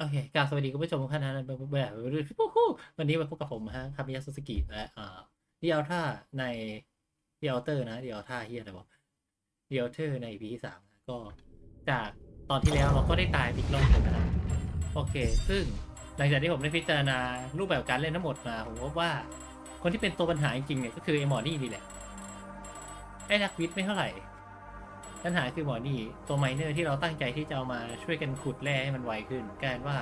โอเคกราบสวัสดีคุณผู้ชมทุกท่านนะแบบวันนี้มาพบกับผมฮะคามิยะสุสกิและเดียลท่าในเดียลเตอร์นะเดียลท่าเฮียอะไรบอกเดียลเตอร์ใน EP ที่3ก็จากตอนที่แล้วเราก็ได้ตายอีกรอบหนึ่งนะโอเคซึ่งหลังจากที่ผมได้พิจารณารูปแบบการเล่นทั้งหมดมาผมพบว่าคนที่เป็นตัวปัญหาจริงๆเนี่ยก็คือไอ้หมอนี่แหละไอ้นักวิทย์ไม่เท่าไหร่ปัญหาคือหมอนี่ตัวไมเนอร์ที่เราตั้งใจที่จะเอามาช่วยกันขุดแร่ให้มันไวขึ้นกลายเป็นว่า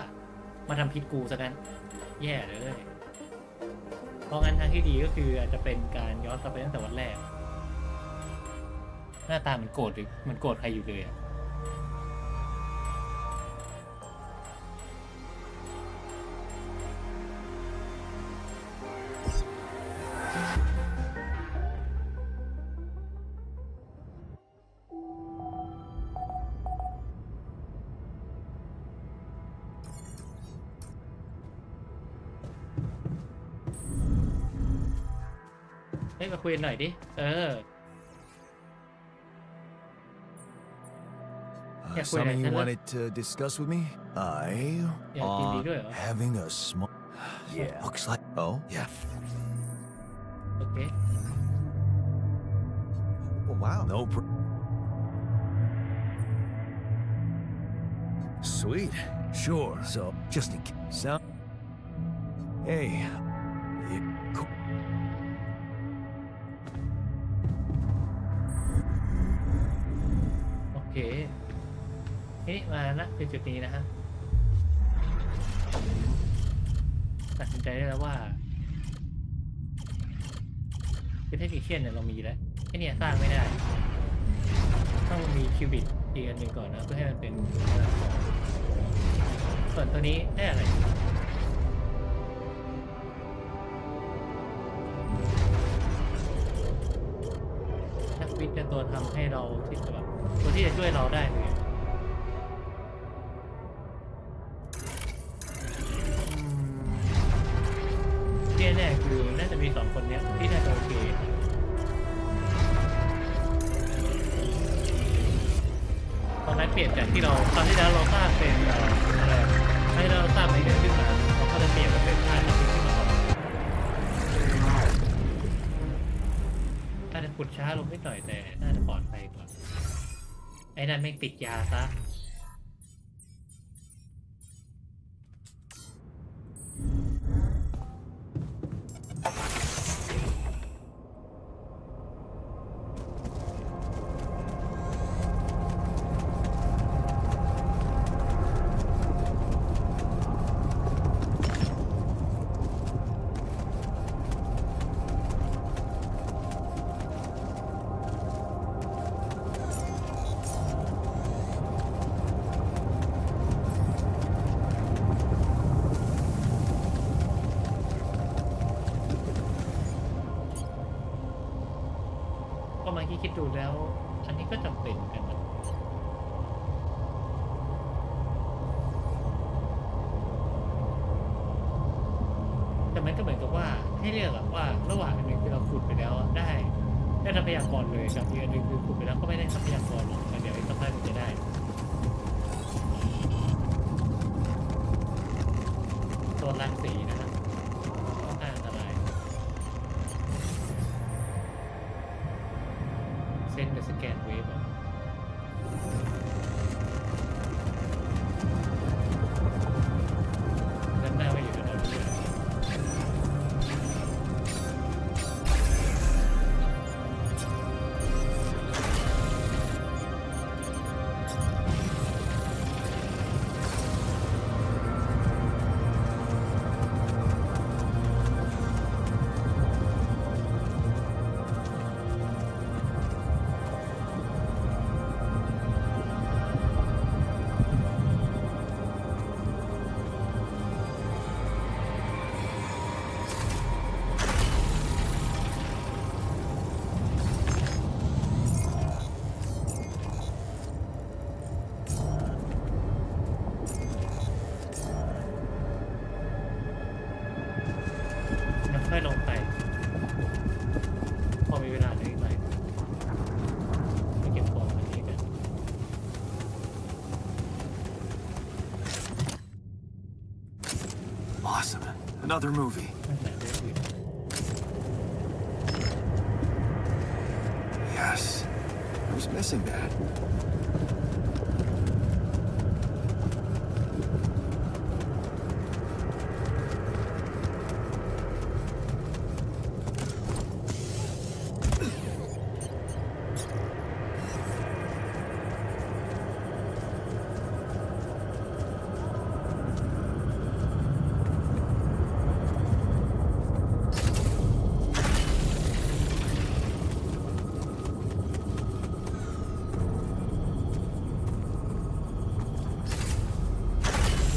มาทำพิษกูซะงั้นแย่เลยเพราะงั้นทางที่ดีก็คืออาจจะเป็นการย้อนกลับไปตั้งแต่วันแรกหน้าตามันโกรธหรือมันโกรธใครอยู่เลยอะเฮ้ยมาคุยกันหน่อยดิอยากคุยอะไร Something กั you นเลย wanted to discuss with me? อยากกินดีด้วยเหรอ Having a small. Yeah. Looks like. Oh, yeah. โอเค Oh, wow. No. Sweet. Sure. So, just in case. Sound. Hey. Cool. โอเคนี่มาณจุดนี้นะฮะตัดสินใจได้แล้วว่าคือเทคนิคเชียนเนี่ยเรามีแล้วไอ้เนี่ยสร้างไม่ได้ต้องมีคิวบิตอีกอันหนึ่งก่อนนะเพื่อให้มันเป็นส่วนตัวนี้ได้อะไรนักวิทย์จะตัวทำให้เราที่แบบตัวที่จะช่วยเราได้เลยที่แน่คือน่าจะมี2คนเนี้ยที่น่าจะโอเคตอนนั้นเปลี่ยนจากที่เราตอนที่แล้วเราสร้างเป็นอะไรให้เราสร้างไม่เดินขึ้นมาเราก็จะเปลี่ยนมาเป็นฐานที่ขึ้นมาก่อนน่าจะขุดช้าลงนิดหน่อยแต่น่าจะปลอดภัยกว่าไอ้นั่นไม่ติดยาซะก็มาคิดดูแล้วอันนี้ก็จำเป็นกันนะแต่มันก็เหมือนกับว่าให้เลือกว่าระหว่างอันหนึ่งคือเราขุดไปแล้วได้ทรัพยากรเลยกับอีกอันหนึ่งคือขุดไปแล้วก็ไม่ได้ทรัพยากรหรอกแต่เดี๋ยวอีกสักพักมันจะได้ตัวรังสีนะครับต้องการอะไรเส้นเป็นสแกนเวฟด้านหน้าไม่อยู่ด้านหน้าด้วย Awesome. Another movie. ไม่ไหนเรื่องอื่น Yes. I was missing that.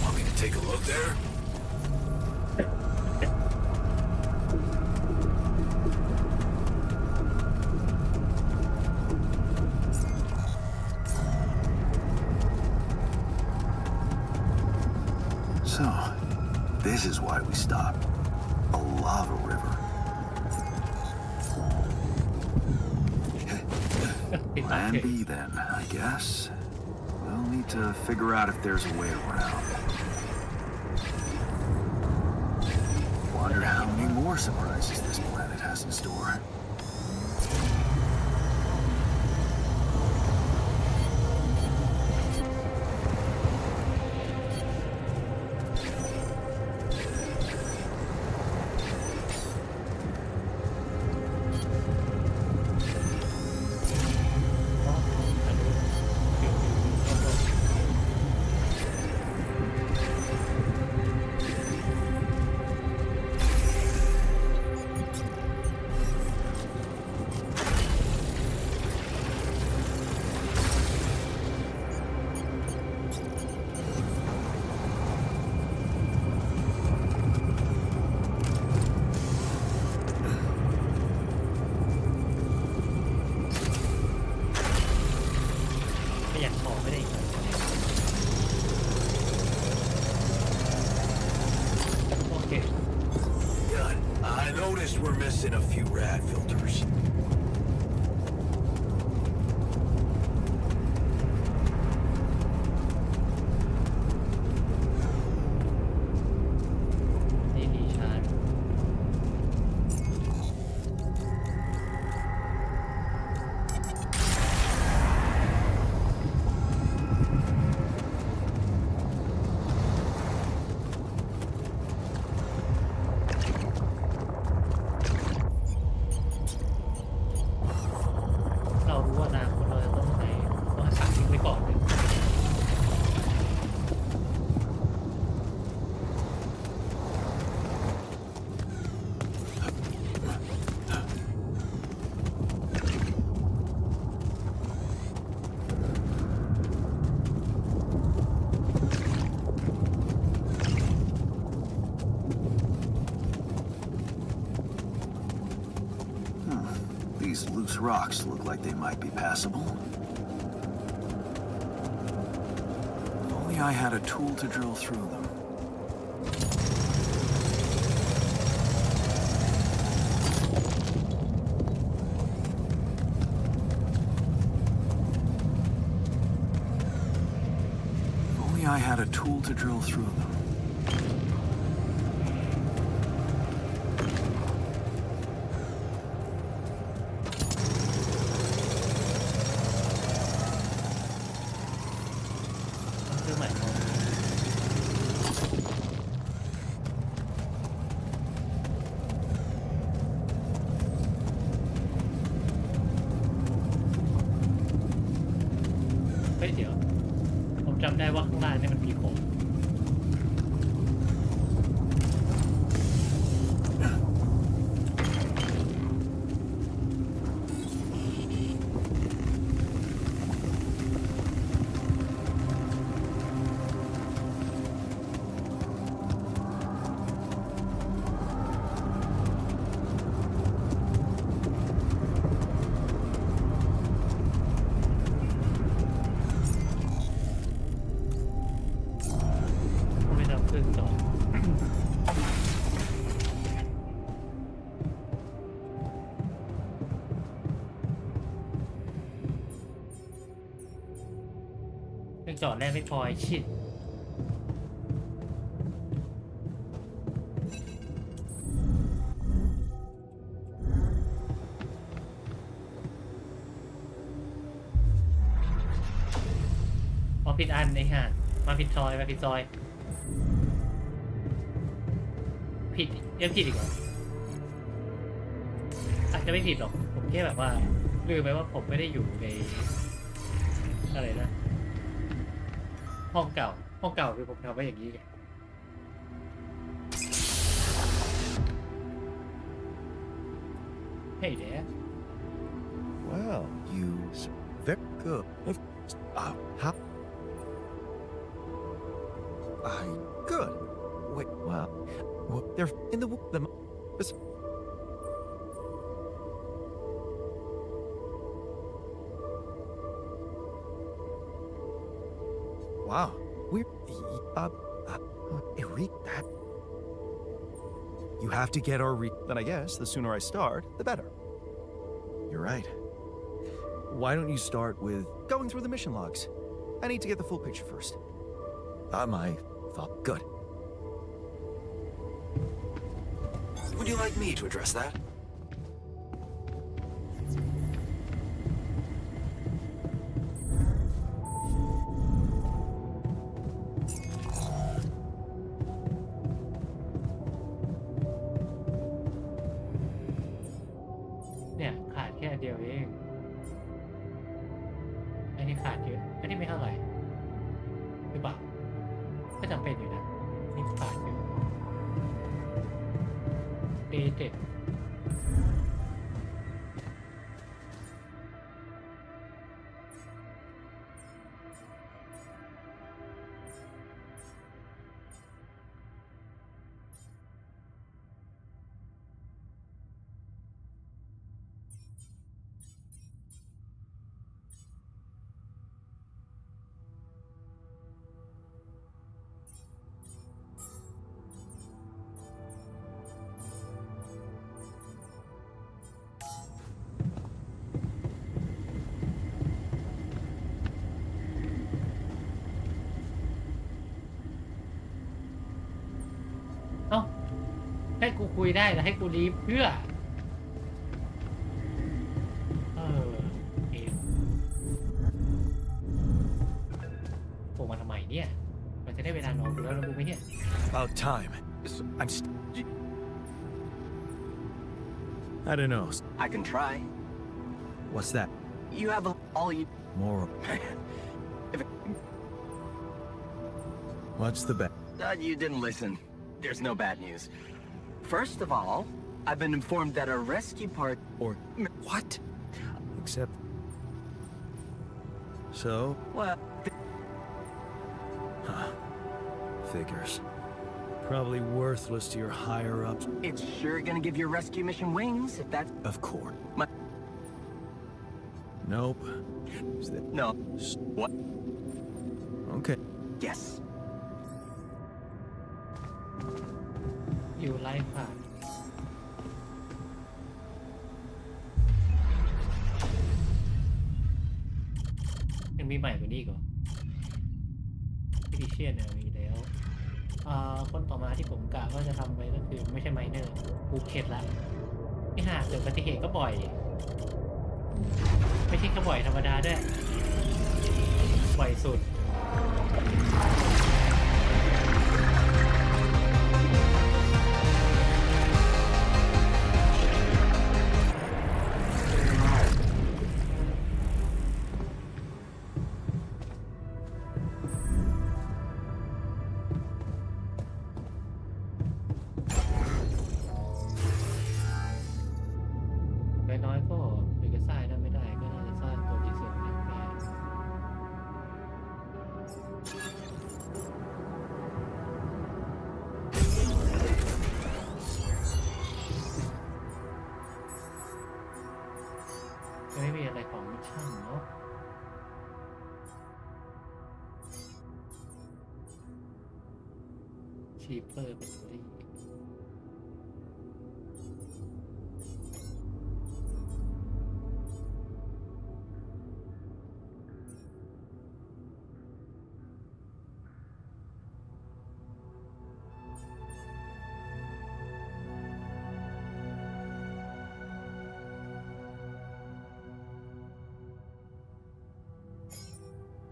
Want me to take a look there? So, this is why we stopped. A lava river. ติดตาม Plan เพจ B then, I guess. We'll need to figure out if there's a way around. Wonder how many more surprises this planet has in store. We're missing a few rad filters. นี่ดีชาร์จเรารู้ว่าอนาคตเราจะต้องให้ตัดทิ้งไว้ก่อนเลย These loose rocks look like they might be passable. If only I had a tool to drill through them. If only I had a tool to drill through them. คือหมายความเฮ้ยเดี๋ยวผมจำได้ว่าข้างล่างนี่มันมีของไม่ทำเครื่องจอดเครื่องจอดแรกไม่พอไอ้ชิด ผิดอันไอ้ห่ามาผิดซอยมาผิดซอยผิดยังผิดอีกเหรออาจจะไม่ผิดหรอกผมแค่แบบว่าลืมไปว่าผมไม่ได้อยู่ในอะไรนะห้องเก่าคือผมทำไว้อย่างนี้ไงเฮ้ยเด้ Well, you very good. How? Good. Wait, well, they're in the Wow, we read that. You have to get our then I guess the sooner I start, the better. You're right. Why don't you start with going through the mission logs? I need to get the full picture first. My thought. Good. Would you like me to address that?เนี่ยขาดแค่เดียวเองอันนี้ขาดเยอะอันนี้ไม่เท่าไหร่หรือเปล่าก็จำเป็นอยู่นะนี่ขาดเยอะเดเจ็ดเอ้าให้กูคุยได้แล้วให้กูรีบเพื่อเองโผล่มาทำไมเนี่ยมันจะได้เวลานอนกูแล้วนะกูไม่เนี่ย About time. I don't know. I can try. What's that? You have all you... More. What's the bet? You didn't listen. There's no bad news. First of all, I've been informed that a rescue part... Or what? Except... So? Well... Figures. Probably worthless to your higher-ups. It's sure gonna give your rescue mission wings, if that's... Of course. My... Nope. Is that... No. What? Okay. Yes. อยู่ไล่ผ่านยังมีใหม่กว่านี้อีกเหรอพิธีเชียนเนี่ยมีแล้วคนต่อมาที่ผมกะว่าจะทำไปก็คือไม่ใช่ไมเนอร์ภูเก็ตละที่หากเกิดอุบัติเหตุก็บ่อย ไม่ใช่แค่บ่อยธรรมดาด้วยบ่อยสุดน้อยก็หรือจะสร้างนั้นไม่ได้ก็น่าจะสร้างตัวดีเซลหนึ่งได้ไม่มีอะไรของมิชชั่นเนาะชีเปอร์เป็นตัว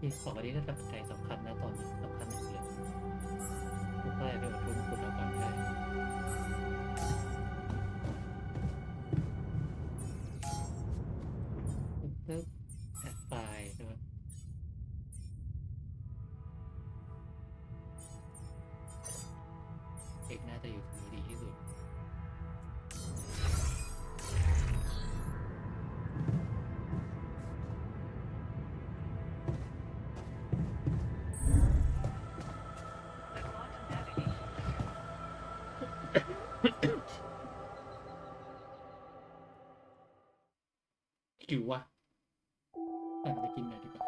ที่ อีก2 อันนี้น่าจะเป็นใจสำคัญนะตอนนี้สำคัญหนึ่งเลยผมก็อยากไปอดทนขุดเอาก่อนได้ปึ๊บแอดไฟล์ใช่ไหมเอกน่าจะอยู่ตรงนี้ดีที่สุดหิวว่ะสั่งไปกินหน่อยดีกว่า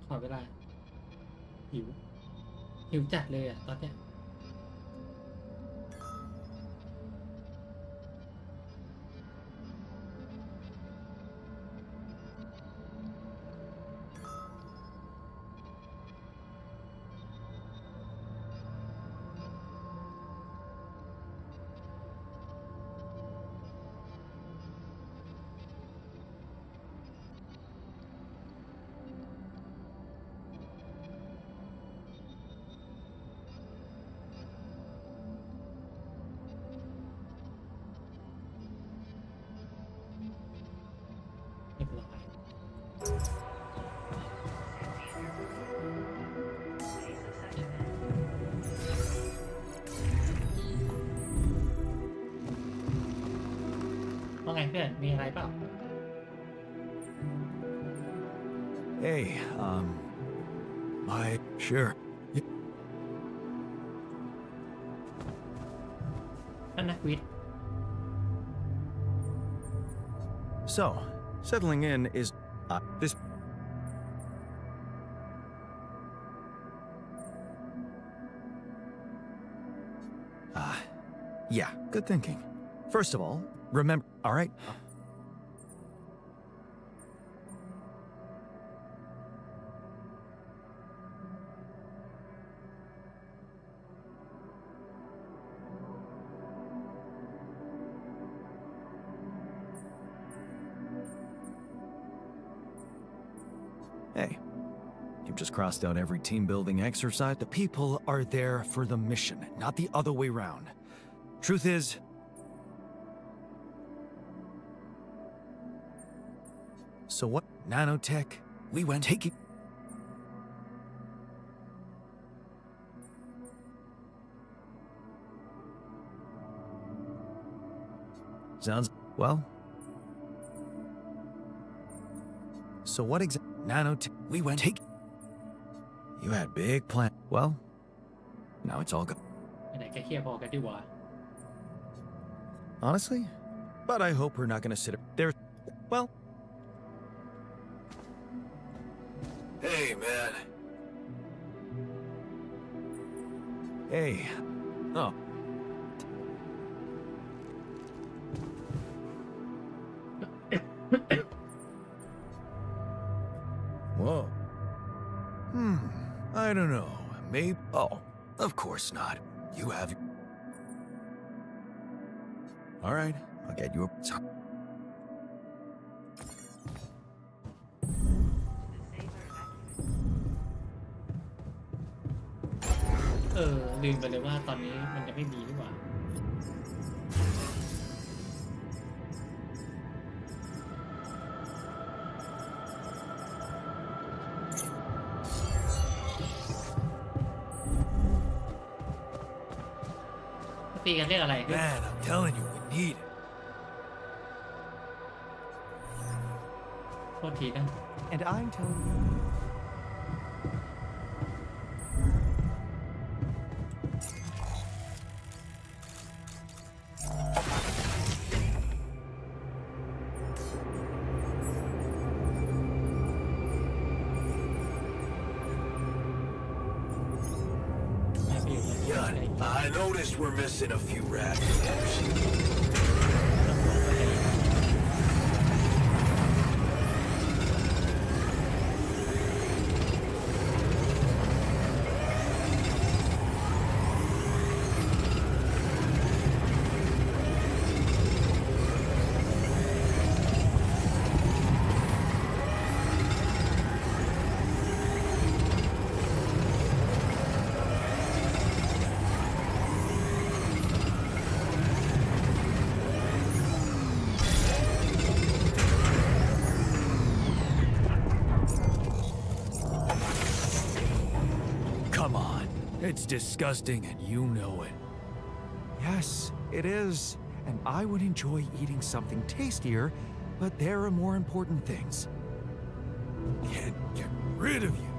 ขอเวลาหิวหิวจัดเลยอ่ะตอนเนี้ยเรียบร้อยว่าไงเพื่อนมีอะไรเปล่า Hey, sure. นั่นนักวิทย์ So, settling in is this. Yeah, good thinking. First of all, remember. All right. Hey, you've just crossed out every team building exercise. The people are there for the mission, not the other way round. Truth is, so what? Nanotech, we went taking. Sounds well. So what exactly? Nanotech, we went take. You had big plan. Well, now it's all good. ไหนๆก็เคลียร์พอกันดีกว่า Honestly, but I hope we're not gonna sit there. Well. Hey, man. Hey. Oh. Whoa. I don't know. Maybe. Oh, of course not. You have. All right, I'll get you a. ลืมไปเลยว่าตอนนี้มันจะไม่มีนี่หว่าตีกันเรื่องอะไร Man, I'm telling you, we need it. โทษทีนะ And I'm telling you. I noticed we're missing a few rats. It's disgusting and you know it. Yes, it is. And I would enjoy eating something tastier, but there are more important things. Can't get rid of you.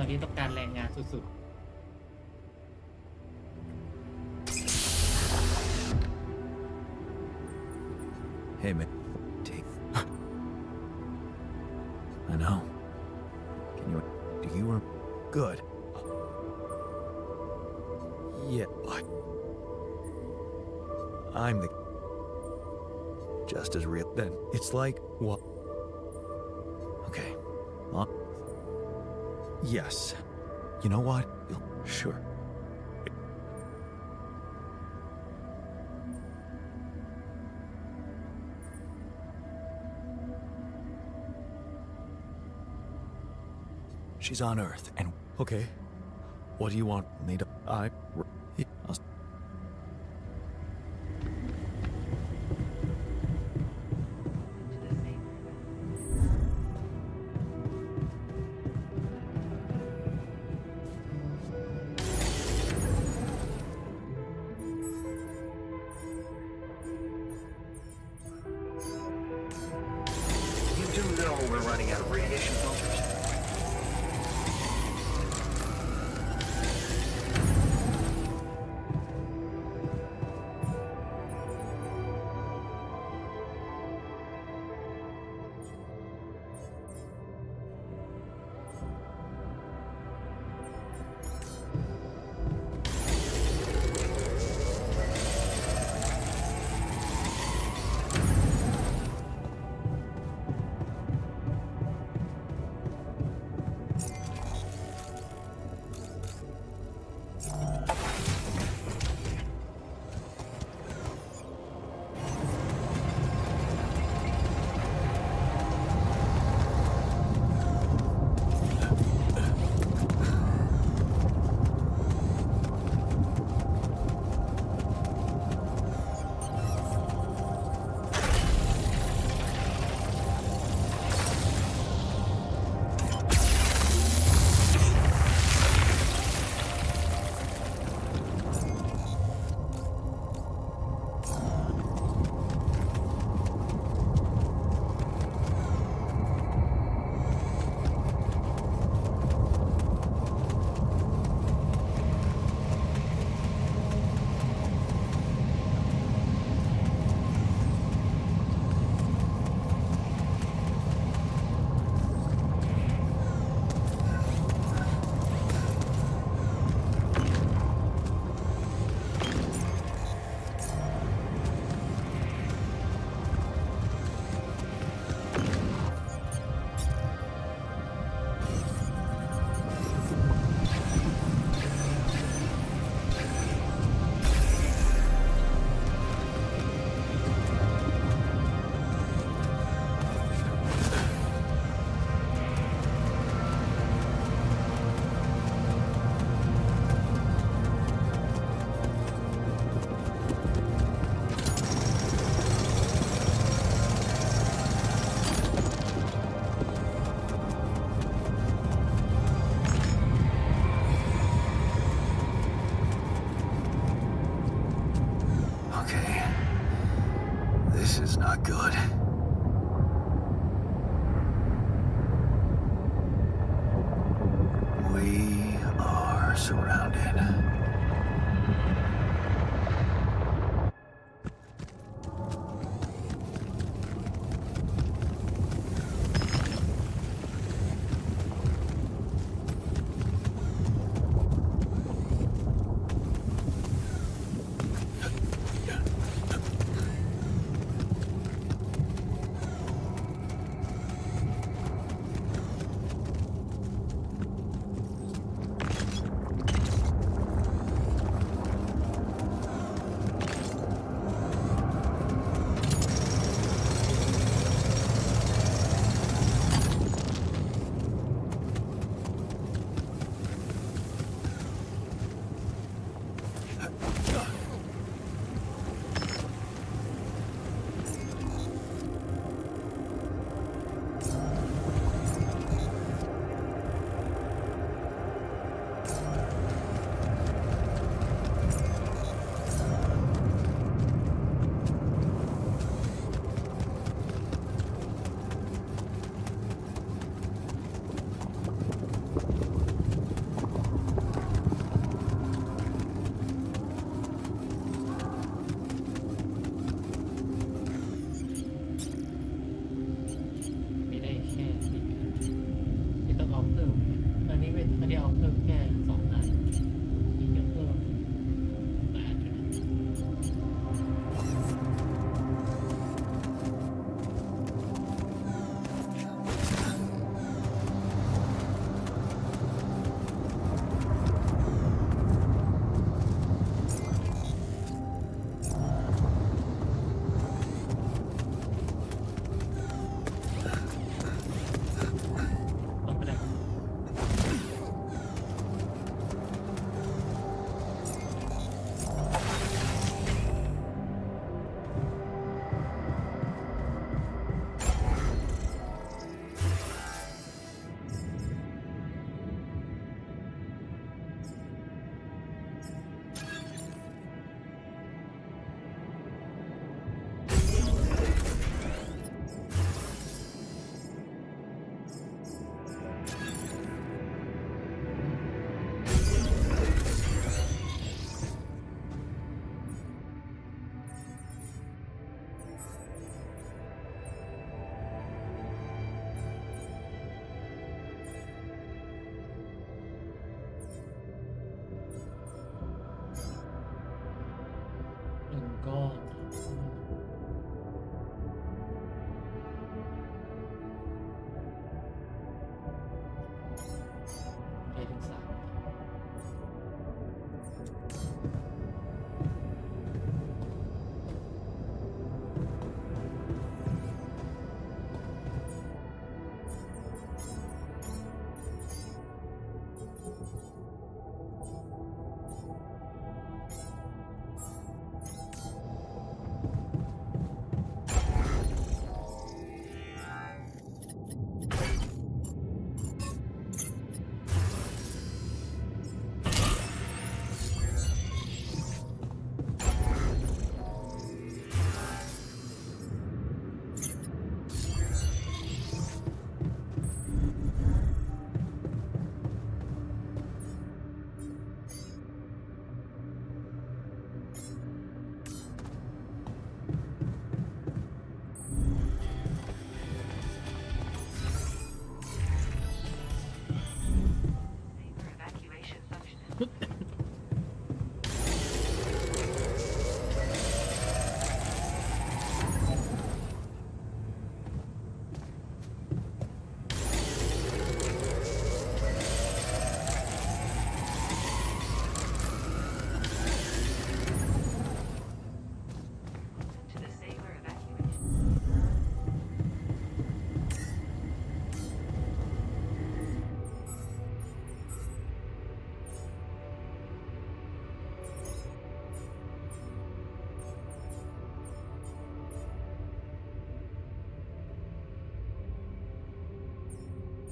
ตอนนี้ต้องการแรงงานสุด Hey, man. Take. I know. Can you. Do you were good? Yeah, what? I'm the. Just as real. Then it's like what? Okay. Mom. Yes. You know what? Sure. She's on Earth, and okay. What do you want me to? I'll, You do know we're running out of radiation filters?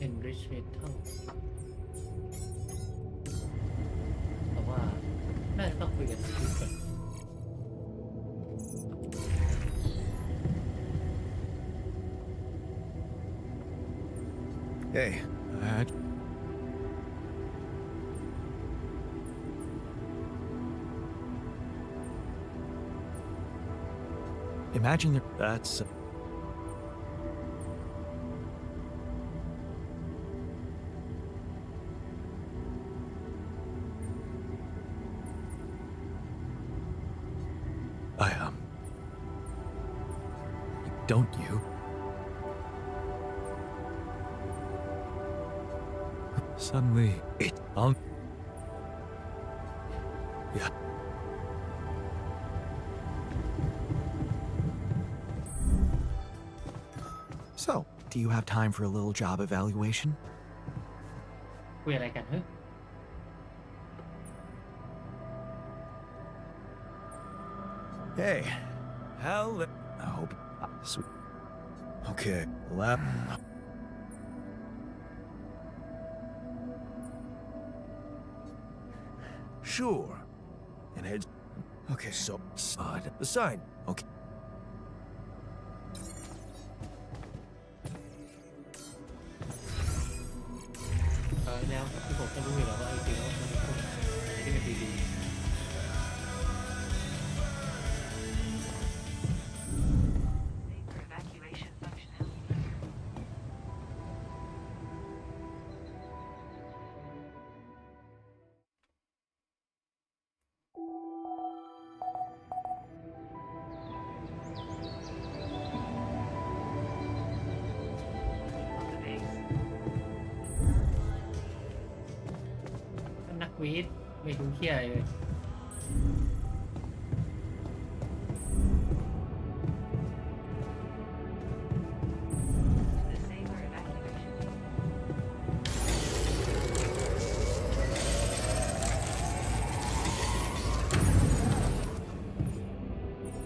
enrich metal แต่ว่าน่าจะต้องคุยกันสักทีก่อน Hey, imagine that's don't you? Suddenly, yeah. So, do you have time for a little job evaluation? คุยอะไรกันเฮ้ย Hey, hell, I hope. Sweet. Okay, lap. Sure. And heads. Okay, so the sign. Okay. แล้วที่ผมก็รู้อยู่แล้วว่าจริงๆแล้วมันเป็นคนที่เป็นดีๆ Evacuation functionality. นักวิทย์ไม่รู้เที่ยอะไรเลย The saber evacuation.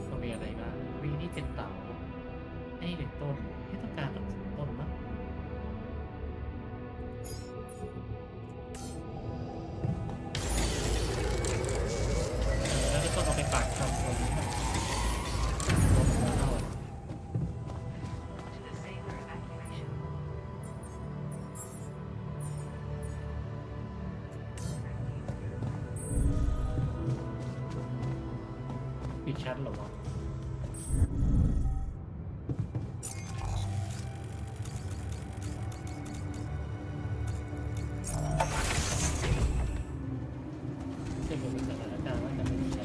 ก็มีอะไรบ้างวีนี่เป็นเต่าให้หนึ่งต้นที่ต้องการตั้ง2 ต้นมั้งแล้วก็ต้องเอาไปปักทำตรงนี้นะต้นมะนาว To the saber evacuation. ปิดชั้นเหรอวะจะเป็นสถานการณ์ว่าจะไม่ได้ใช้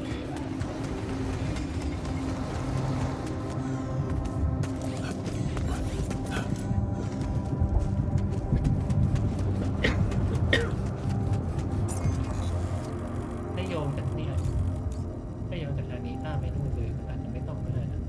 ถ้าโยงจากเนี่ยถ้าโยงจากทางนี้ข้ามไปนู่นเลยอาจจะไม่ต้องก็ได้นะ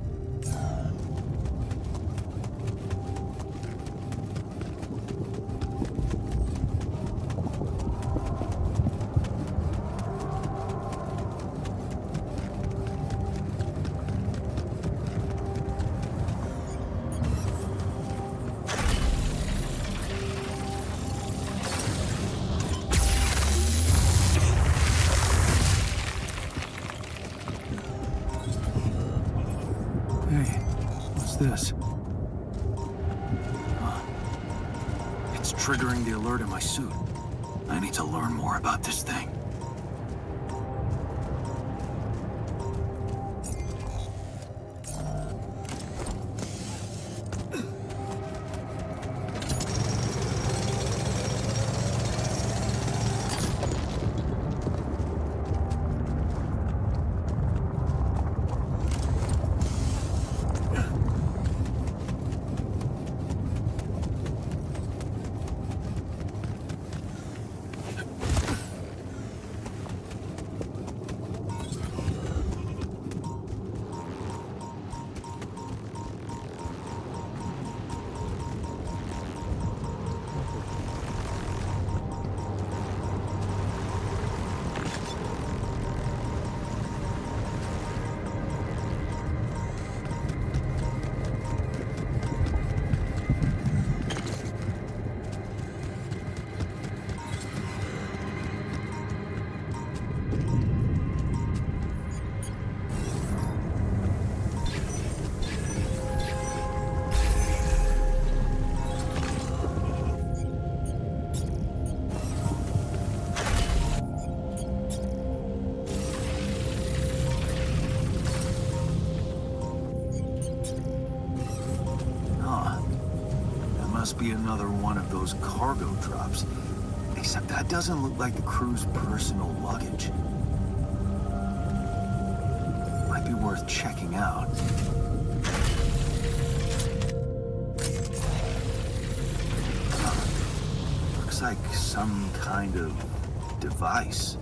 Hey, what's this? It's triggering the alert in my suit. I need to learn more about this thing. must be another one of those cargo drops. Except that doesn't look like the crew's personal luggage. Might be worth checking out. Looks like some kind of device.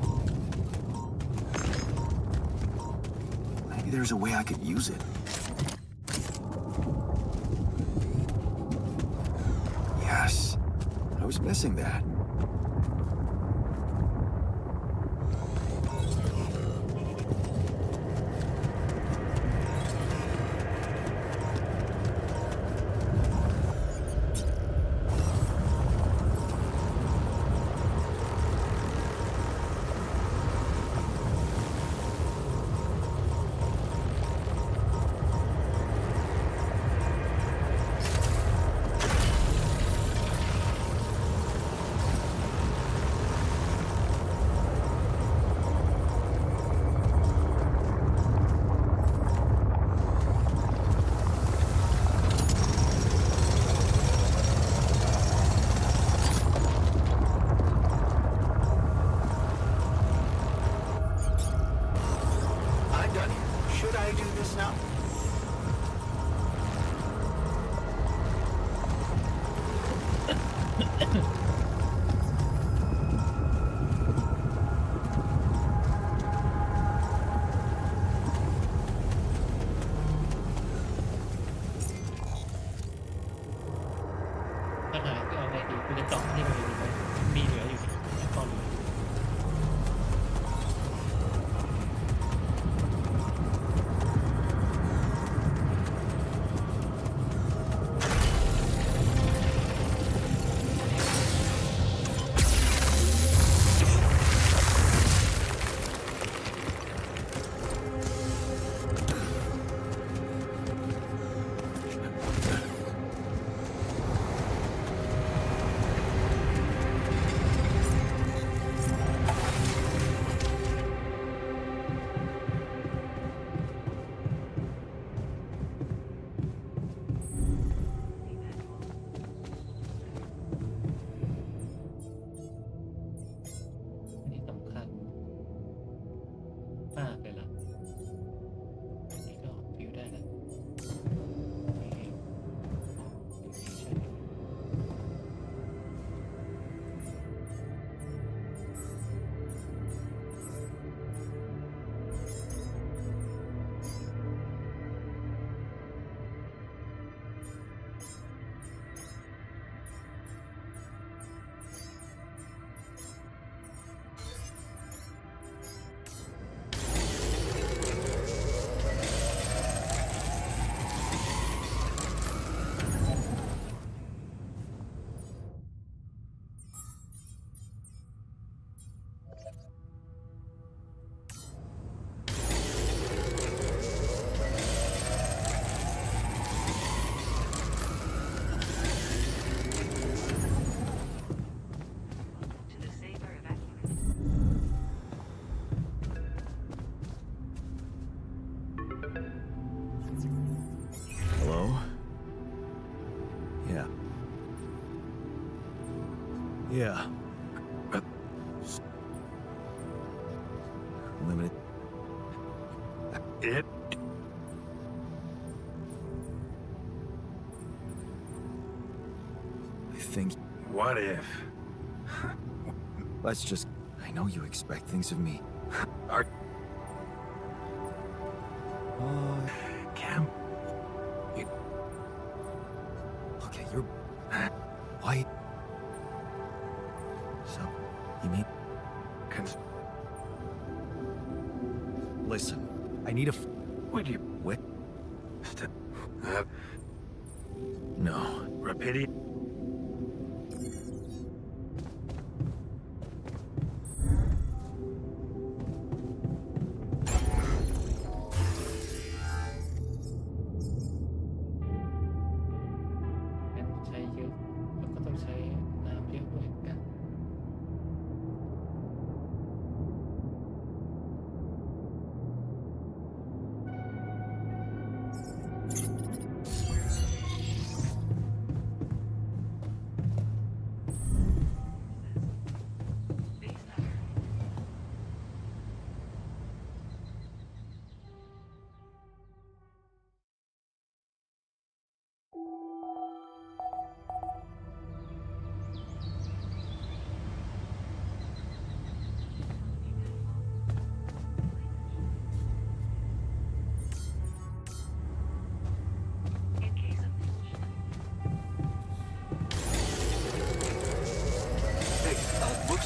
Maybe there's a way I could use it. Yes, I was missing that. Should I do this now? ปัญหาคือเอาไงดีกูจะเจาะนี่มันดีไหมมีเหลืออยู่นี่ตอนนี้ อันนี้สำคัญมากเลยล่ะอันนี้ก็ฟิวได้แล้วนี่เองใช่To the saber evacuated. Hello? Yeah. Yeah. Limited. It? I think. What if? Let's just. I know you expect things of me. Are... Cam? Okay, you're white. So, you mean? Cons... Listen, I need a. Would you... What? St... No. Rapidity?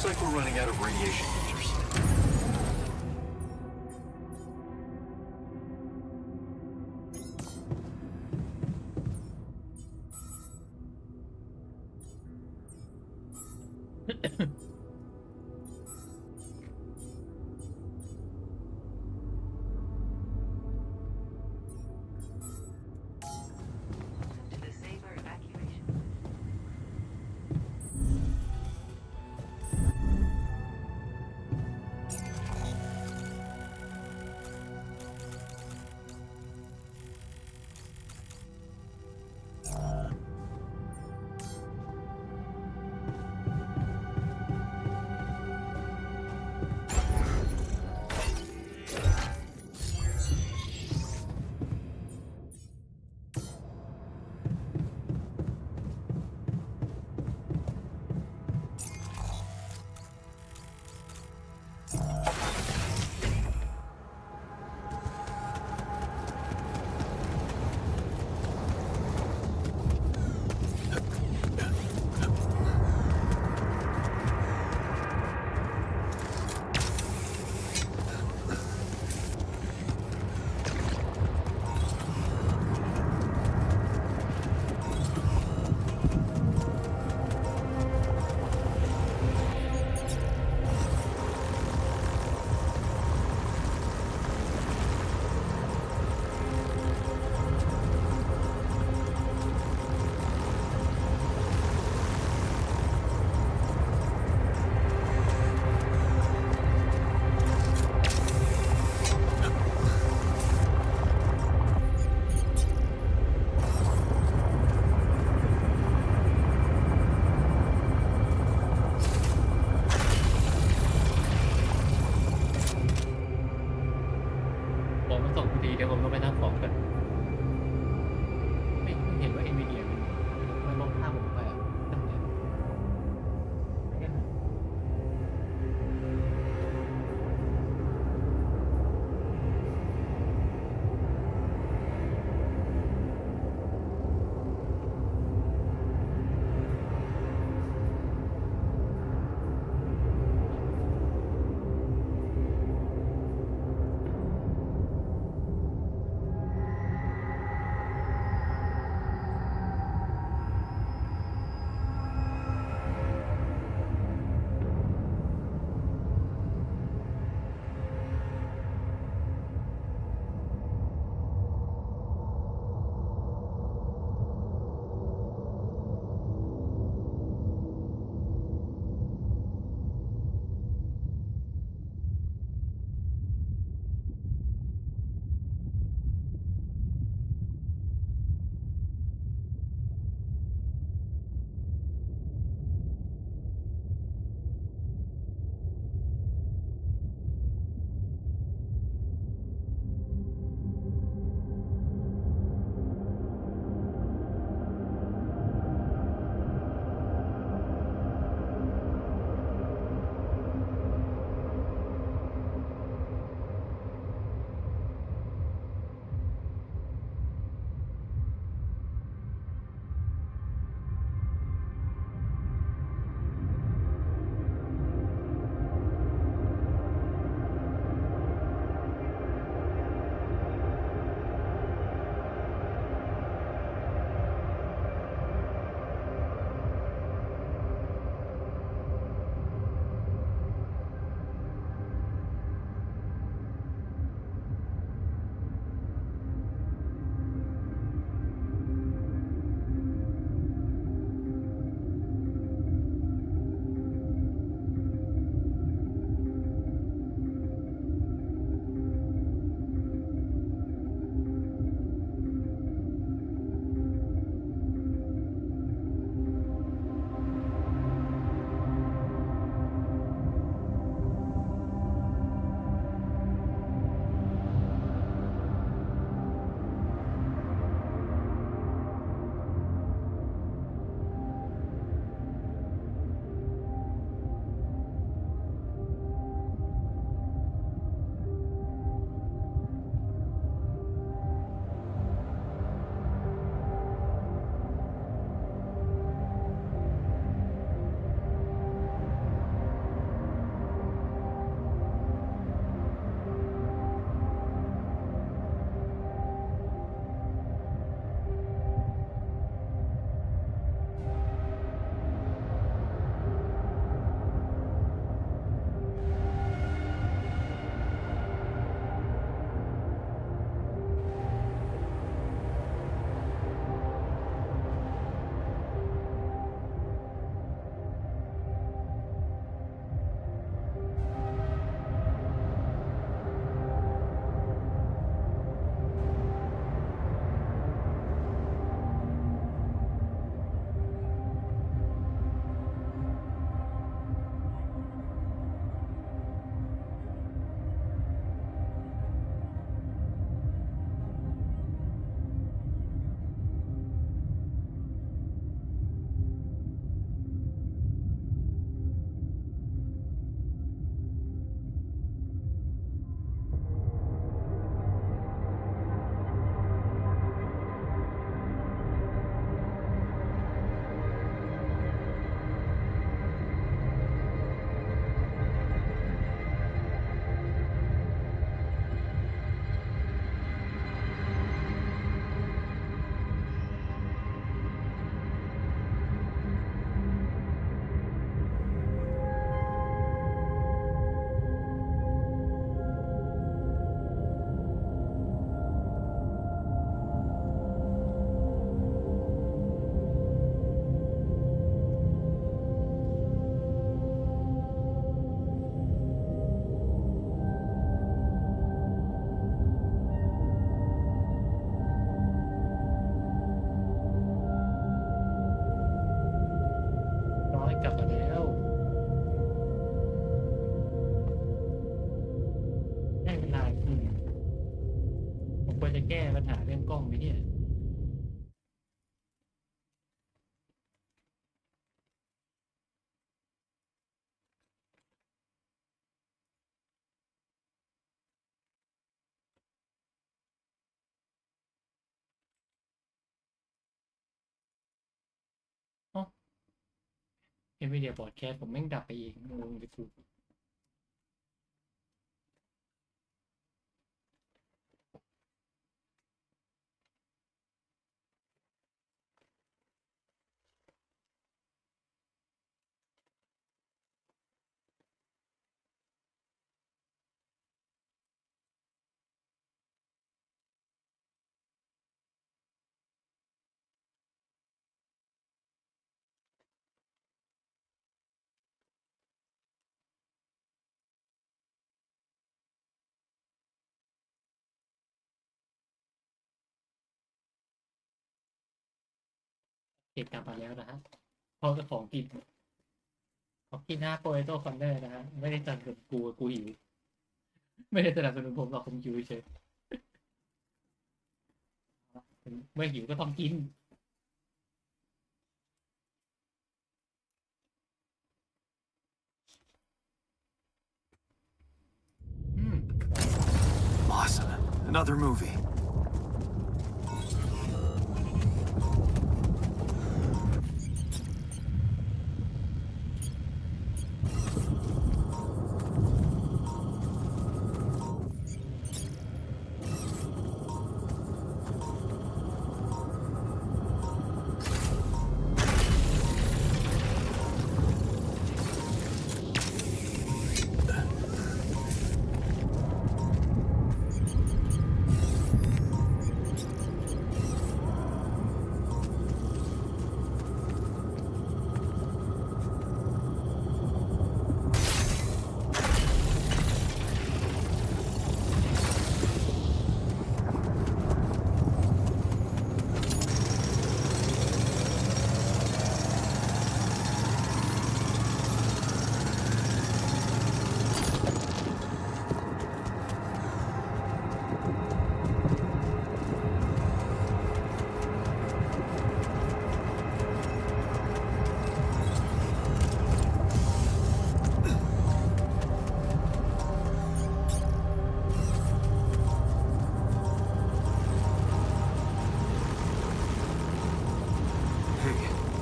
Looks like we're running out of radiation filters. To the saber evacuation. อยกลับมาแล้วได้เวลาผมควรจะแก้ปัญหาเรื่องกล้องไหมเนี่ยอ๋อเอ็นวีเดียบอร์ดแคสผมแม่งดับไปเองงงเลยกูเก็บกลับมาแล้วนะฮะพร้อมกับของกิน5โปรโตคอนเนอร์นะฮะไม่ได้สนับสนุนกูหิวไม่ได้สนับสนุนผมหรอกผมหิวเฉยเมื่อหิวก็ต้องกินอืม Awesome. Another movie.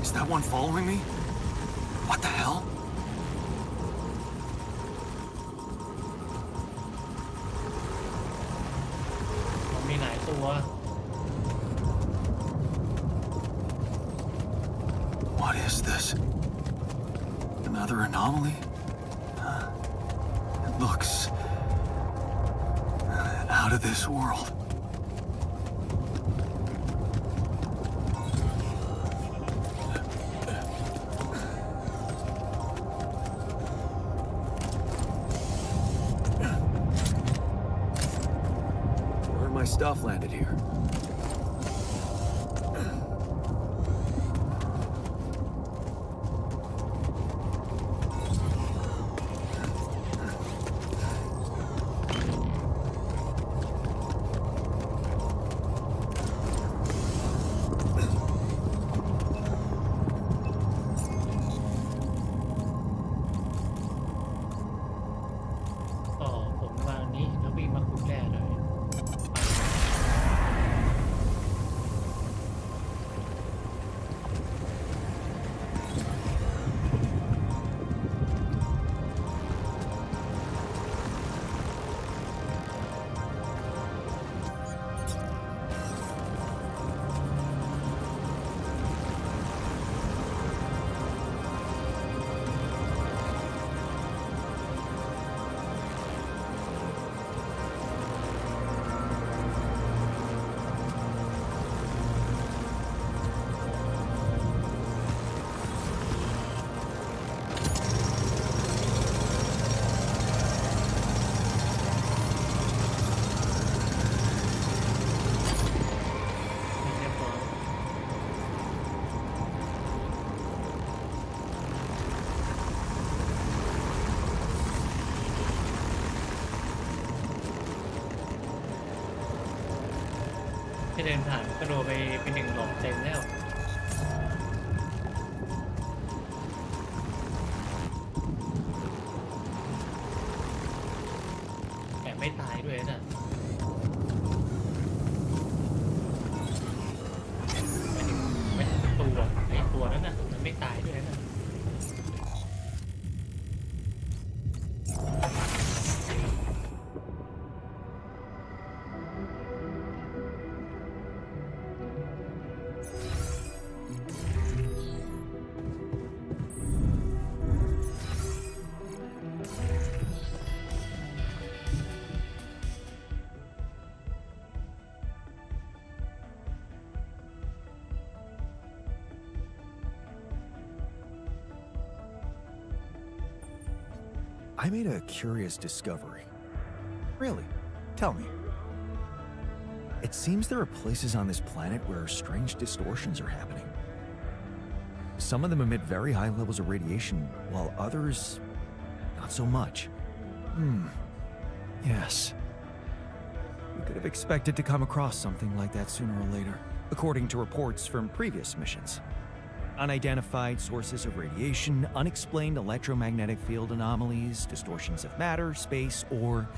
Is that one following me? What the hell? มันมีหลายตัว What is this? Another anomaly? It looks out of this world. My stuff landed here. ค่เดินผ่านก็โดนไปเป็นหนึ่งหลอดเต็มแล้วแต่ไม่ตายด้วยนะไม่ถึงตัวไอ้ตัวนั้นน่ะมันไม่ตายด้วยนะ I made a curious discovery. Really? Tell me. It seems there are places on this planet where strange distortions are happening. Some of them emit very high levels of radiation, while others, not so much. Yes. We could have expected to come across something like that sooner or later, according to reports from previous missions. Unidentified sources of radiation, unexplained electromagnetic field anomalies, distortions of matter, space, or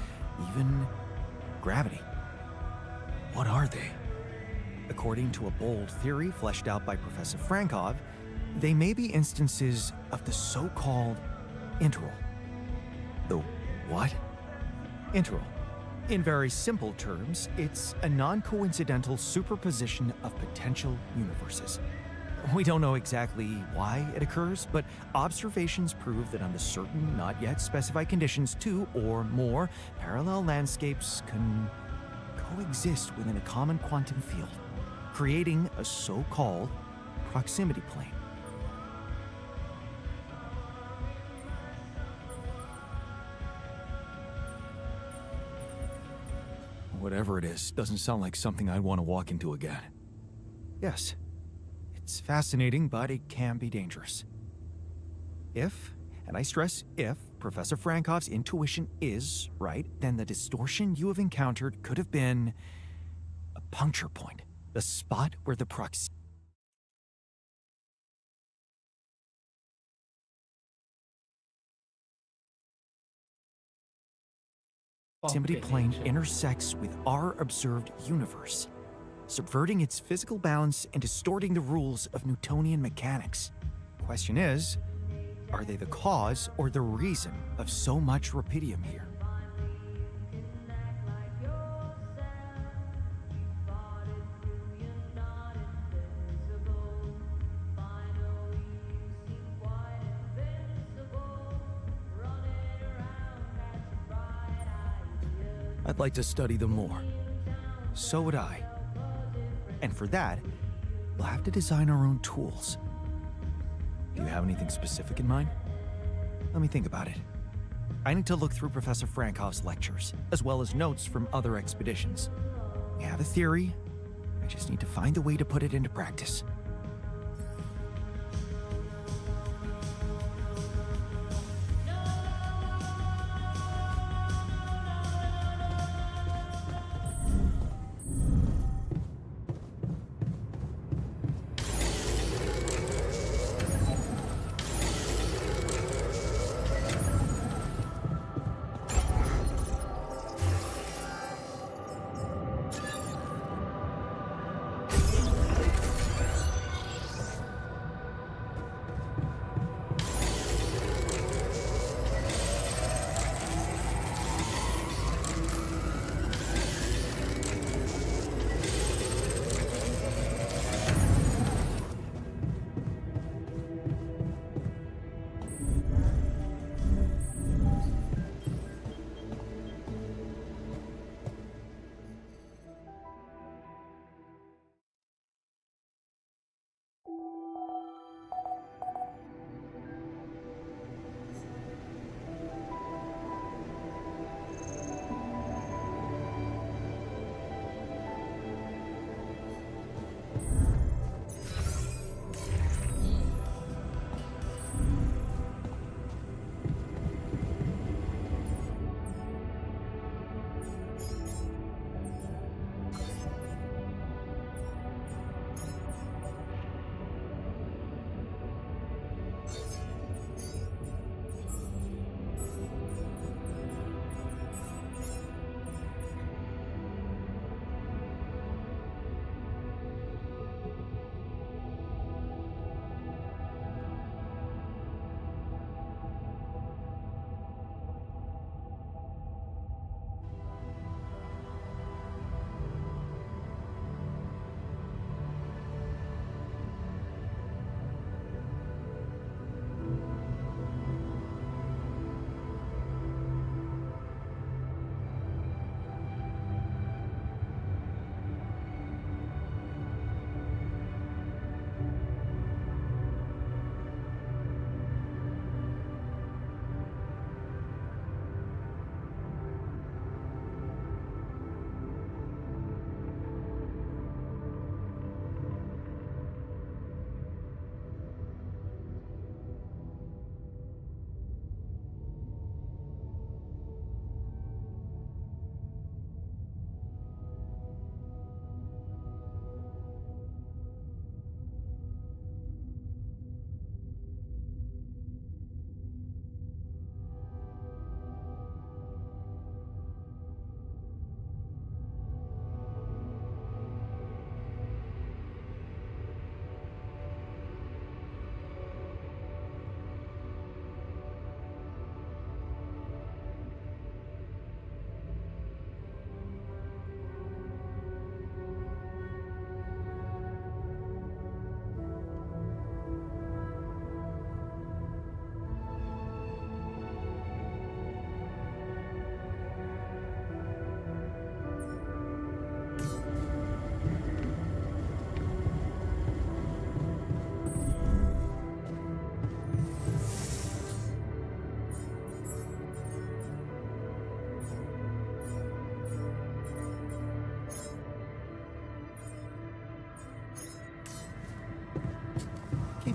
even gravity. What are they? According to a bold theory fleshed out by Professor Frankov, they may be instances of the so-called interval. The what? Interval. In very simple terms, it's a non-coincidental superposition of potential universes. We don't know exactly why it occurs, but observations prove that under certain, not yet specified conditions, two or more parallel landscapes can coexist within a common quantum field, creating a so-called proximity plane. Whatever it is, doesn't sound like something I'd want to walk into again. Yes. It's fascinating, but it can be dangerous. If, and I stress if, Professor Frankov's intuition is right, then the distortion you have encountered could have been a puncture point, the spot where the proximity plane intersects with our observed universe, subverting its physical balance and distorting the rules of Newtonian mechanics. Question is, are they the cause or the reason of so much rupidium here? I'd like to study them more. So would I. And for that, we'll have to design our own tools. Do you have anything specific in mind? Let me think about it. I need to look through Professor Frankov's lectures, as well as notes from other expeditions. We have a theory. I just need to find a way to put it into practice.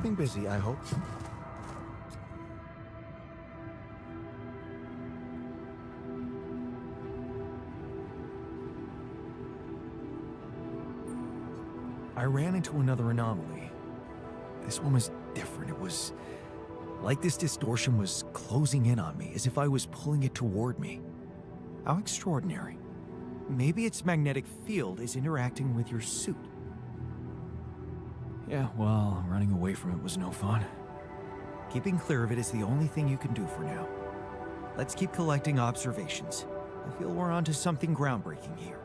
keeping busy, I hope. I ran into another anomaly. This one was different. It was like this distortion was closing in on me, as if I was pulling it toward me. How extraordinary. Maybe its magnetic field is interacting with your suit. Yeah, well, running away from it was no fun. Keeping clear of it is the only thing you can do for now. Let's keep collecting observations. I feel we're onto something groundbreaking here.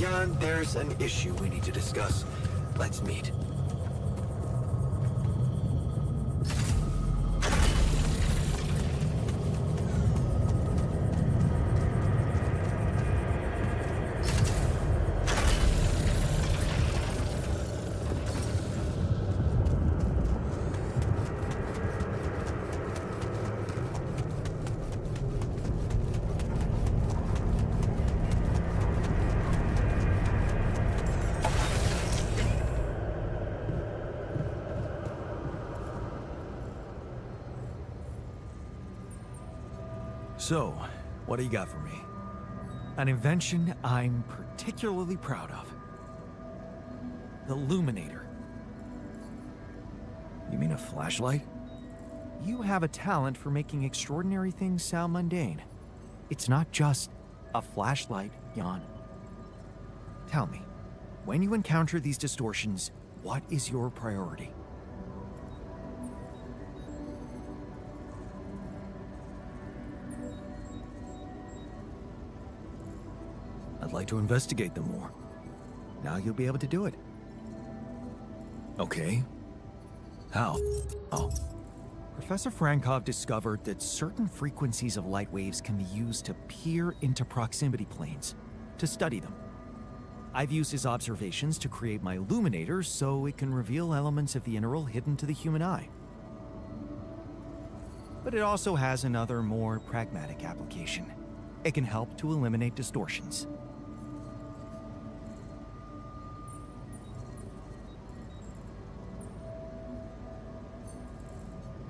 Jan, there's an issue we need to discuss. Let's meet. So, what do you got for me? An invention I'm particularly proud of. The Luminator. You mean a flashlight? You have a talent for making extraordinary things sound mundane. It's not just a flashlight, Jan. Tell me, when you encounter these distortions, what is your priority? I'd like to investigate them more. Now you'll be able to do it. Okay. How? Oh. Professor Frankov discovered that certain frequencies of light waves can be used to peer into proximity planes, to study them. I've used his observations to create my illuminator so it can reveal elements of the integral hidden to the human eye. But it also has another, more pragmatic application. It can help to eliminate distortions.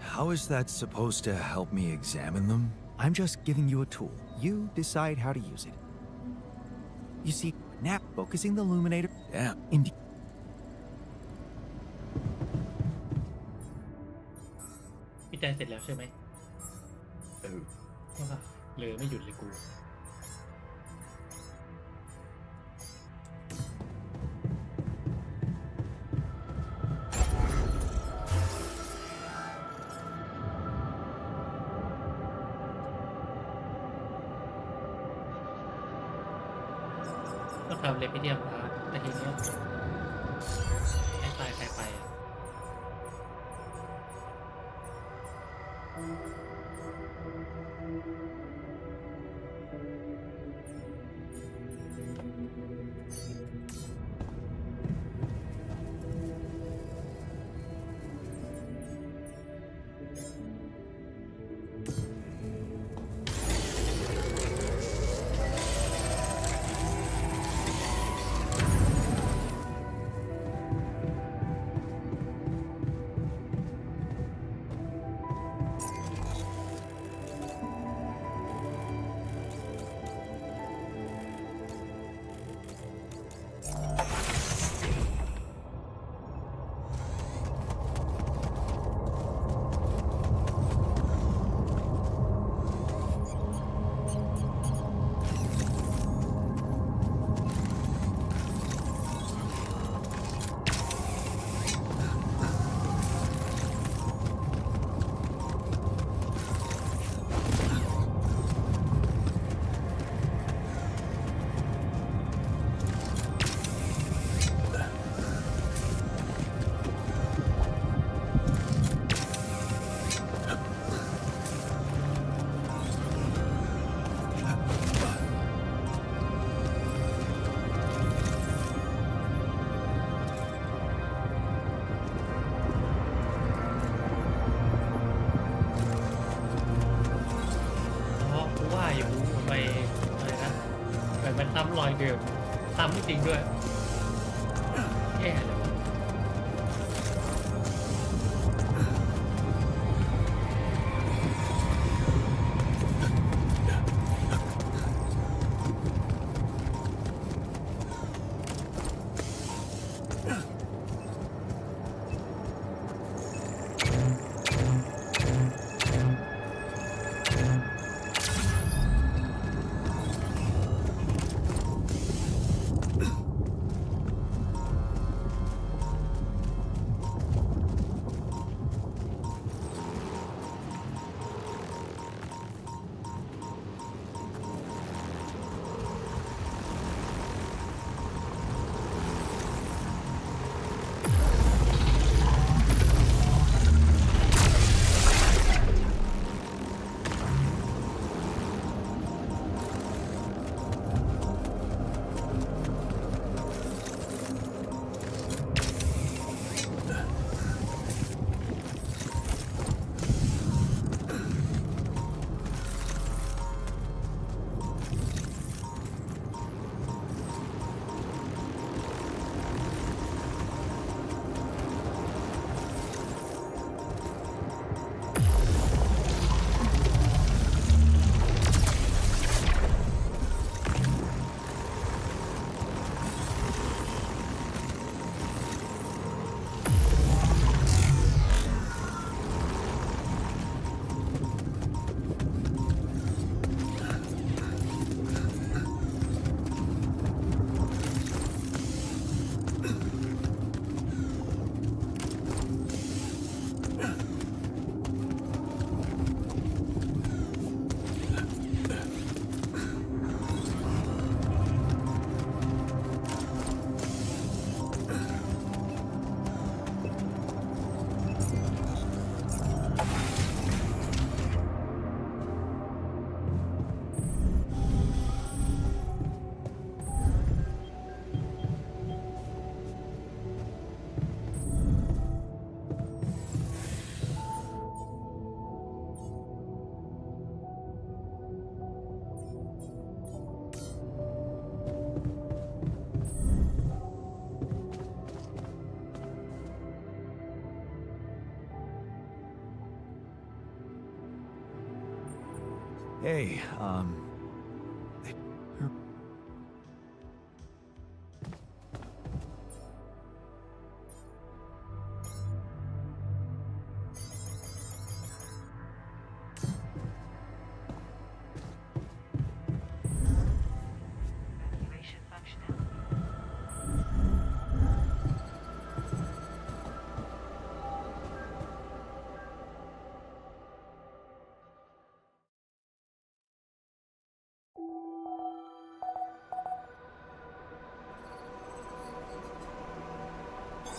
How is that supposed to help me examine them? I'm just giving you a tool. You decide how to use it. You see, now focusing the illuminator Damn. in. วิจัยเสร็จแล้วใช่ไหมว่าเลยไม่หยุดเลยกูต้องทำเลยพิธีพาแต่ทีเนี้ยใครตายใครไปอ่ะ มันซ้ำรอยเดิมซ้ำจริงด้วยแย่เลยวะ Hey, Evacuation functionality.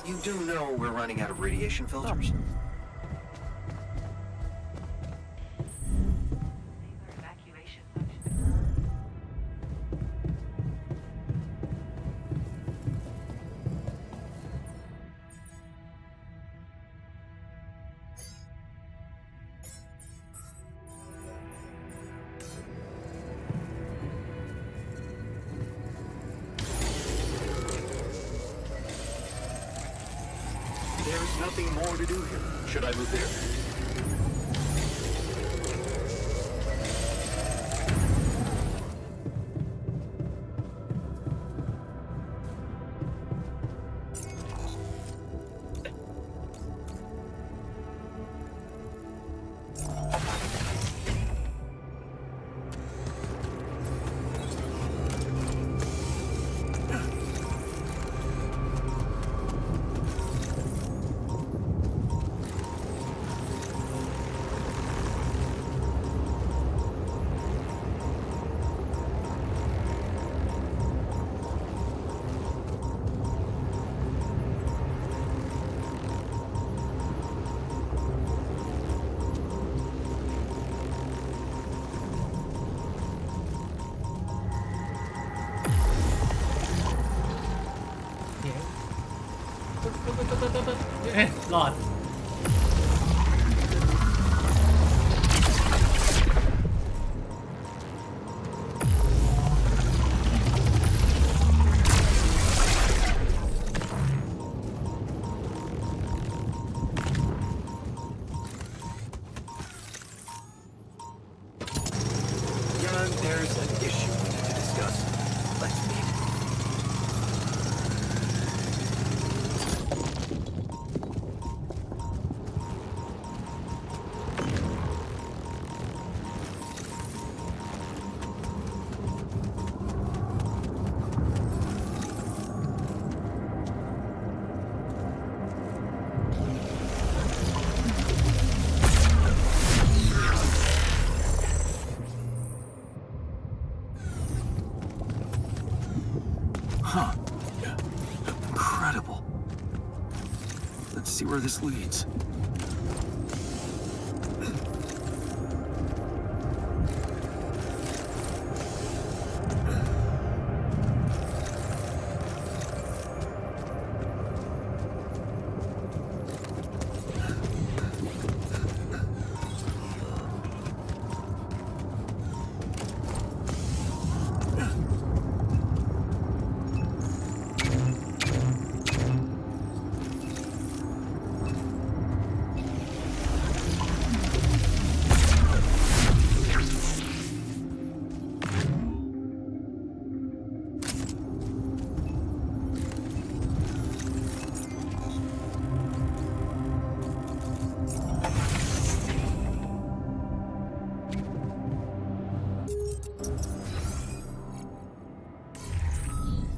You do know we're running out of radiation filters? Saver evacuation functionality. There's nothing more to do here. Should I move there?หลอดYoung, there's an issue we need to discuss. Let's meet. huh. Incredible. Let's see where this leads.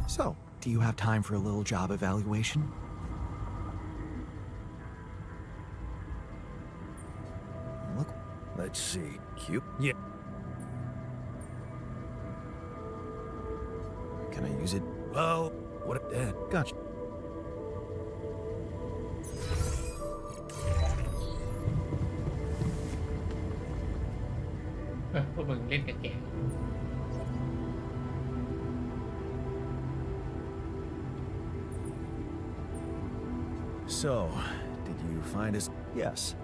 So, do you have time for a little job evaluation? Look, let's see. Cute. Yeah. Can I use it? Well, what? Gotcha. พวกมึงเล่นกันเก่ง So, did you find us? Yes.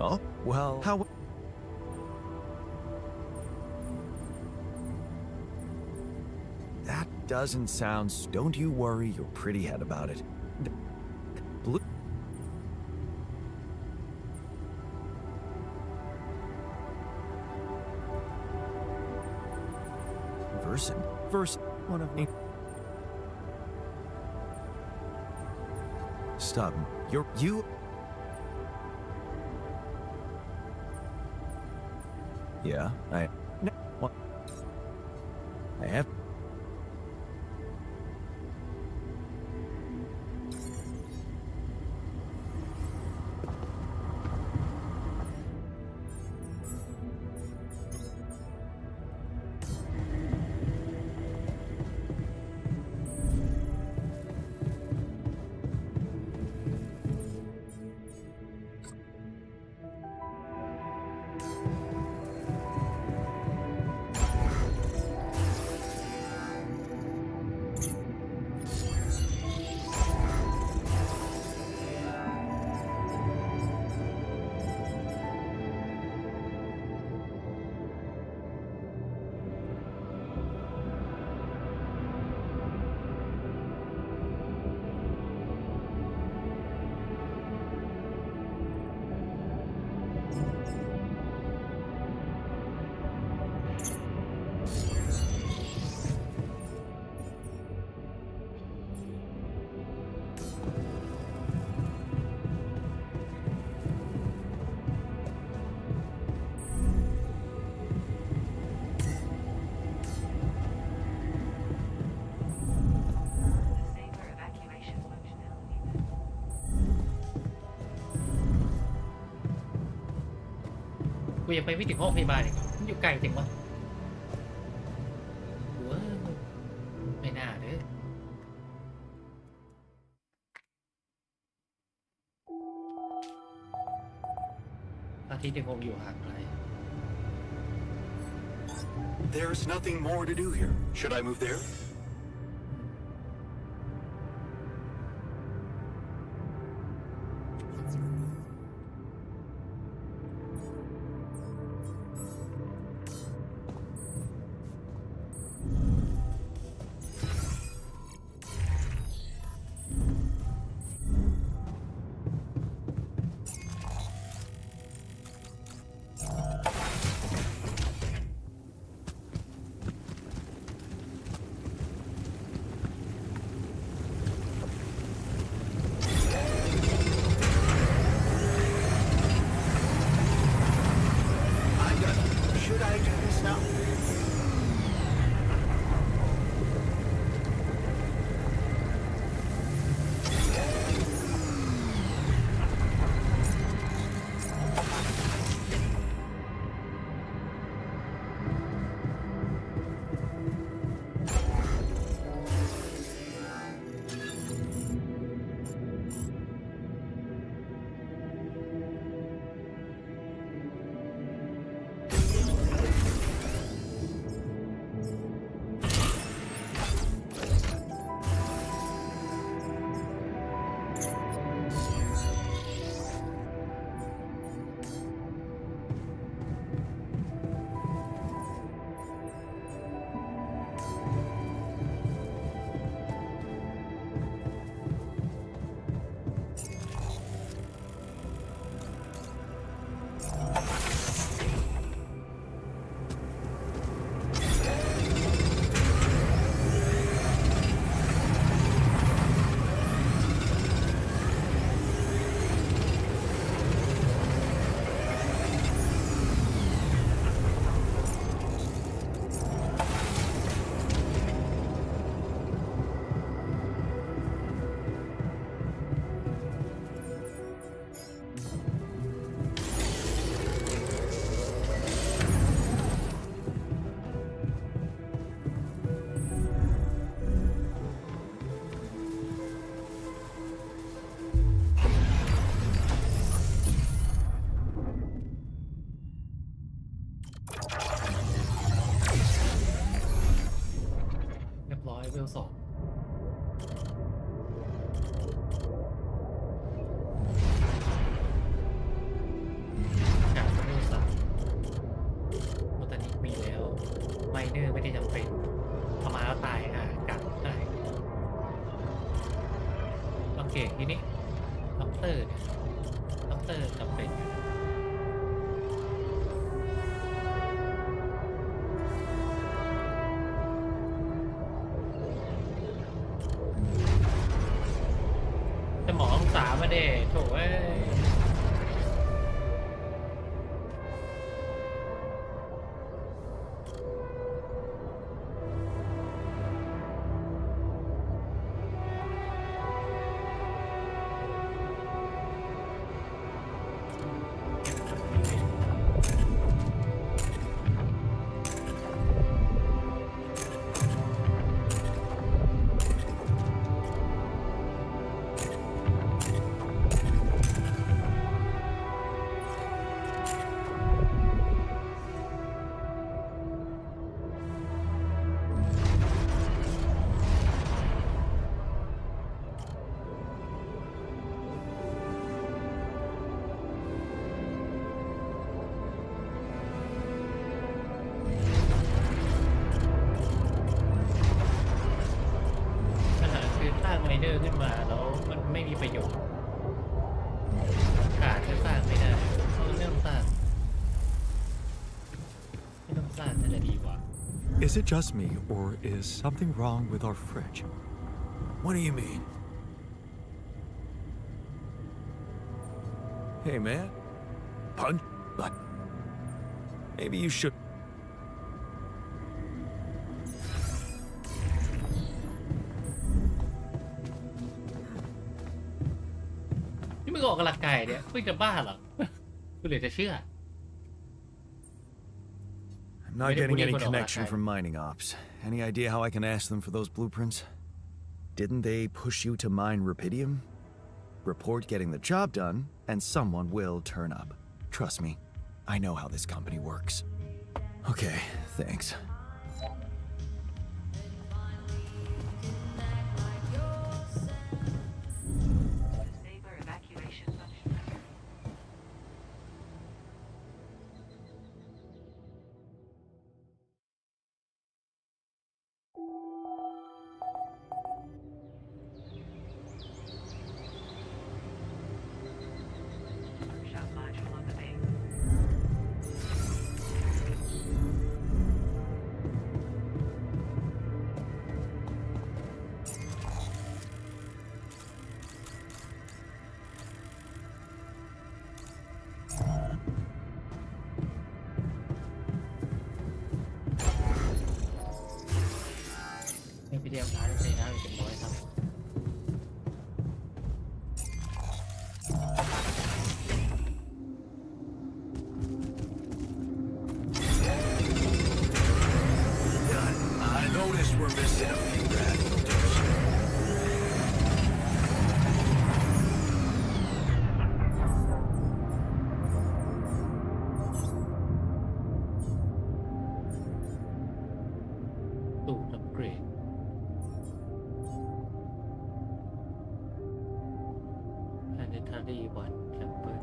Oh, well, how? That doesn't sound. Don't you worry your pretty head about it. Blue. person. First, one of me. Stop. You. Yeah, what? I have. Disable evacuation functionality. กูยังไปไม่ถึงห้องพยาบาลเลยมันอยู่ไกลจริงวะกูว่าไม่น่าเด้ออาทิตย์ยังคงอยู่ห่างไกล There's nothing more to do here. Should I move there? Should I do this now? Level 2จาก Level 3โมตานิกมีแล้วไมเนอร์ไม่ได้จำเป็นเอามาแล้วตายกัดได้โอเคทีนี้ด็อกเตอร์จำเป็นอยู่นะ สมองสามมาเดโถเอ้ยปัญหาคือสร้างไมเนอร์ขึ้นมาแล้วมันไม่มีประโยชน์ขาดจะสร้างไม่ได้ต้องเริ่มสร้างไม่ต้องสร้างน่าจะดีกว่า Is it just me, or is something wrong with our fridge? What do you mean? Hey, man. Punch? But maybe you should. นี่มึงออกกำลังกายเนี่ยมึงจะบ้าเหรอ กูเหลือจะเชื่อ I'm not Wait, getting what do any you put on connection that from mining ops. Any idea how I can ask them for those blueprints? Didn't they push you to mine rubidium? Report getting the job done, and someone will turn up. Trust me, I know how this company works. Okay, thanks. Saber evacuation functional. Workshop module on the bay. ไม่ไปเรียกร้านเลยนะเป็นร้อยครับ I noticed we're missing a few rat filters. ตู้อัปเกรด Planetary One Sample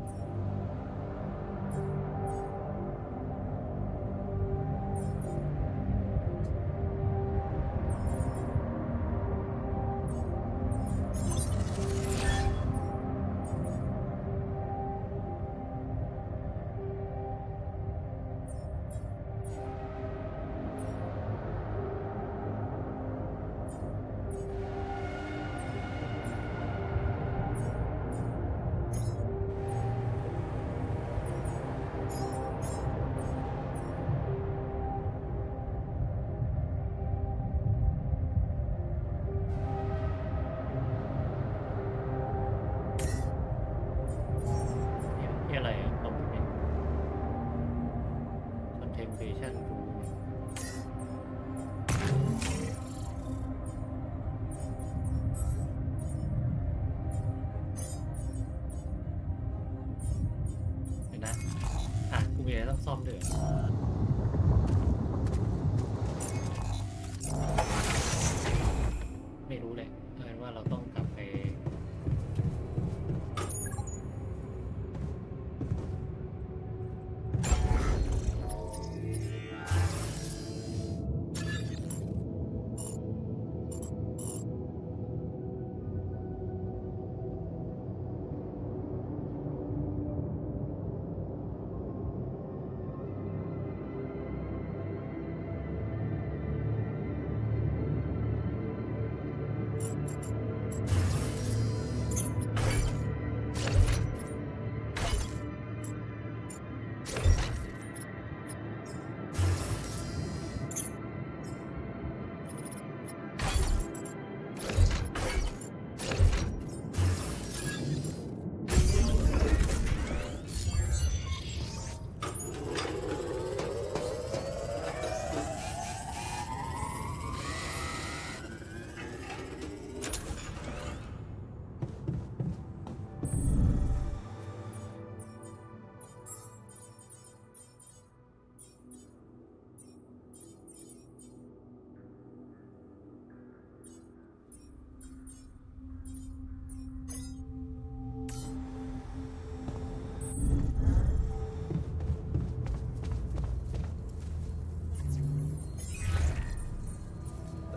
ที่อะไรอ่ะ Contemplation Room เห็นนะกูมีอะไรต้องซ่อมด้วยเหรอไม่รู้เลยเอาเป็นว่าเราต้องกลับไป เ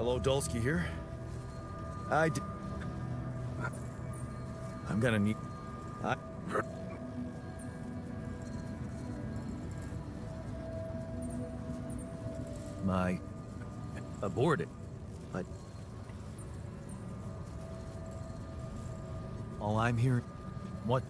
Hello, Dulsky here. I'm gonna need. My aborted, but all I'm hearing, what?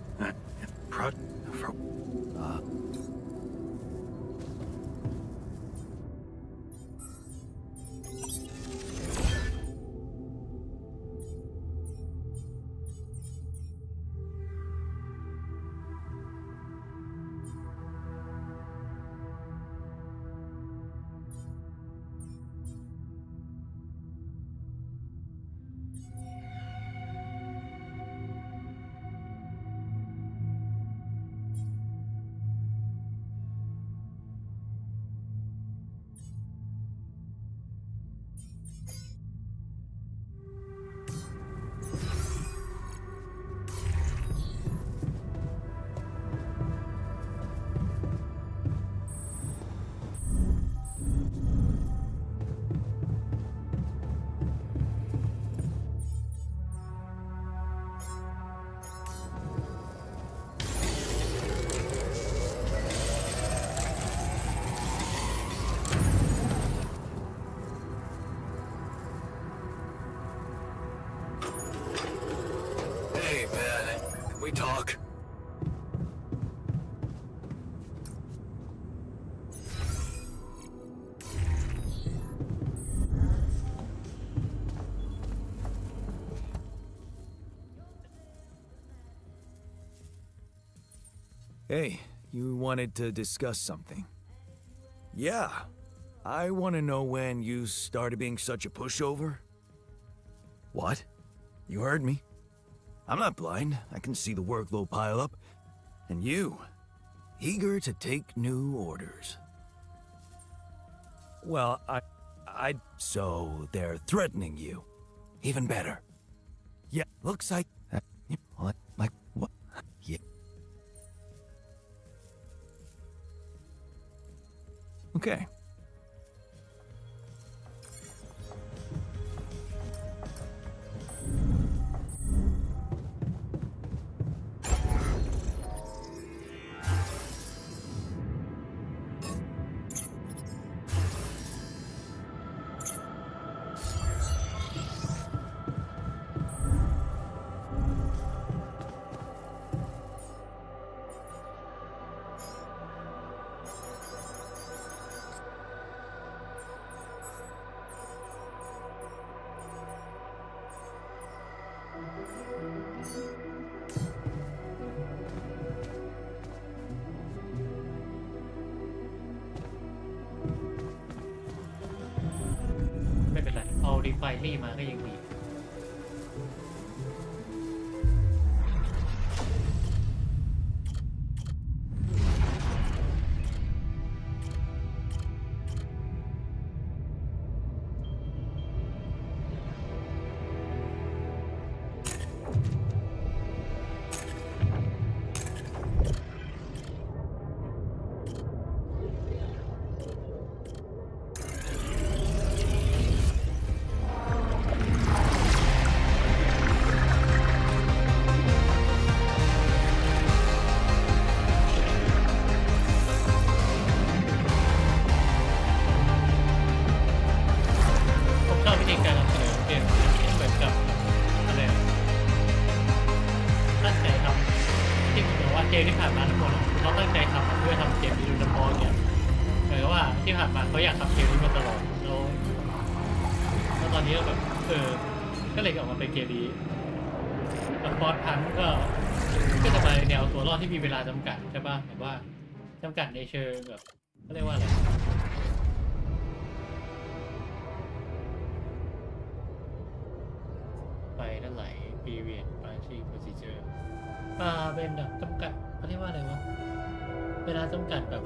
Hey, man. Can we talk? Hey, you wanted to discuss something. Yeah, I want to know when you started being such a pushover. What? You heard me. I'm not blind. I can see the workload pile up. And you, eager to take new orders. Well, So they're threatening you. Even better. Yeah, looks like... what? Yeah. Okay.ไม่เป็นไรเอารีไฟลี่มาก็ยังดีเกมที่ผ่านมาทุกคนเขาตั้งใจทำเพื่อทำเกมนี้โดยเฉพาะเนี่ยหมายว่าที่ผ่านมาเขาอยากทำเกมนี้มาตลอดแล้วตอนนี้ก็แบบก็เลยออกมาเป็นเกมนี้แล้วฟอร์ดพันก็จะมาแนวตัวรอดที่มีเวลาจำกัดใช่ป่ะแบบว่าจำกัดในเชิงแบบเขาเรียกว่าอะไรไปนั่นไหล period branching procedure เป็นแบบจำกัดเขาเรียกว่าอะไรวะเวลาจำกัดแบบ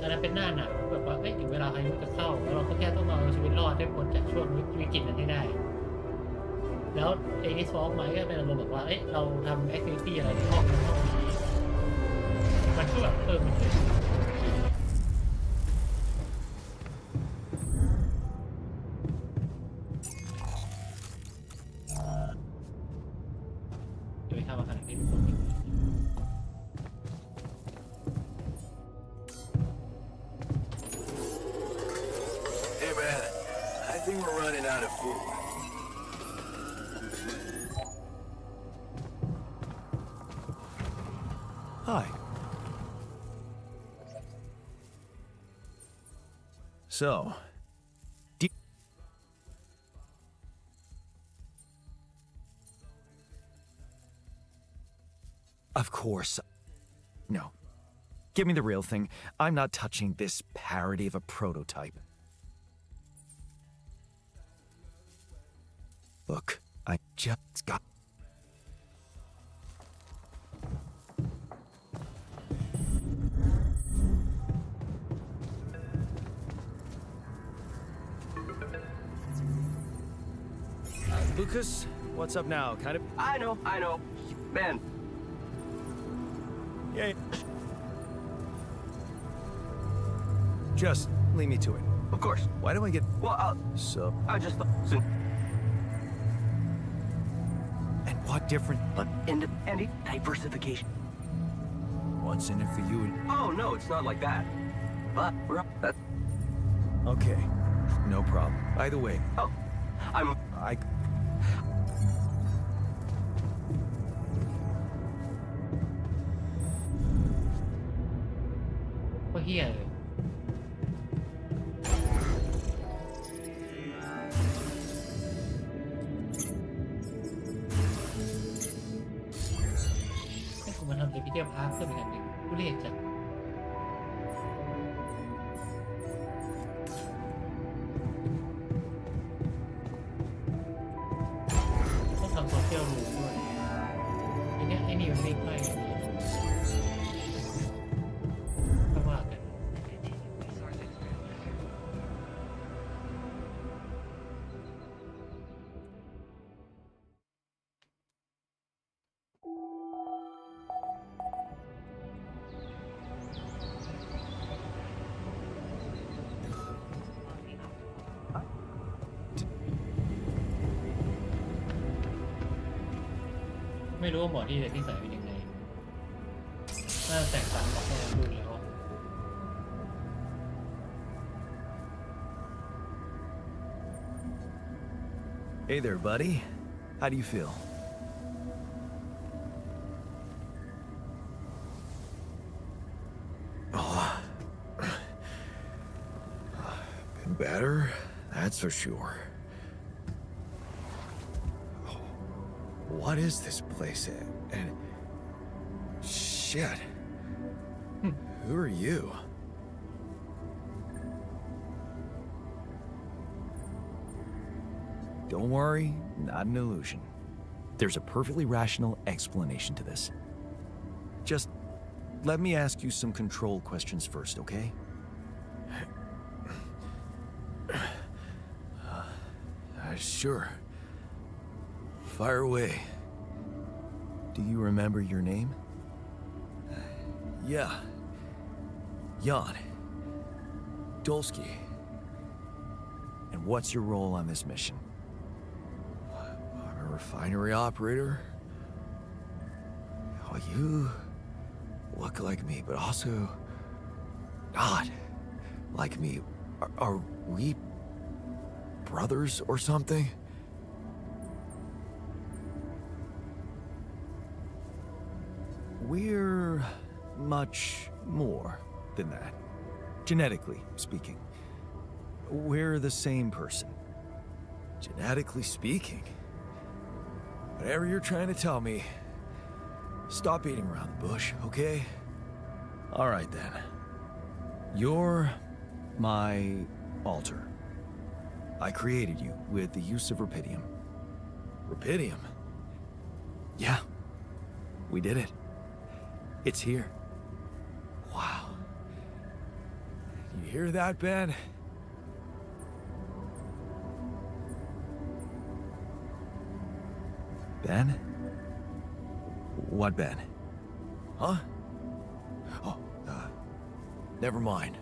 อันนั้นเป็นหน้าหนังแบบว่าถึงเวลาพายุจะเข้าแล้วเราก็แค่ต้องเอาชีวิตรอดได้พ้นจากช่วงวิกฤตนั้นให้ได้แล้วไอ้ซอฟต์ไมค์ก็เป็นอารมณ์แบบว่าเราทำแอคทิวิตี้อะไรในห้องนั้นห้องนี้มันก็แบบมันเป็น จะไปทำอาหารให้ทุกคนกิน Hey man, I think we're running out of food. Hi. So, of course. No. Give me the real thing. I'm not touching this parody of a prototype. Look, I just got... Lucas, what's up now? Kind of... I know. Man, Yay. Just lead me to it. of course. Why do I get... Well, So... I just thought... And what different... Any diversification. What's in it for you and... Oh, no, it's not like that. But we're... Okay. No problem. By the way, Oh, I'm... I... ก็เฮี้ยเลยให้กูมาทำเอพิเดียพาร์คเพิ่มอีกอันหนึ่งกูเรียกจังต้องทำโซเชียลรูมด้วยไอ้เนี่ยไอ้นี่มันไม่ค่อยก็ว่ากัน Continue resource extraction. Logging optimal. ไม่รู้ว่าหมอที่จะที่ใส่เป็นยังไงน่าจะแตกต่างกับแม่ดูแล้วอะ Hey there, buddy. How do you feel? Oh. Been better, that's for sure. Oh, what is this place? And shit. Who are you? Don't worry, not an illusion. There's a perfectly rational explanation to this. Just let me ask you some control questions first, okay? Sure. Fire away. Do you remember your name? Yeah. Jan. Dolsky. And what's your role on this mission? I'm a refinery operator. Oh, you look like me, but also not like me. Are we brothers or something? We're much more than that. Genetically speaking. We're the same person. Genetically speaking? Whatever you're trying to tell me, stop beating around the bush, okay? All right then. You're my alter. I created you with the use of rupidium. Rupidium? Yeah. We did it. It's here. Wow. You hear that, Ben? Ben? What Ben? Huh? Oh, never mind.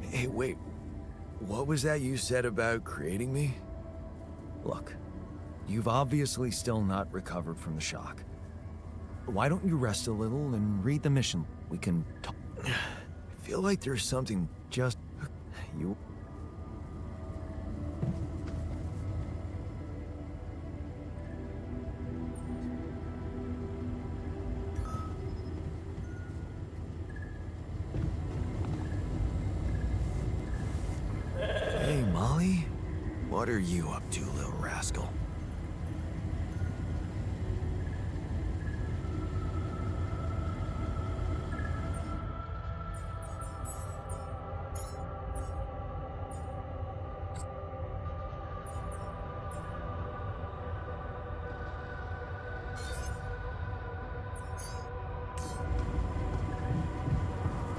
Hey, wait. What was that you said about creating me? Look, You've obviously still not recovered from the shock. Why don't you rest a little and read the mission? We can talk. I feel like there's something just... You... Hey, Molly. What are you up to, little rascal?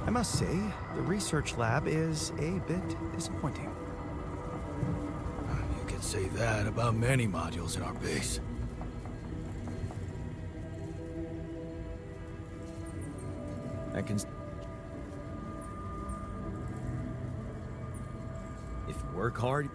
I must say, the research lab is a bit disappointing. You could say that about many modules in our base. I can... If you work hard...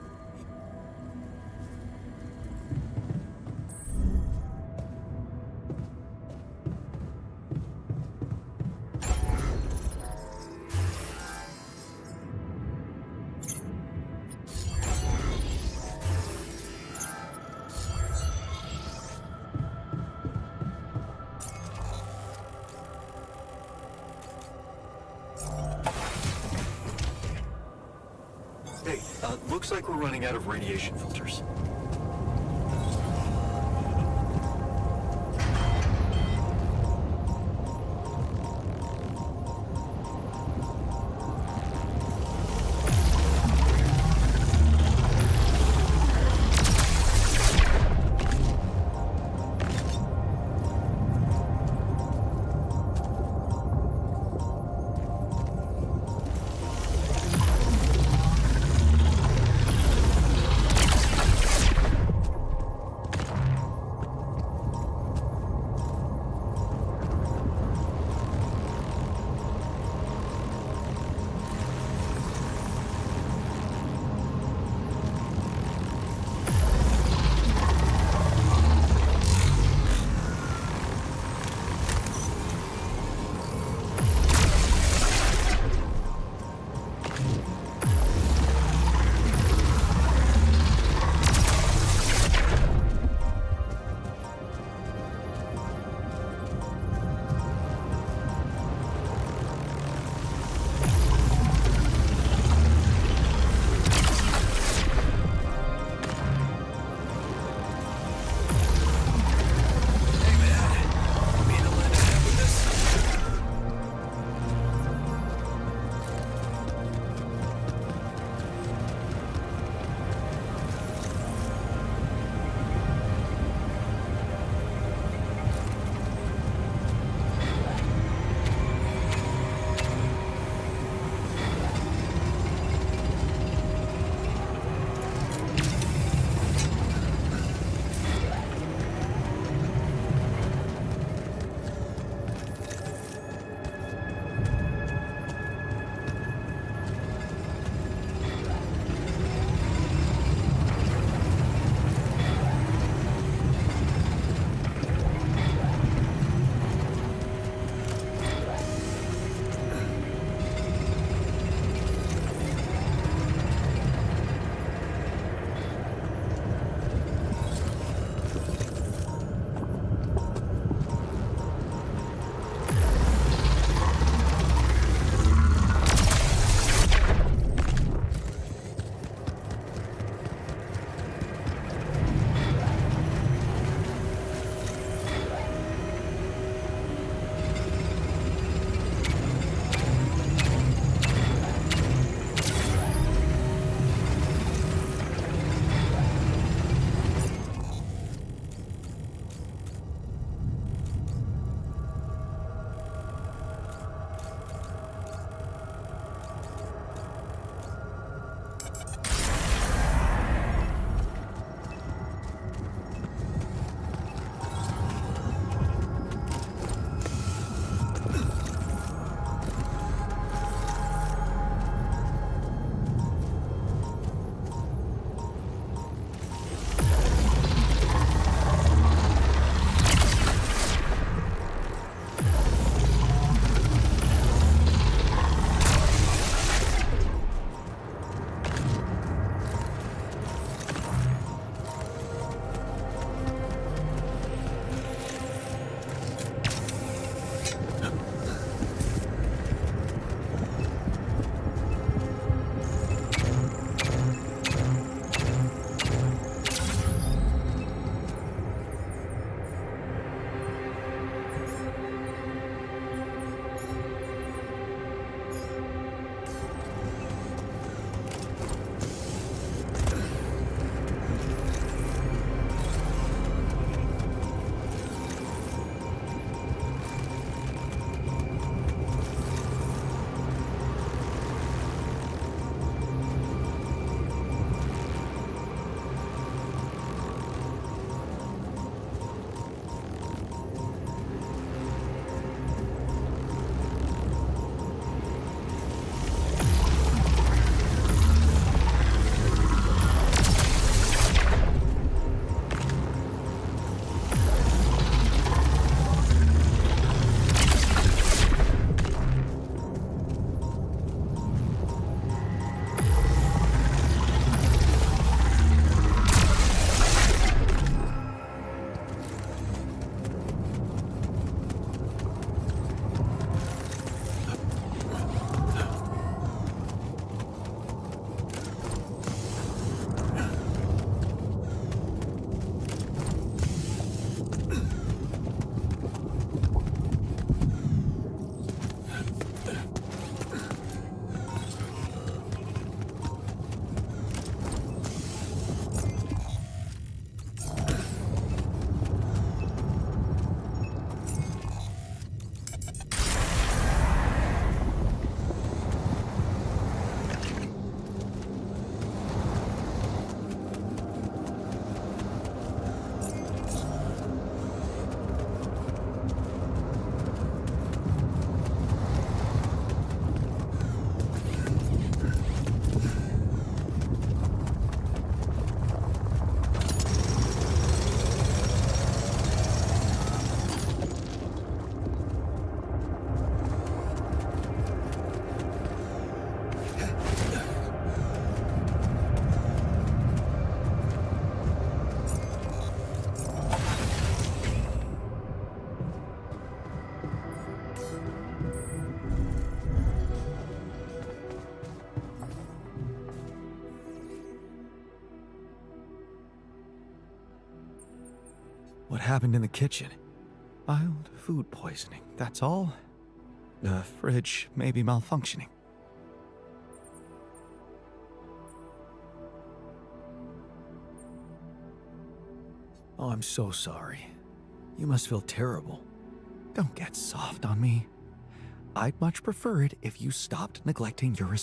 Hey, looks like we're running out of radiation filters. happened in the kitchen. Mild food poisoning, that's all. The fridge may be malfunctioning. Oh, I'm so sorry. You must feel terrible. Don't get soft on me. I'd much prefer it if you stopped neglecting your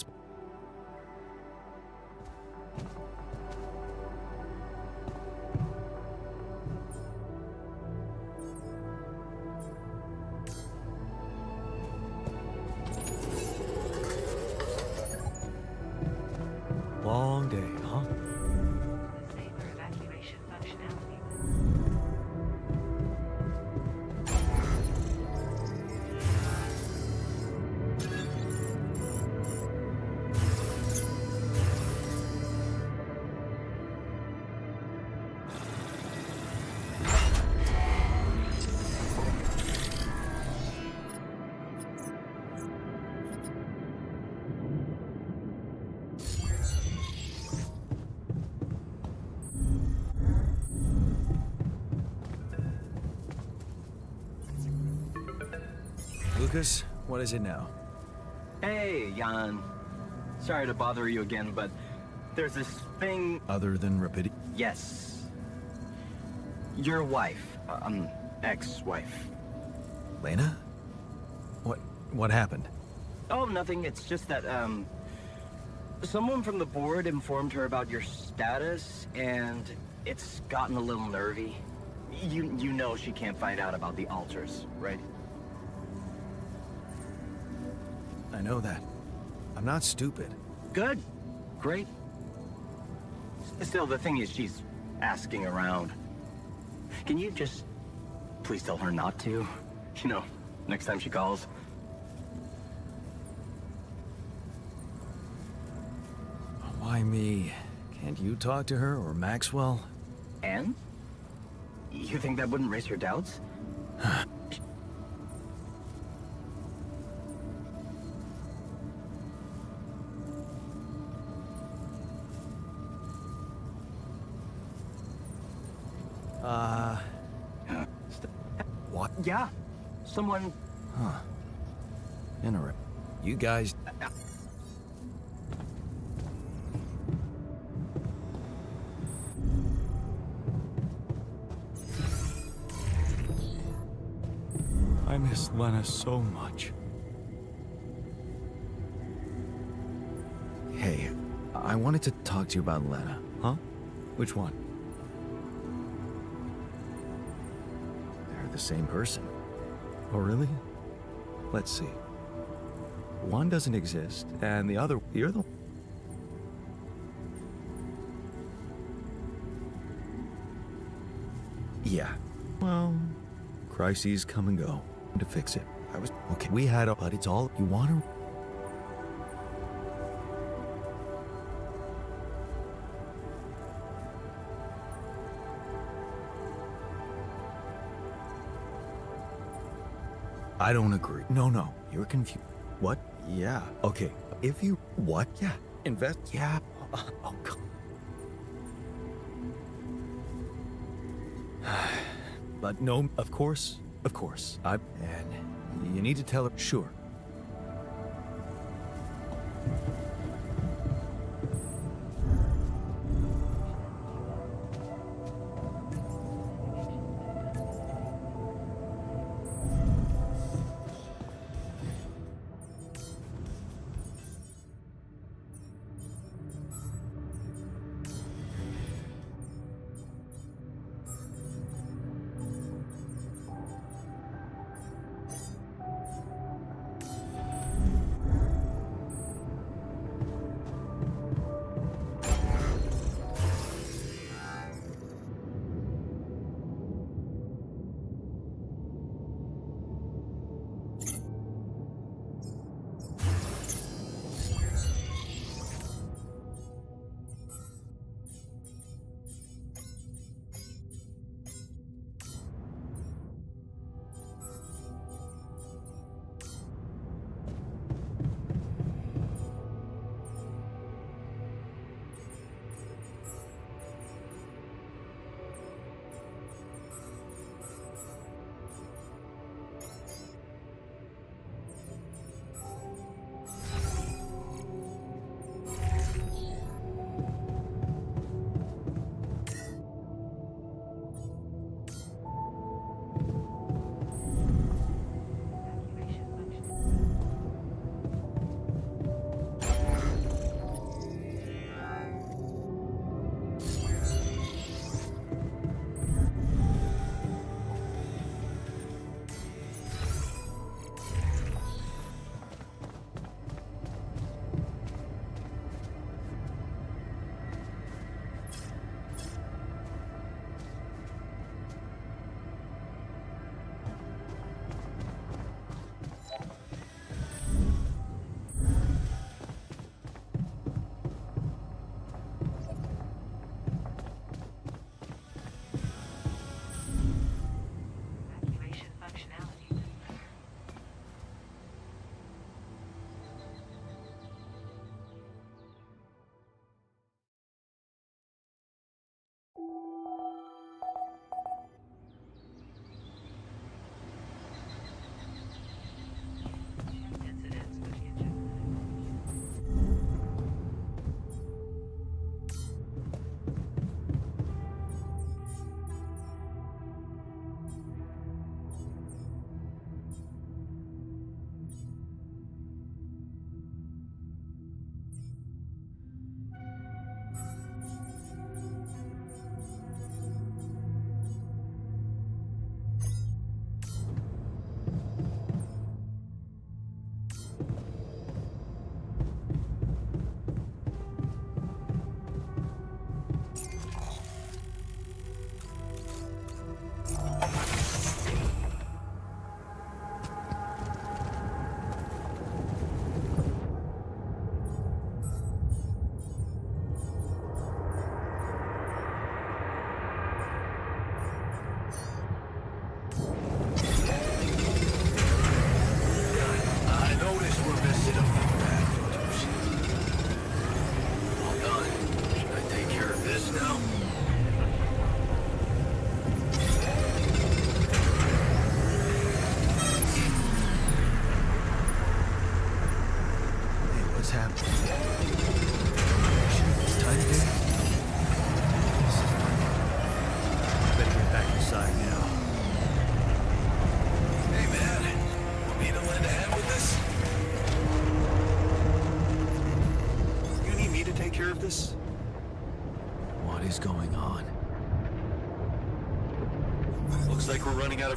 long day, huh? Saber evacuation functionality. Lucas, what is it now? Hey, Jan. Sorry to bother you again, but there's this thing. Other than rapidity? Yes. Your wife, ex-wife. Lena? What happened? Oh, nothing. It's just that, someone from the board informed her about your status, and it's gotten a little nervy. You know she can't find out about the altars, right? I know that. I'm not stupid. Good. Great. Still, the thing is, she's asking around. Can you just please tell her not to? You know, next time she calls. Why me? Can't you talk to her or Maxwell? And? You think that wouldn't raise your doubts? What? Yeah. Someone... Huh. Interesting. You guys... I miss Lena so much. Hey, I wanted to talk to you about Lena. Huh? Which one? They're the same person. Oh, really? Let's see. One doesn't exist, and the other... You're the... Yeah. Well, crises come and go. To fix it. I was... Okay, we had a... But it's all... You want to... I don't agree. No. You're confused. What? Yeah. Okay. If you... What? Yeah. Invest... Yeah. Oh, come... But no, of course. And you need to tell her... Sure.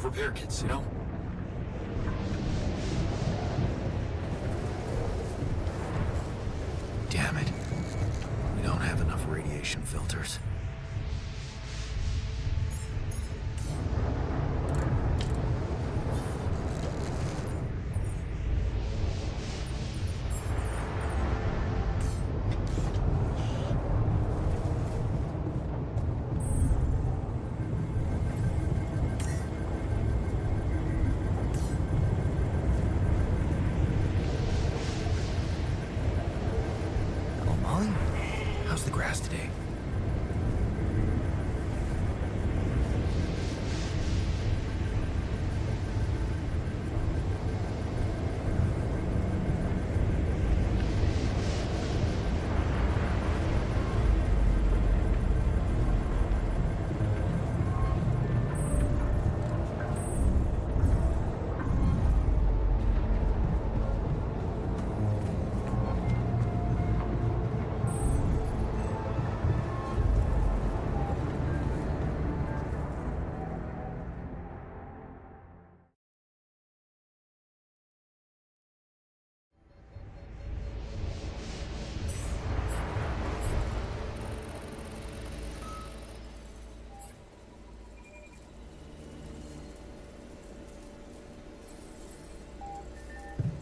have repair kits, you know? Damn it. We don't have enough radiation filters. Hello, Molly? How's the grass today?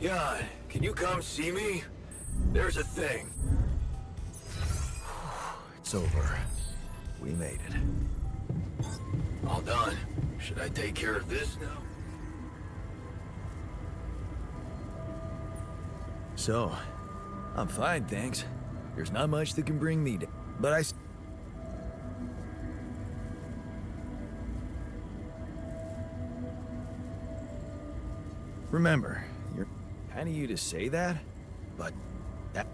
Jan, can you come see me? There's a thing. It's over. We made it. All done. Should I take care of this now? So, I'm fine, thanks. There's not much that can bring me down. But I... Remember, you're kind of you to say that, but that...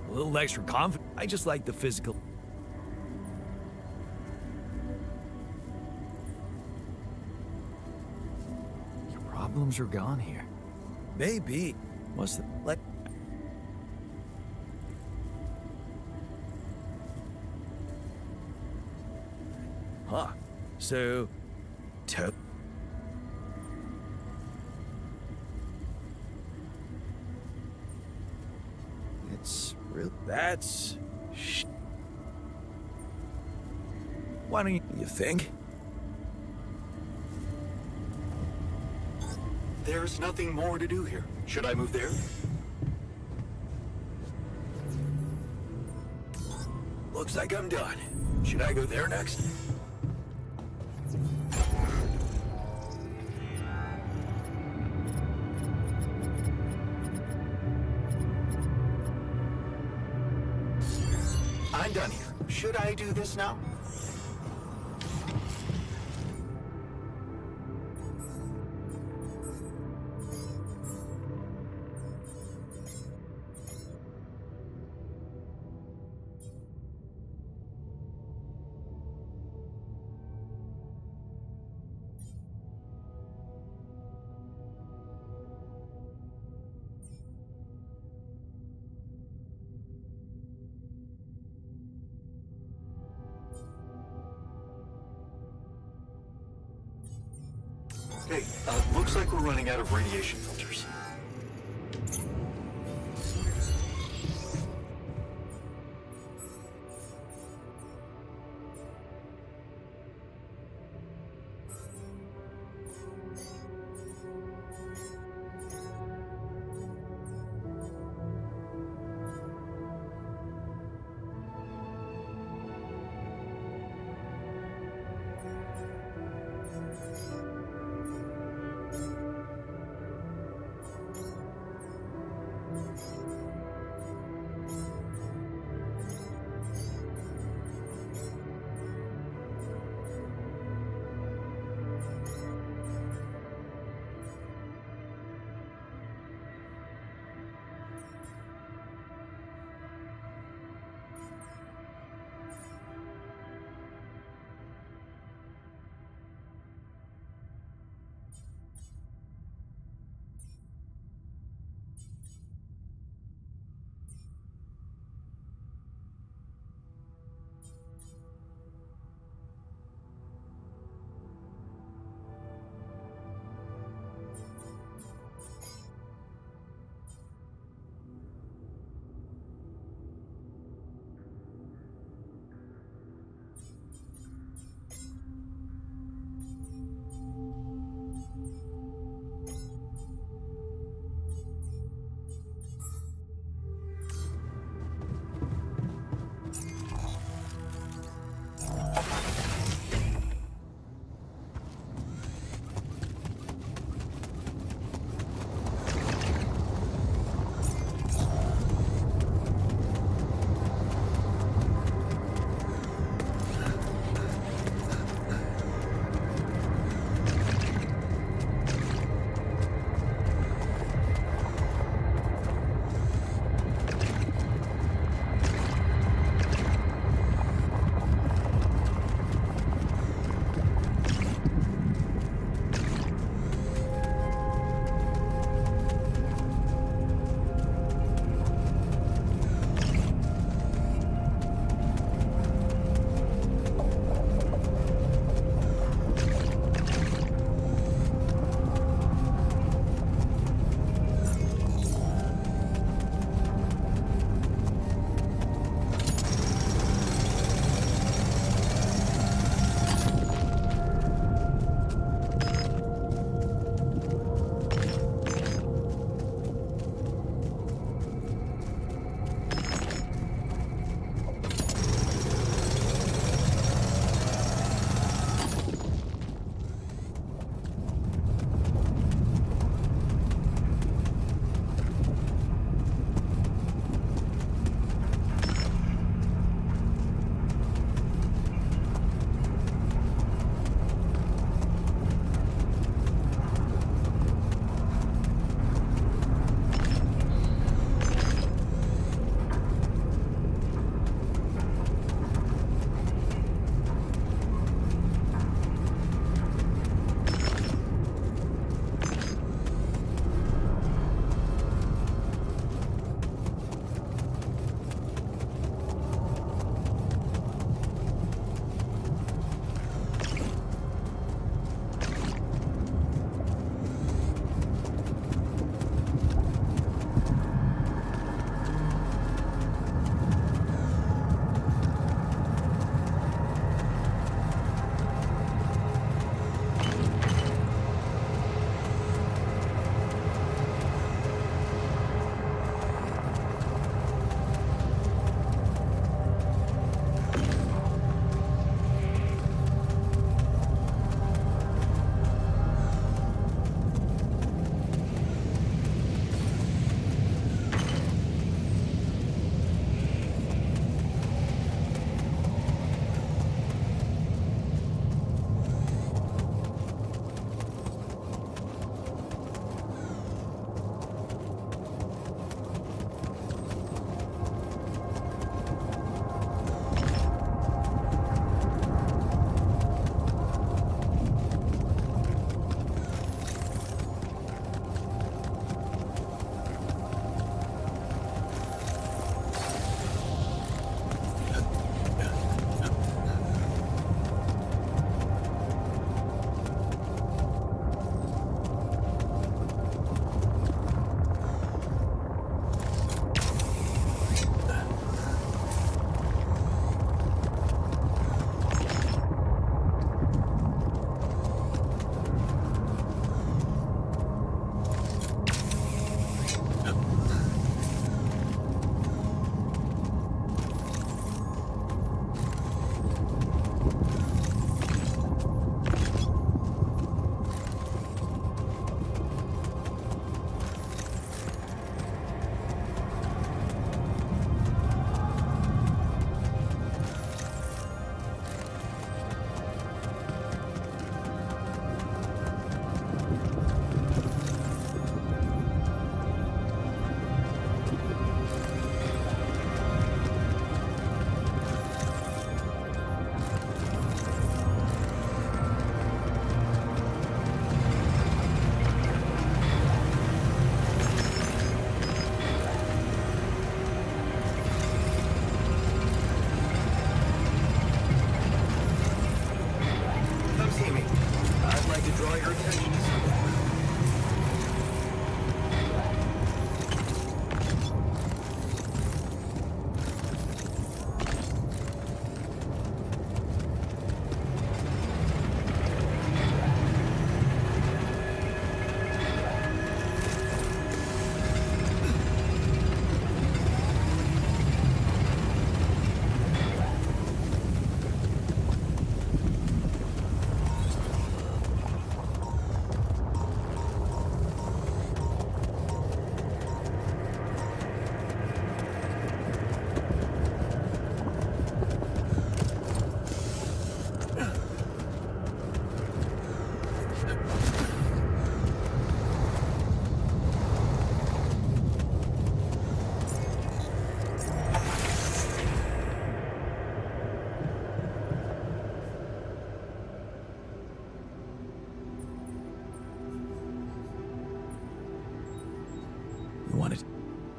A little extra confident. I just like the physical... Your problems are gone here. Maybe. What's the... Like... Huh. So... It's real... That's... Why don't you think? There's nothing more to do here. Should I move there? Looks like I'm done. Should I go there next? I'm done here. Should I do this now? Hey, looks like we're running out of radiation filters.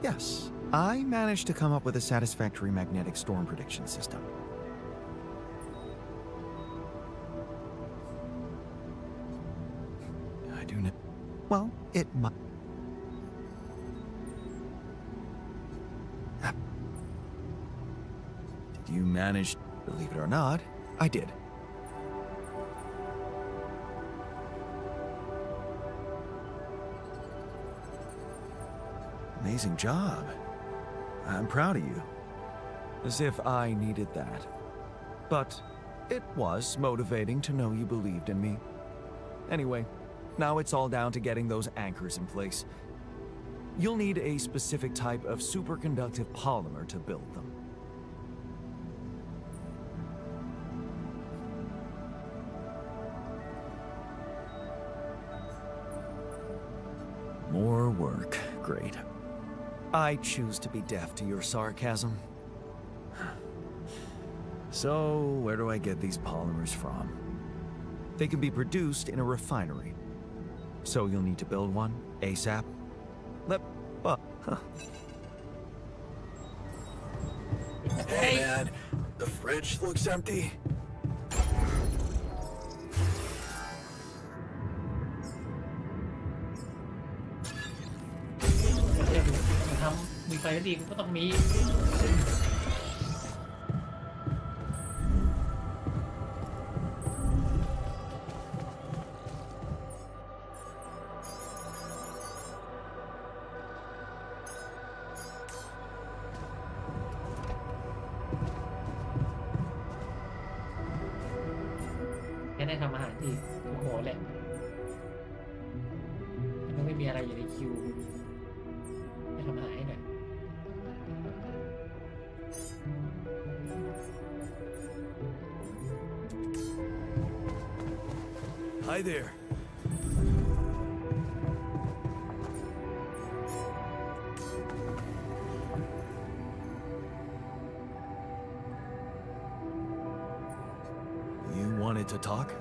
Yes, I managed to come up with a satisfactory magnetic storm prediction system. I do know. Well, it might. Did you manage? Believe it or not, I did. Amazing job. I'm proud of you. As if I needed that. But it was motivating to know you believed in me. Anyway, now it's all down to getting those anchors in place. You'll need a specific type of superconductive polymer to build them. More work. Great. I choose to be deaf to your sarcasm. So, where do I get these polymers from? They can be produced in a refinery. So you'll need to build one ASAP. Hey, man, the fridge looks empty. ทำมีไฟก็ดีก็ต้องมีแค่ได้ทำอาหารอีกโอ้โหแหละมันไม่มีอะไรอยู่ในคิวให้ทำอาหารให้หน่อย Hi there. You wanted to talk?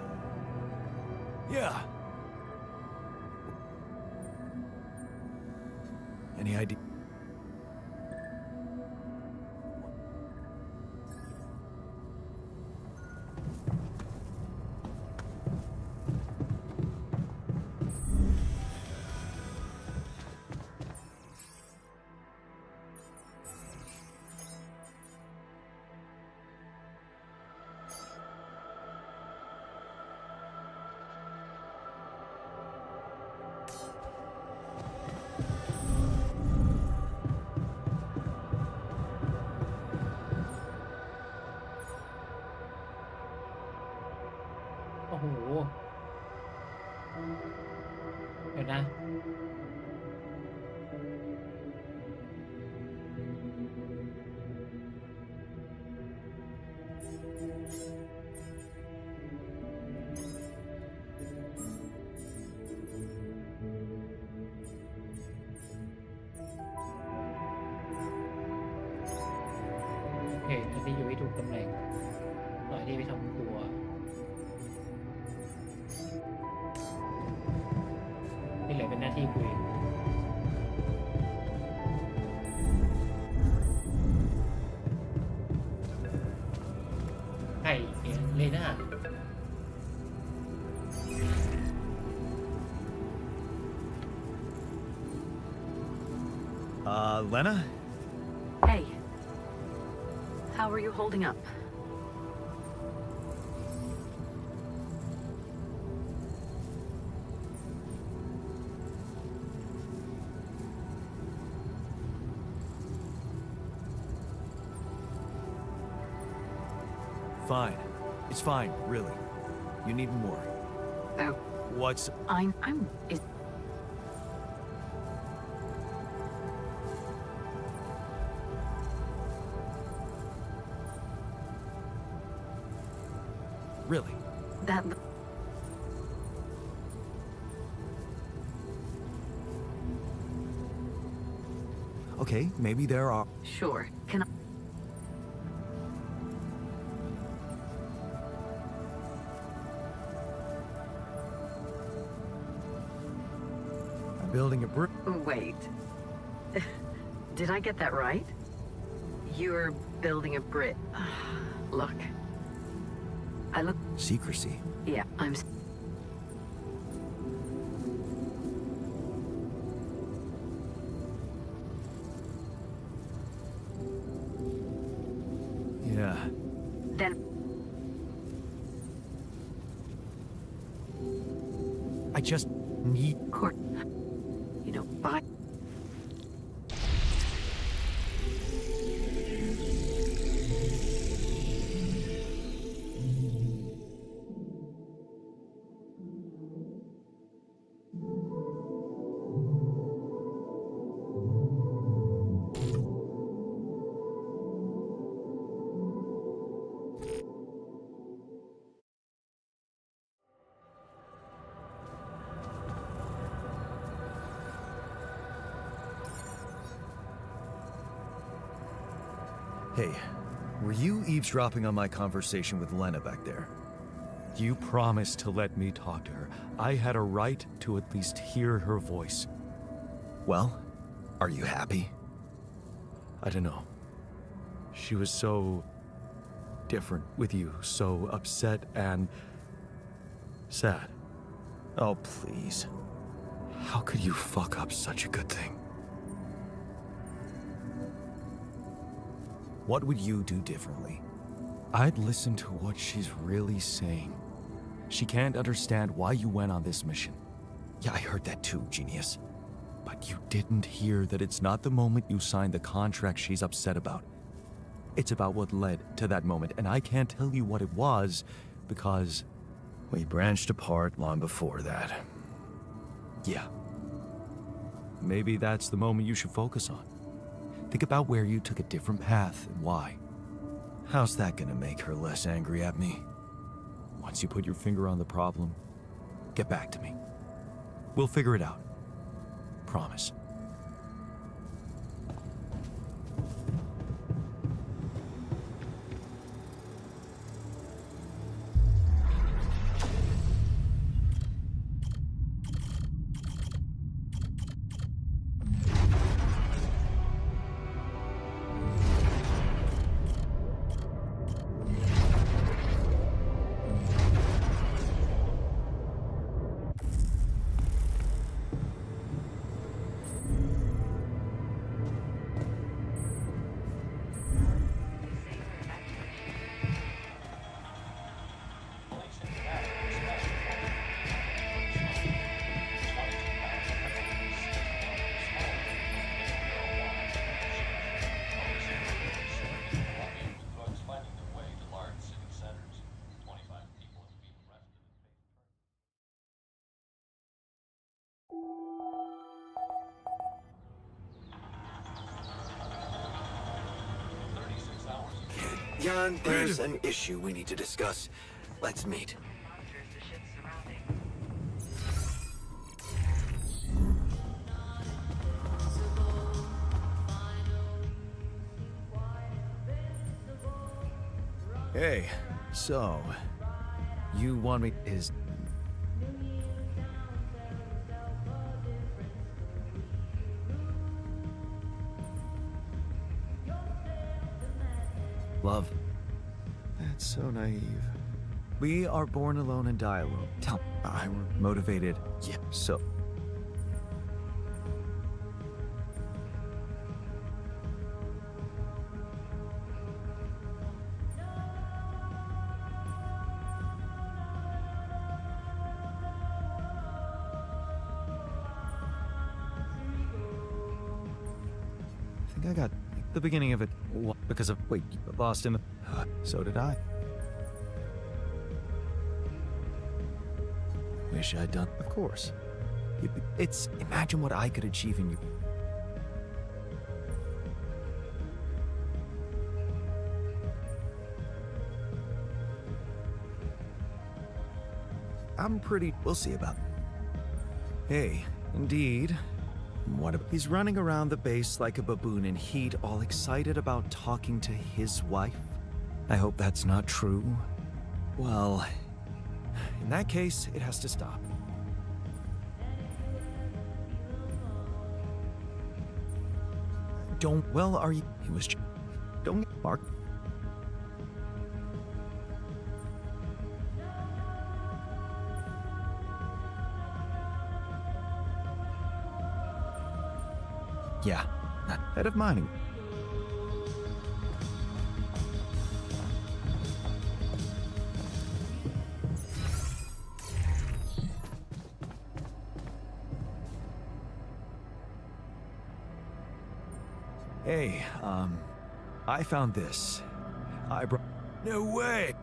Yeah. Any idea?โอ้โห เดี๋ยวนะ โอเคอันนี้อยู่ให้ถูกตำแหน่งปล่อยที่ไปทำครัว ที่เหลือเป็นหน้าที่คุยไข่เลยนะ Lena? Hey. How are you holding up? Fine. It's fine, really. You need more. Oh, What's... is Really? that Okay, maybe there are... sure? Can I? I'm building a brick... Wait. Did I get that right? You're building a bridge. Look. I look. Secrecy. Yeah, I'm. Yeah. Then. I just need. Court. You know, bye. Hey, were you eavesdropping on my conversation with Lena back there? You promised to let me talk to her. I had a right to at least hear her voice. Well, are you happy? I don't know. She was so different with you, so upset and sad. Oh, please. How could you fuck up such a good thing? What would you do differently? I'd listen to what she's really saying. She can't understand why you went on this mission. Yeah, I heard that too, genius. But you didn't hear that it's not the moment you signed the contract she's upset about. It's about what led to that moment, and I can't tell you what it was because... We branched apart long before that. Yeah. Maybe that's the moment you should focus on. Think about where you took a different path and why. How's that gonna make her less angry at me? Once you put your finger on the problem, get back to me. We'll figure it out. Promise. Jan, there's an issue we need to discuss. Let's meet. Monitors the ship's surroundings. Hey, so... You want me... Is... Love. That's so naive. We are born alone and die alone. Tell I'm motivated. Yeah, so... I think I got the beginning of it because of... Wait, lost in the... so did I. Wish I'd done... Of course. It's... Imagine what I could achieve in you. I'm pretty... We'll see about it. Hey, indeed. What about... He's running around the base like a baboon and he'd all excited about talking to his wife? I hope that's not true. Well, in that case, it has to stop. Don't. Well, are you? He was. Don't bark. Yeah, not head of mining. Hey, I found this. I brought. No way!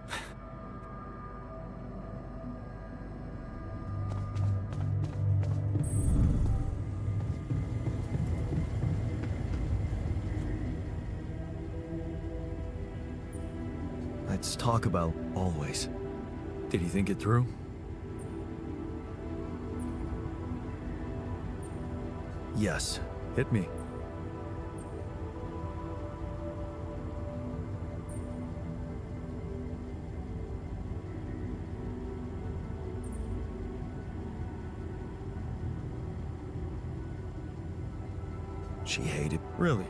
Let's talk about always. Did he think it through? Yes. Hit me. She hated. Really?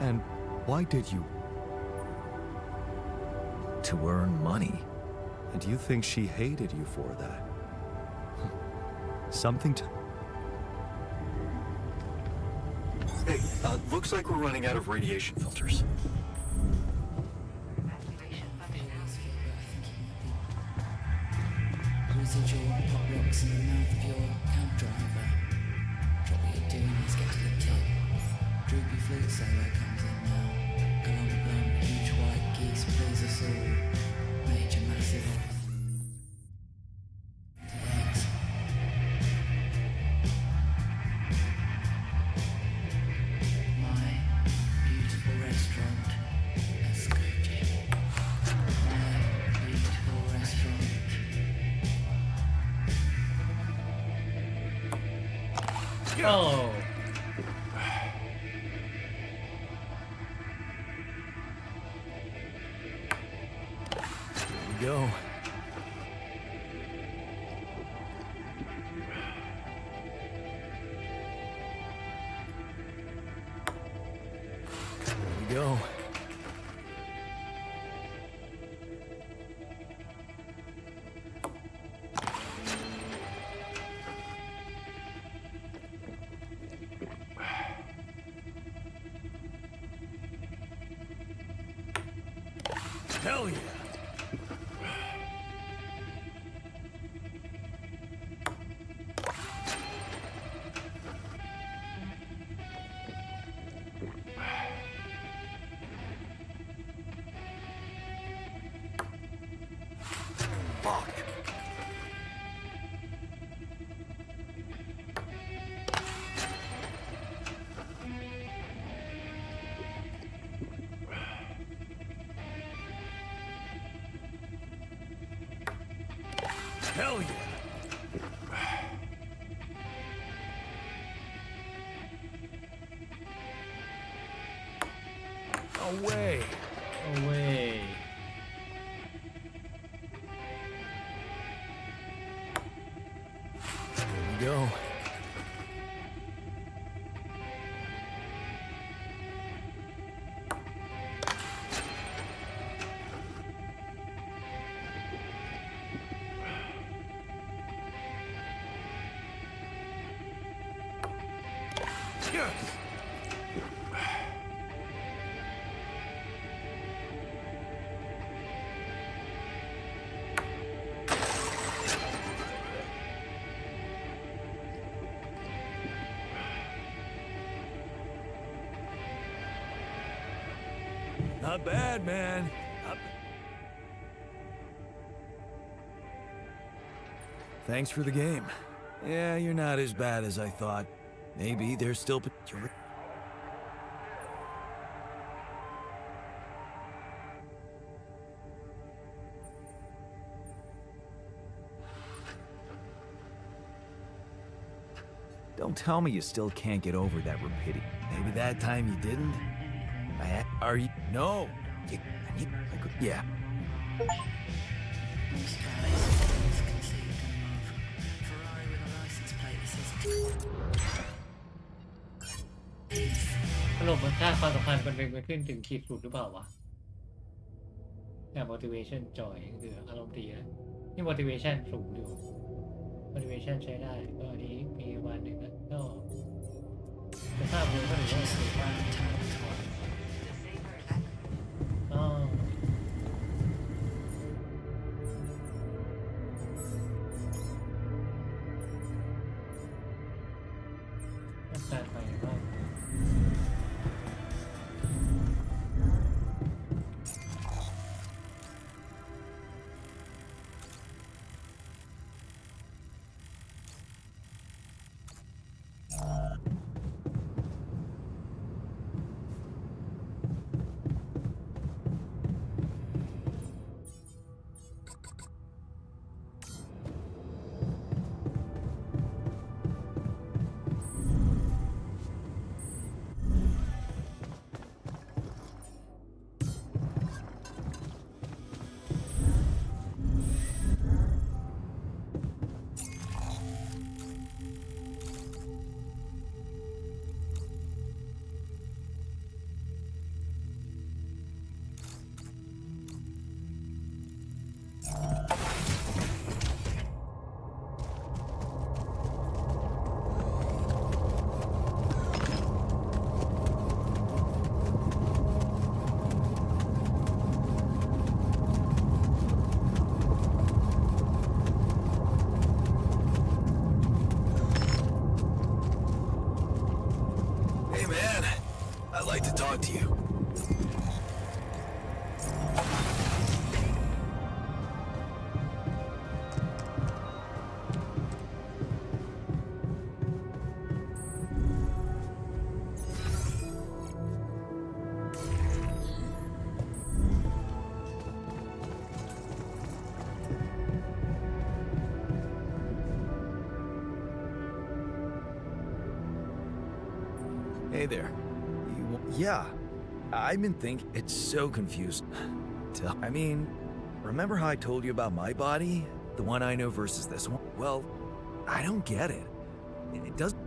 And why did you? To earn money. And do you think she hated you for that? Something to. Hey, looks like we're running out of radiation filters. Evacuation functionality. Residual pop rocks in the mouth of your cab driver. What you're doing is get to the tip. Droopy flute solo comes in now. Glum, huge white geese please us all. Major massive. Thanks. My beautiful restaurant. Let's go, Jim. My beautiful restaurant. Oh. Here we go. Here we go. Hell yeah. Fuck. Hell yeah. Away. Away. Here we go. Yes. Not bad, man. Thanks for the game. Yeah, you're not as bad as I thought. Maybe there's still potential. Don't tell me you still can't get over that rapidity. Maybe that time you didn't? Are you? No. Yeah. No surprise. It's conceived in love. Ferrari with a license plate that says. สรุปมันค่าความสัมพันธ์มันเป็นไปขึ้นถึงขีดสุดหรือเปล่าวะแต่ motivation joy คืออารมณ์ดีนะนี่ motivation สูงอยู่ motivation ใช้ได้ก็อันนี้มีวันหนึ่งนะก็จะทราบเลยก็ถือว่าสูงมากอ๋อการไปบ้างHey man, I'd like to talk to you. Hey there. Yeah, I've been thinking. It's so confused. I mean, remember how I told you about my body? The one I know versus this one? Well, I don't get it. It doesn't.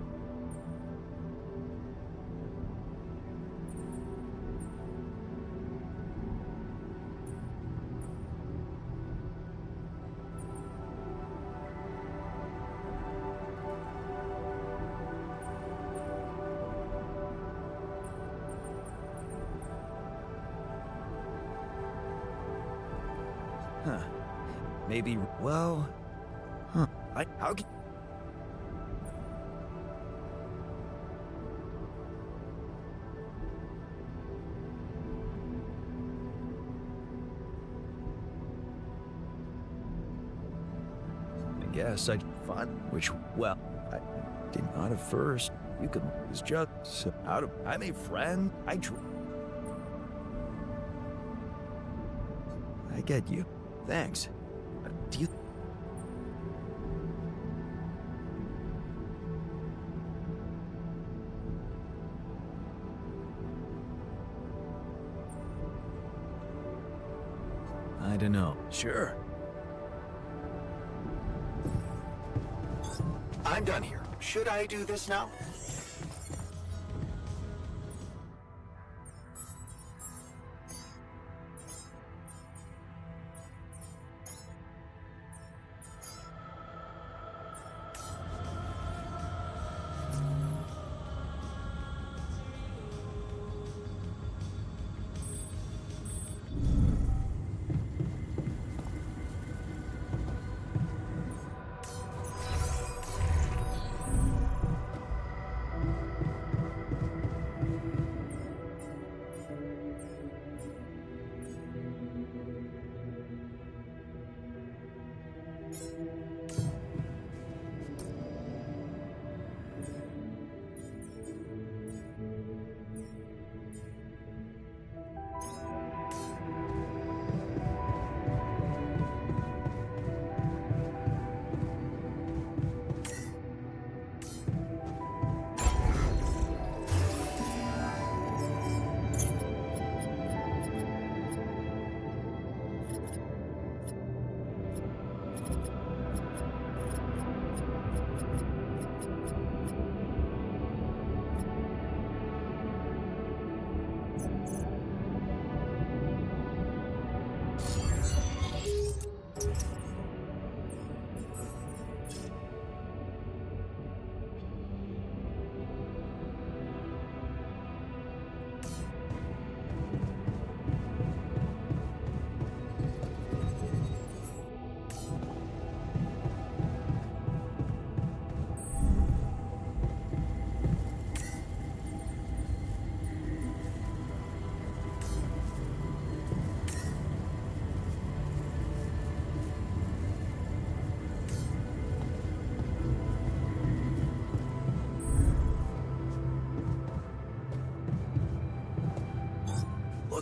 Huh. Maybe, well... Huh. How can... I guess I'd find which, well, I did not at first. You could, it's just, so how do, I made friends, I get you. Thanks. Do you... I don't know. Sure. I'm done here. Should I do this now?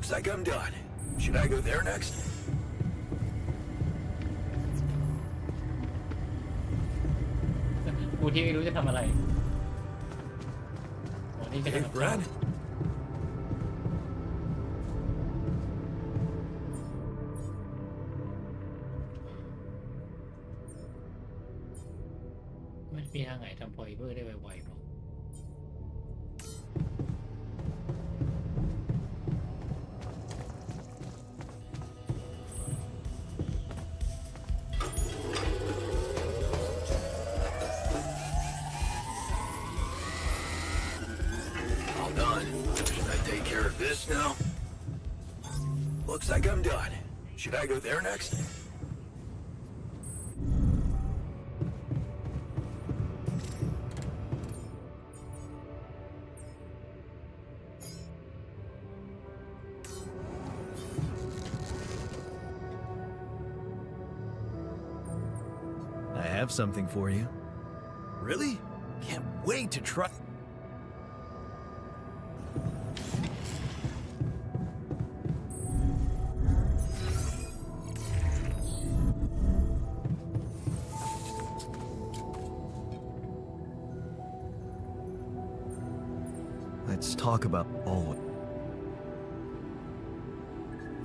Looks like I'm done. Should I go there next? กูที่ไม่รู้จะทำอะไรโอ้นี่จะ Hey, ทำ friend. ไม่มีทางไหนทำพอยเบอร์ได้ไวๆหรอก All done. Should I take care of this now? Looks like I'm done. Should I go there next? I have something for you. Really? Can't wait to try. Let's talk about all of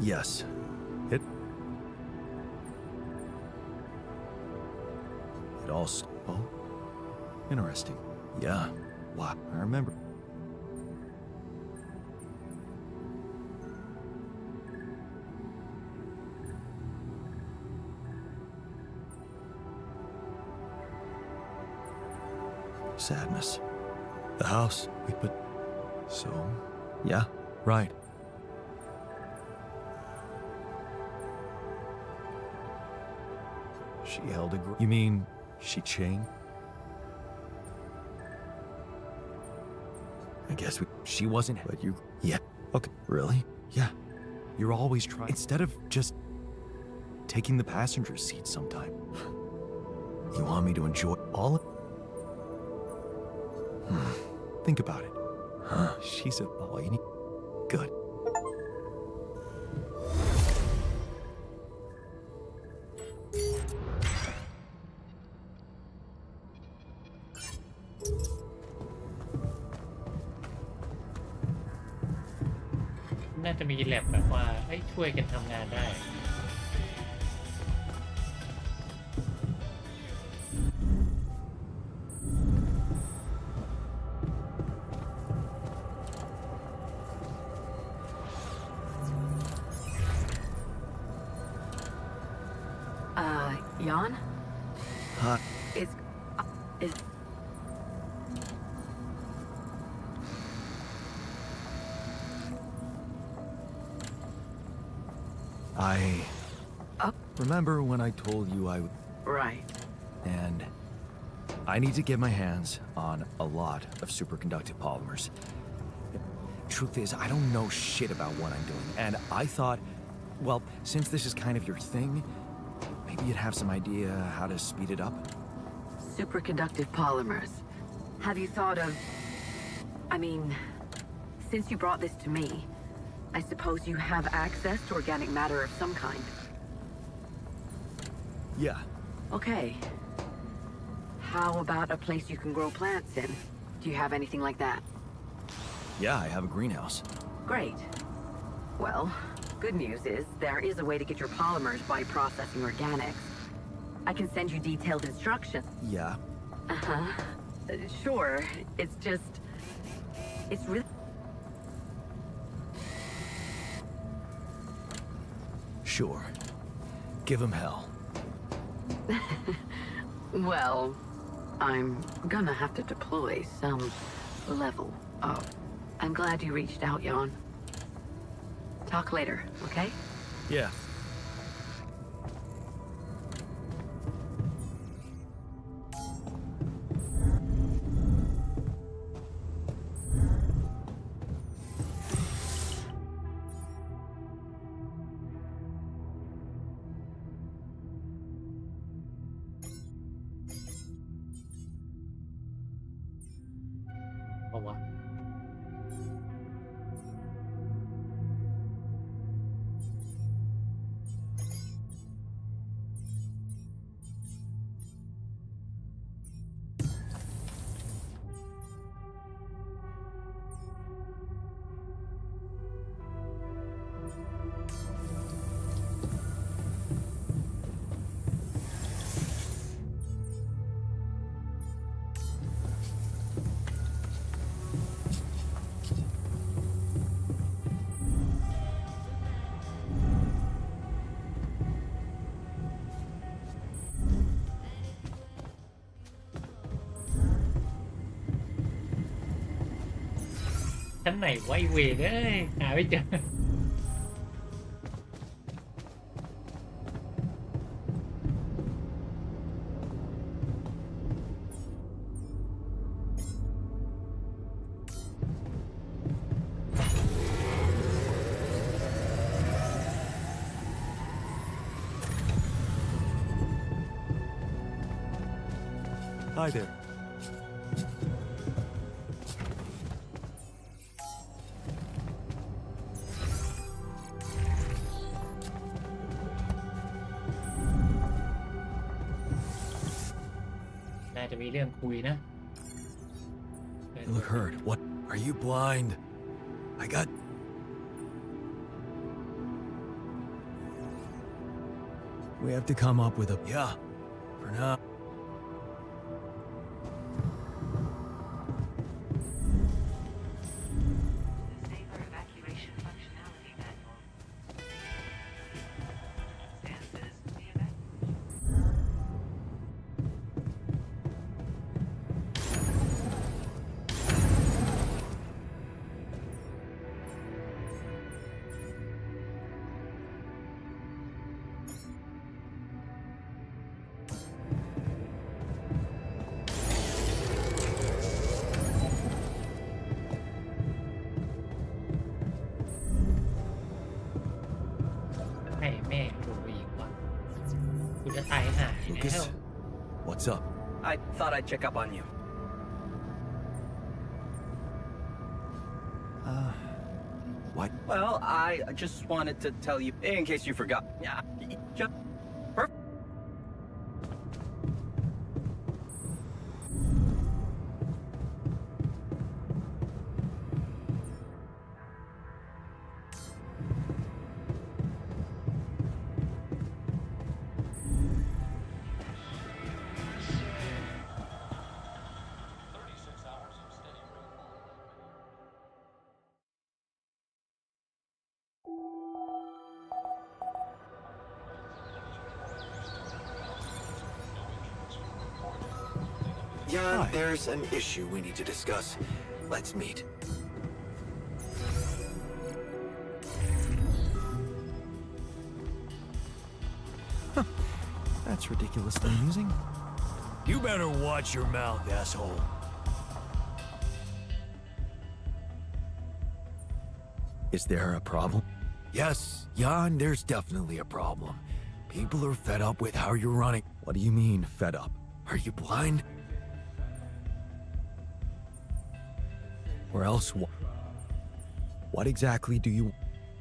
Yes. It all oh, interesting. Yeah. Wow. I remember. Sadness. The house. Wait, but. So, yeah. Right. She held a You mean she chained? I guess She wasn't. but you, Yeah. Okay. really? Yeah. You're always trying. Instead of just taking the passenger seat sometime. You want me to enjoy all of Think about it. She's a boy. Good.น่าจะมีแลบแบบว่าช่วยกันทำงานได้ Jan? Huh? Is I Up. remember when I told you I would, right. and I need to get my hands on a lot of superconductive polymers. Truth is, I don't know shit about what I'm doing, and I thought, well, since this is kind of your thing, maybe you'd have some idea how to speed it up. Superconductive polymers. Have you thought of... I mean, since you brought this to me, I suppose you have access to organic matter of some kind. Yeah. Okay. How about a place you can grow plants in? Do you have anything like that? Yeah, I have a greenhouse. Great. Well, good news is there is a way to get your polymers by processing organics. I can send you detailed instructions. Yeah. Uh-huh. Sure. It's just... It's really... Sure. Give him hell. Well, I'm gonna have to deploy some level of... I'm glad you reached out, Jan. Talk later, okay? Yeah. ชั้นไหนไวเวรเอ้ยหาไม่เจอ Hi there. น่าจะมีเรื่องคุยนะ You look hurt. What? Are you blind? I got. We have to come up with a. Yeah. For now. Safer evacuation functionality manual. Stances the event. ให้แม่ดูอีกว่ากูจะตายหายแล้ว Lucas, what's up? I thought I'd check up on you. What? Well, I just wanted to tell you, in case you forgot. Yeah, just perfect. Yeah, there's an issue we need to discuss. Let's meet. That's ridiculously amusing. You better watch your mouth, asshole. Is there a problem? Yes, Jan, there's definitely a problem. People are fed up with how you're running. What do you mean, fed up? Are you blind? Or else what exactly do you...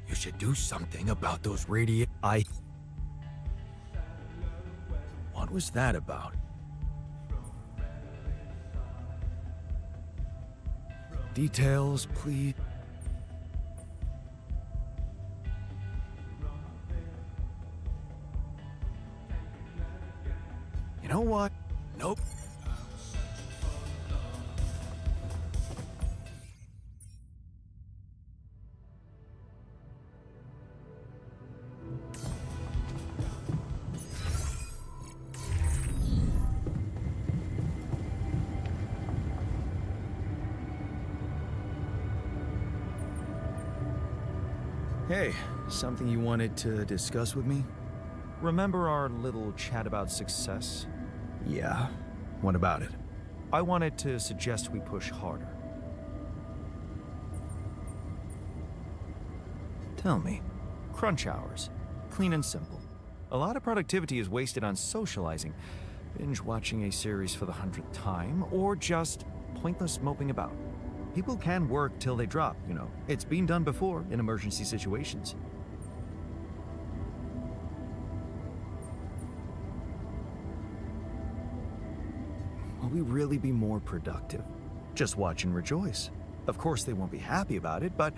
You should do something about those What was that about? Details, please. You know what? Nope. Hey, something you wanted to discuss with me? Remember our little chat about success? Yeah. What about it? I wanted to suggest we push harder. Tell me. Crunch hours. Clean and simple. A lot of productivity is wasted on socializing, binge watching a series for the 100th time, or just pointless moping about. People can work till they drop, you know. It's been done before in emergency situations. Will we really be more productive? Just watch and rejoice. Of course, they won't be happy about it, but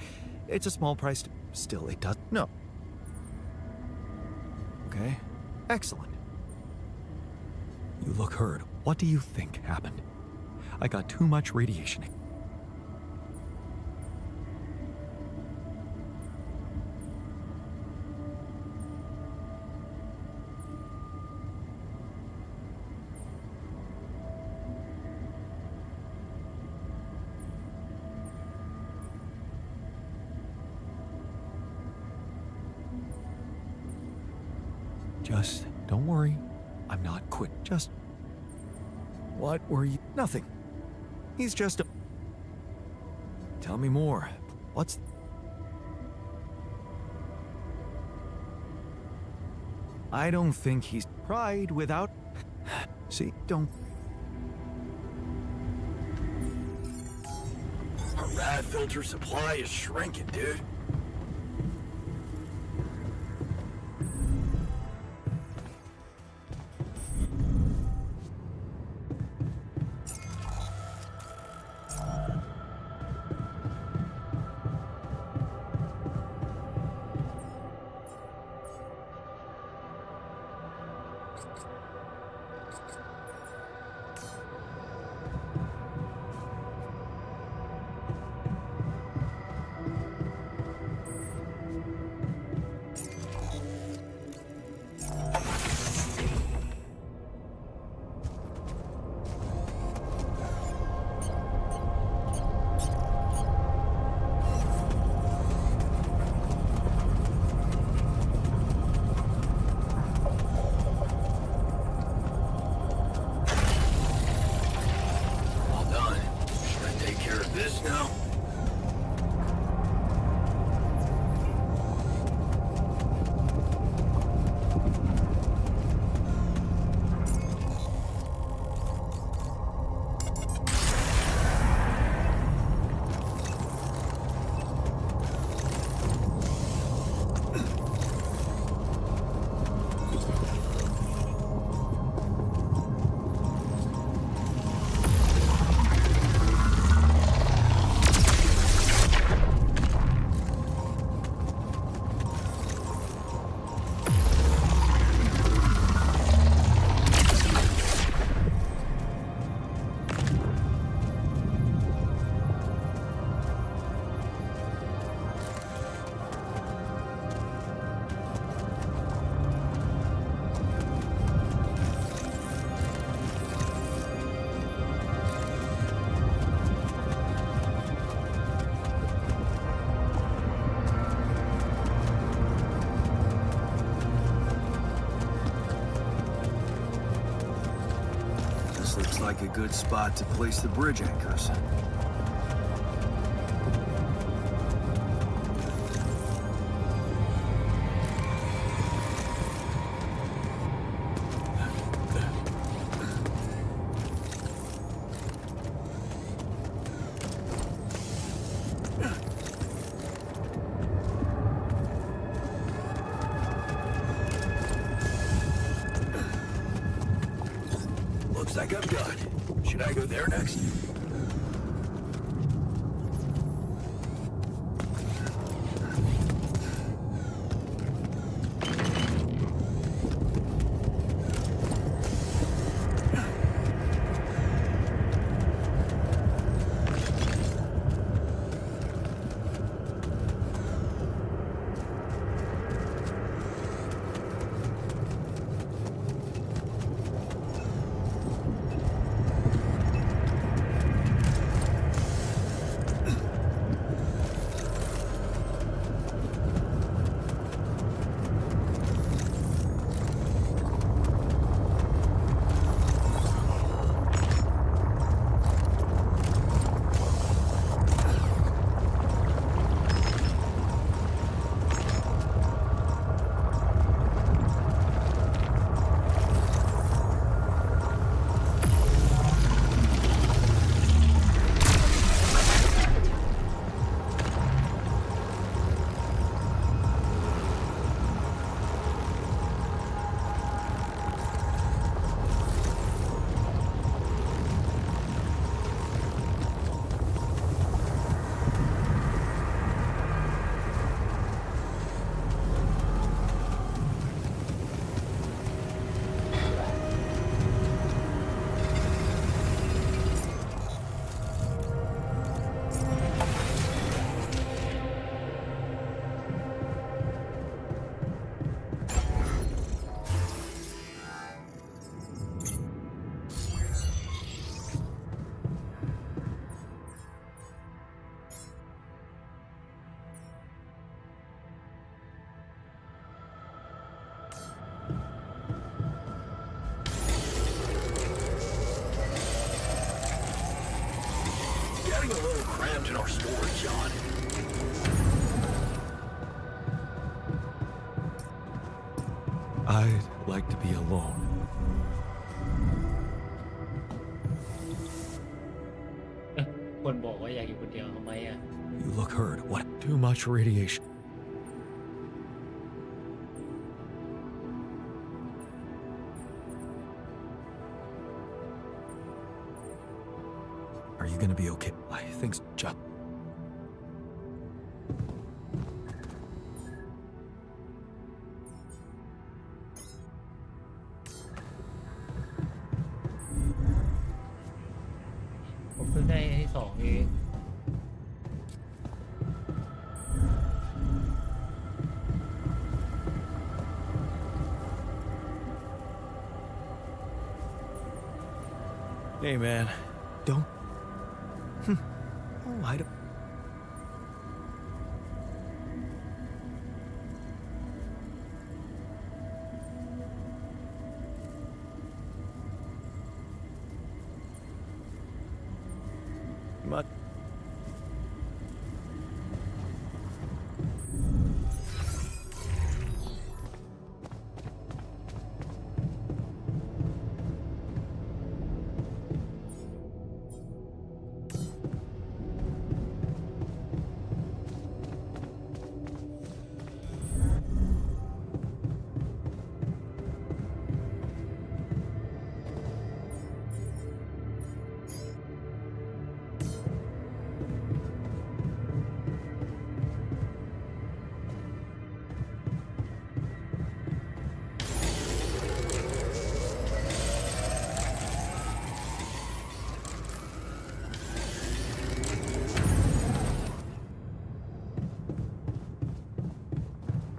it's a small price to... Still, it does... No. Okay. Excellent. You look hurt. What do you think happened? I got too much radiation. Just don't worry. I'm not quit. Just. What were you? Nothing. He's just a. Tell me more. What's. I don't think he's pride without. See, don't. Our rad filter supply is shrinking, dude. All done. Should I take care of this now? This looks like a good spot to place the bridge anchors. Looks like I'm done. Should I go there next? items in our storage, John. I'd like to be alone. คนบอกว่าอยากอยู่คนเดียวทำไมอ่ะ You look hurt. What? Too much radiation. Are you gonna be okay? I think just.ผมเพิ่งได้ที่สองเอง Hey, man. Don't. Oh, I don't. But.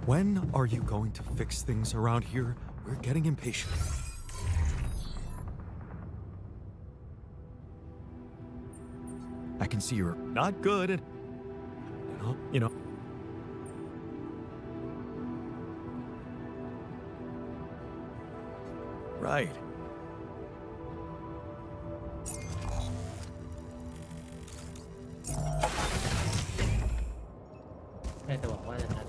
When are you going to fix things around here? We're getting impatient. I can see you're not good at, you know. Right. แม่จะบอกว่าจะทัน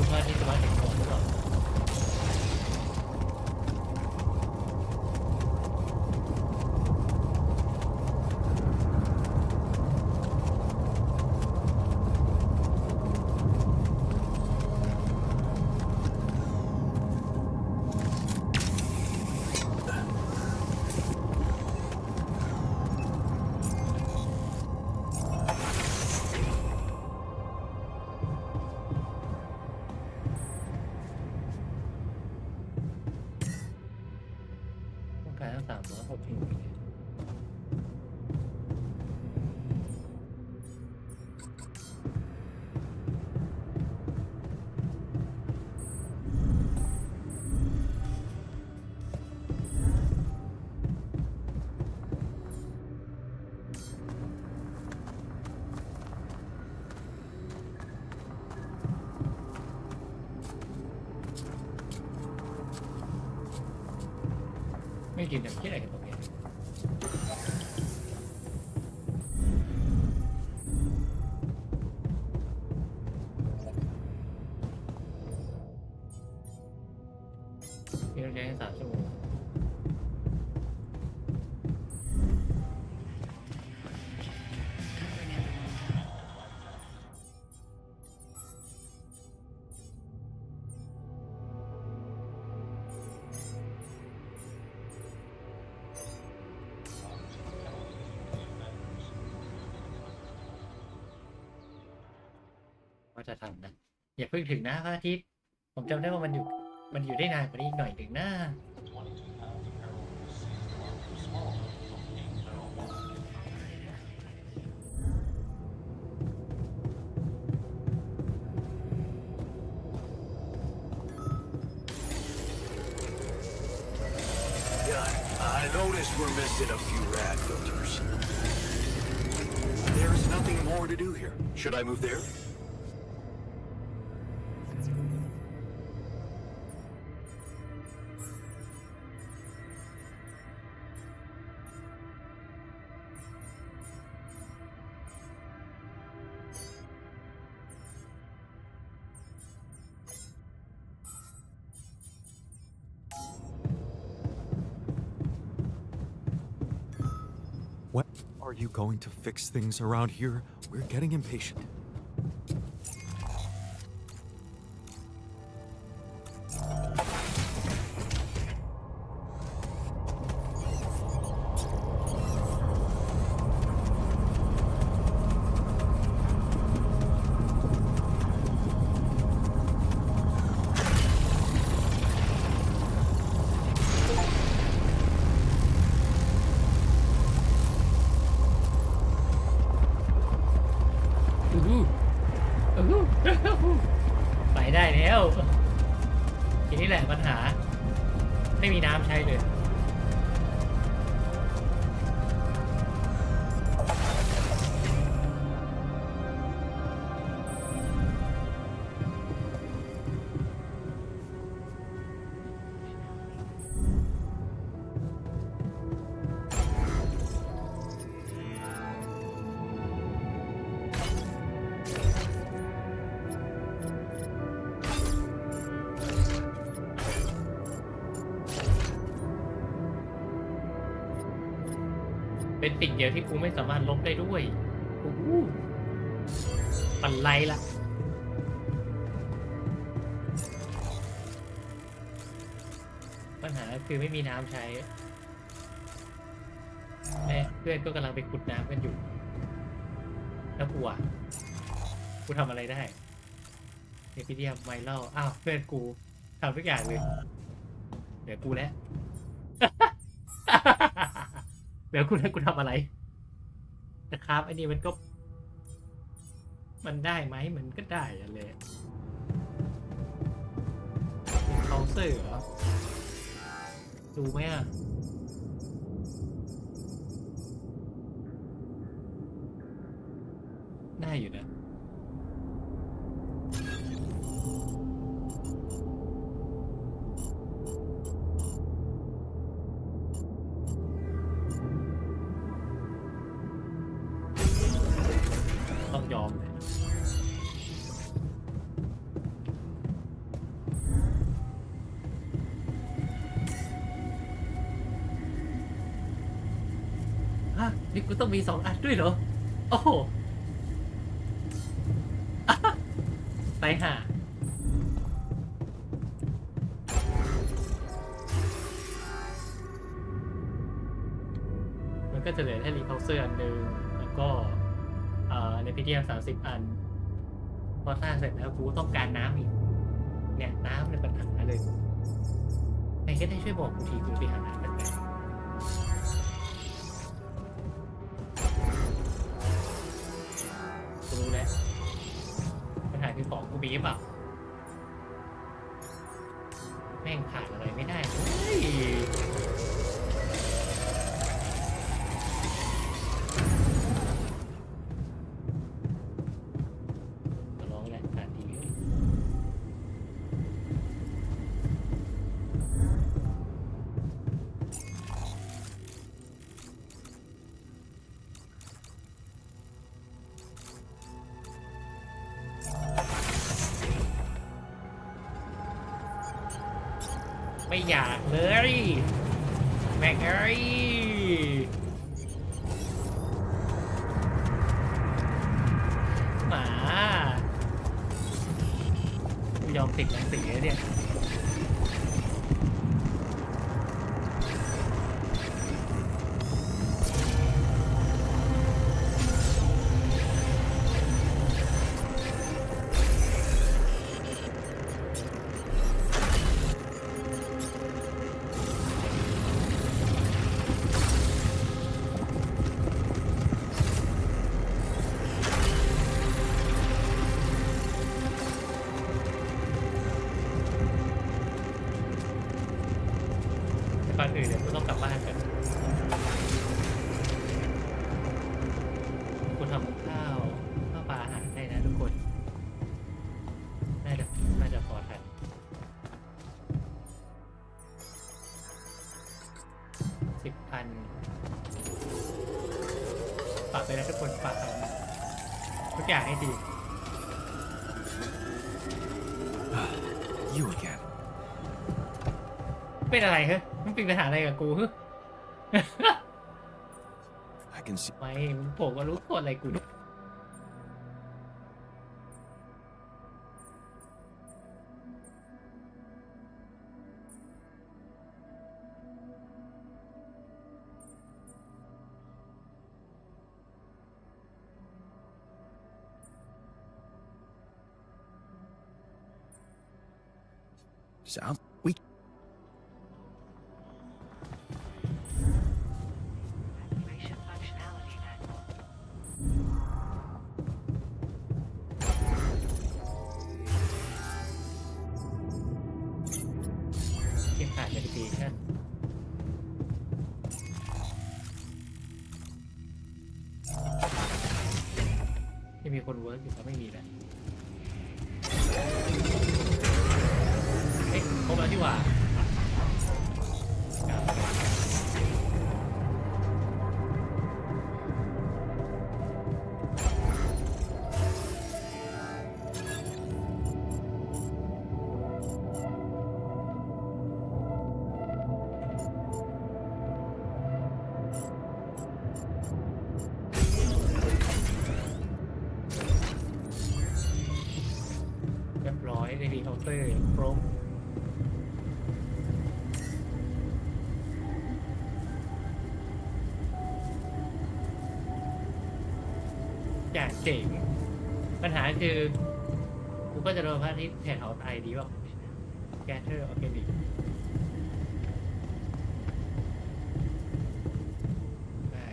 ดูว่าที่จะมาถึงก่อนหรือเปล่าต้องการทั้ง360ไม่กินแต่คิดอะไรกันตรงนี้เราใช้3 ชั่วโมงว่าจะทำนะอย่าเพิ่งถึงนะพระอาทิตย์ผมจำได้ว่ามันอยู่ได้นานกว่านี้อีกหน่อยหนึ่งนะ I noticed we're missing a few rad filters. There's nothing more to do here. Should I move there? What? Are you going to fix things around here? We're getting impatient.ไปได้แล้วทีนี้แหละปัญหาไม่มีน้ำใช้เลย เป็นสิ่งเดียวที่กูไม่สามารถลบได้ด้วยโอ้โหปันไลละปัญหาคือไม่มีน้ำใช้แม่เพื่อนก็กำลังไปขุดน้ำกันอยู่แล้วกูอ่ะกูทำอะไรได้เอพิเดียมไมเล่าอ้าวเพื่อนกูทำทุกอย่างเลยเดี๋ยวกูแล้ว เดี๋ยวกูทำอะไรนะครับอันนี้มันก็มันได้ไหมมันก็ได้อะเลยเป็นเคาน์เตอร์เหรอดูไหมอ่ะได้อยู่นะต้องยอมเลยฮะนี่กูต้องมี2 อันด้วยเหรอโอ้โหไปหามันก็จะเหลือแค่รีเคาน์เตอร์อันหนึ่งแล้วก็ในพีดีเอฟ30 อันพอสร้างเสร็จแล้วกูต้องการน้ำอีกเนี่ยน้ำเป็นปัญหาเลยใครก็ได้ช่วยบอกกูทีกูไปหาน้ำกันไหนกูรู้แล้วปัญหาคือของกูมีหรือเปล่าแม่งขาดอะไรไม่ได้เลยไม่อยากเลยแม่งเอ้ยหมากูยอมติดหนังสือเนี่ย โ 10,000ฝากไปแล้วทุกคนฝากทุกอย่างให้ดี You again. เป็นอะไรเฮ้ยมึงเป็นปัญหาอะไรกับกูเฮ้ย I can see. ไม่ผมก็รู้โทษอะไรกู Sound we. Evacuation functionality manual. เก็บขาดจะดีแค่ที่มีคนเวิร์กอยู่ก็ไม่มีแหละเฮ้ยครบแล้วที่ว่าเรียบร้อยในดีเคาน์เตอร์โปรมอย่างเจ๋งปัญหาคือกูก็จะโดนพระอาทิตย์แผ่เอาไอดีว่าแกเทอร์ออร์แกนิกได้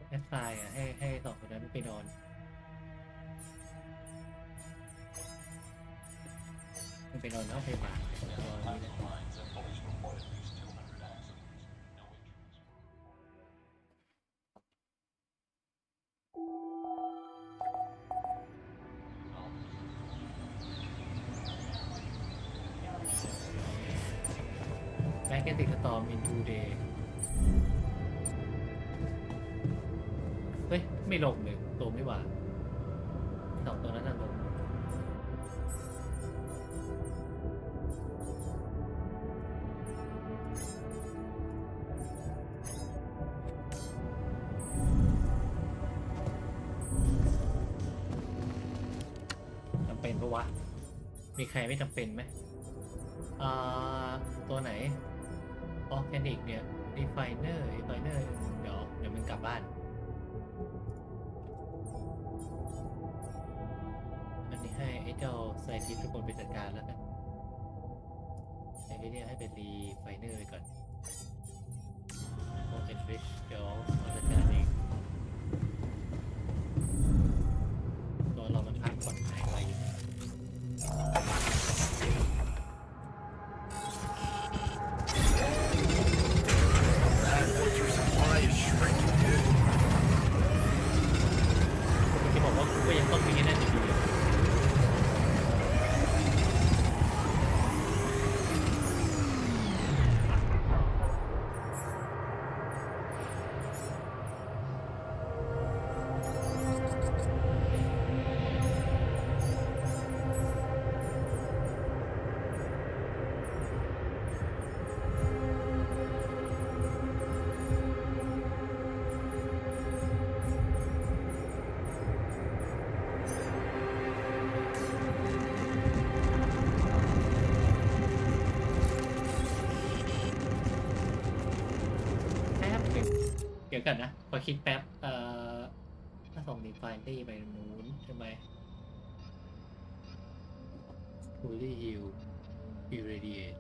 แอดไซน์อ่ะให้สองคนนั้นไปนอนมันไปนอนในห้องพยาบาลนอนนี่แหละแม็กเกติกสตอร์มอินทูเดย์เฮ้ย ไม่ลงเลยตัวไม่หวานสองตัวนั้นน่ะลงจำเป็นปะวะ มีใครไม่จำเป็นไหมตัวไหนออร์แกนิกเนี่ยรีไฟเนอร์เดี๋ยวมึงกลับบ้าน อันนี้ให้ไอ้เจ้าไซทิสทุกคนไปจัดการแล้วกันไอ้เนี่ยให้เป็นรีไฟเนอร์ไปก่อนโอเอ็นฟิชเดี๋ยวเราจัดการเองตัวเรามันพักผ่อนหายไปอยู่ That water supply is shrinking, dude. ที่บอกว่ากูก็ยังต้องมีให้แน่นอยู่ดีแป๊บหนึ่งเดี๋ยวกันนะขอคิดแป๊บถ้าส่งรีไฟน์ได้ไปนู้นใช่ไหม fully heal irradiate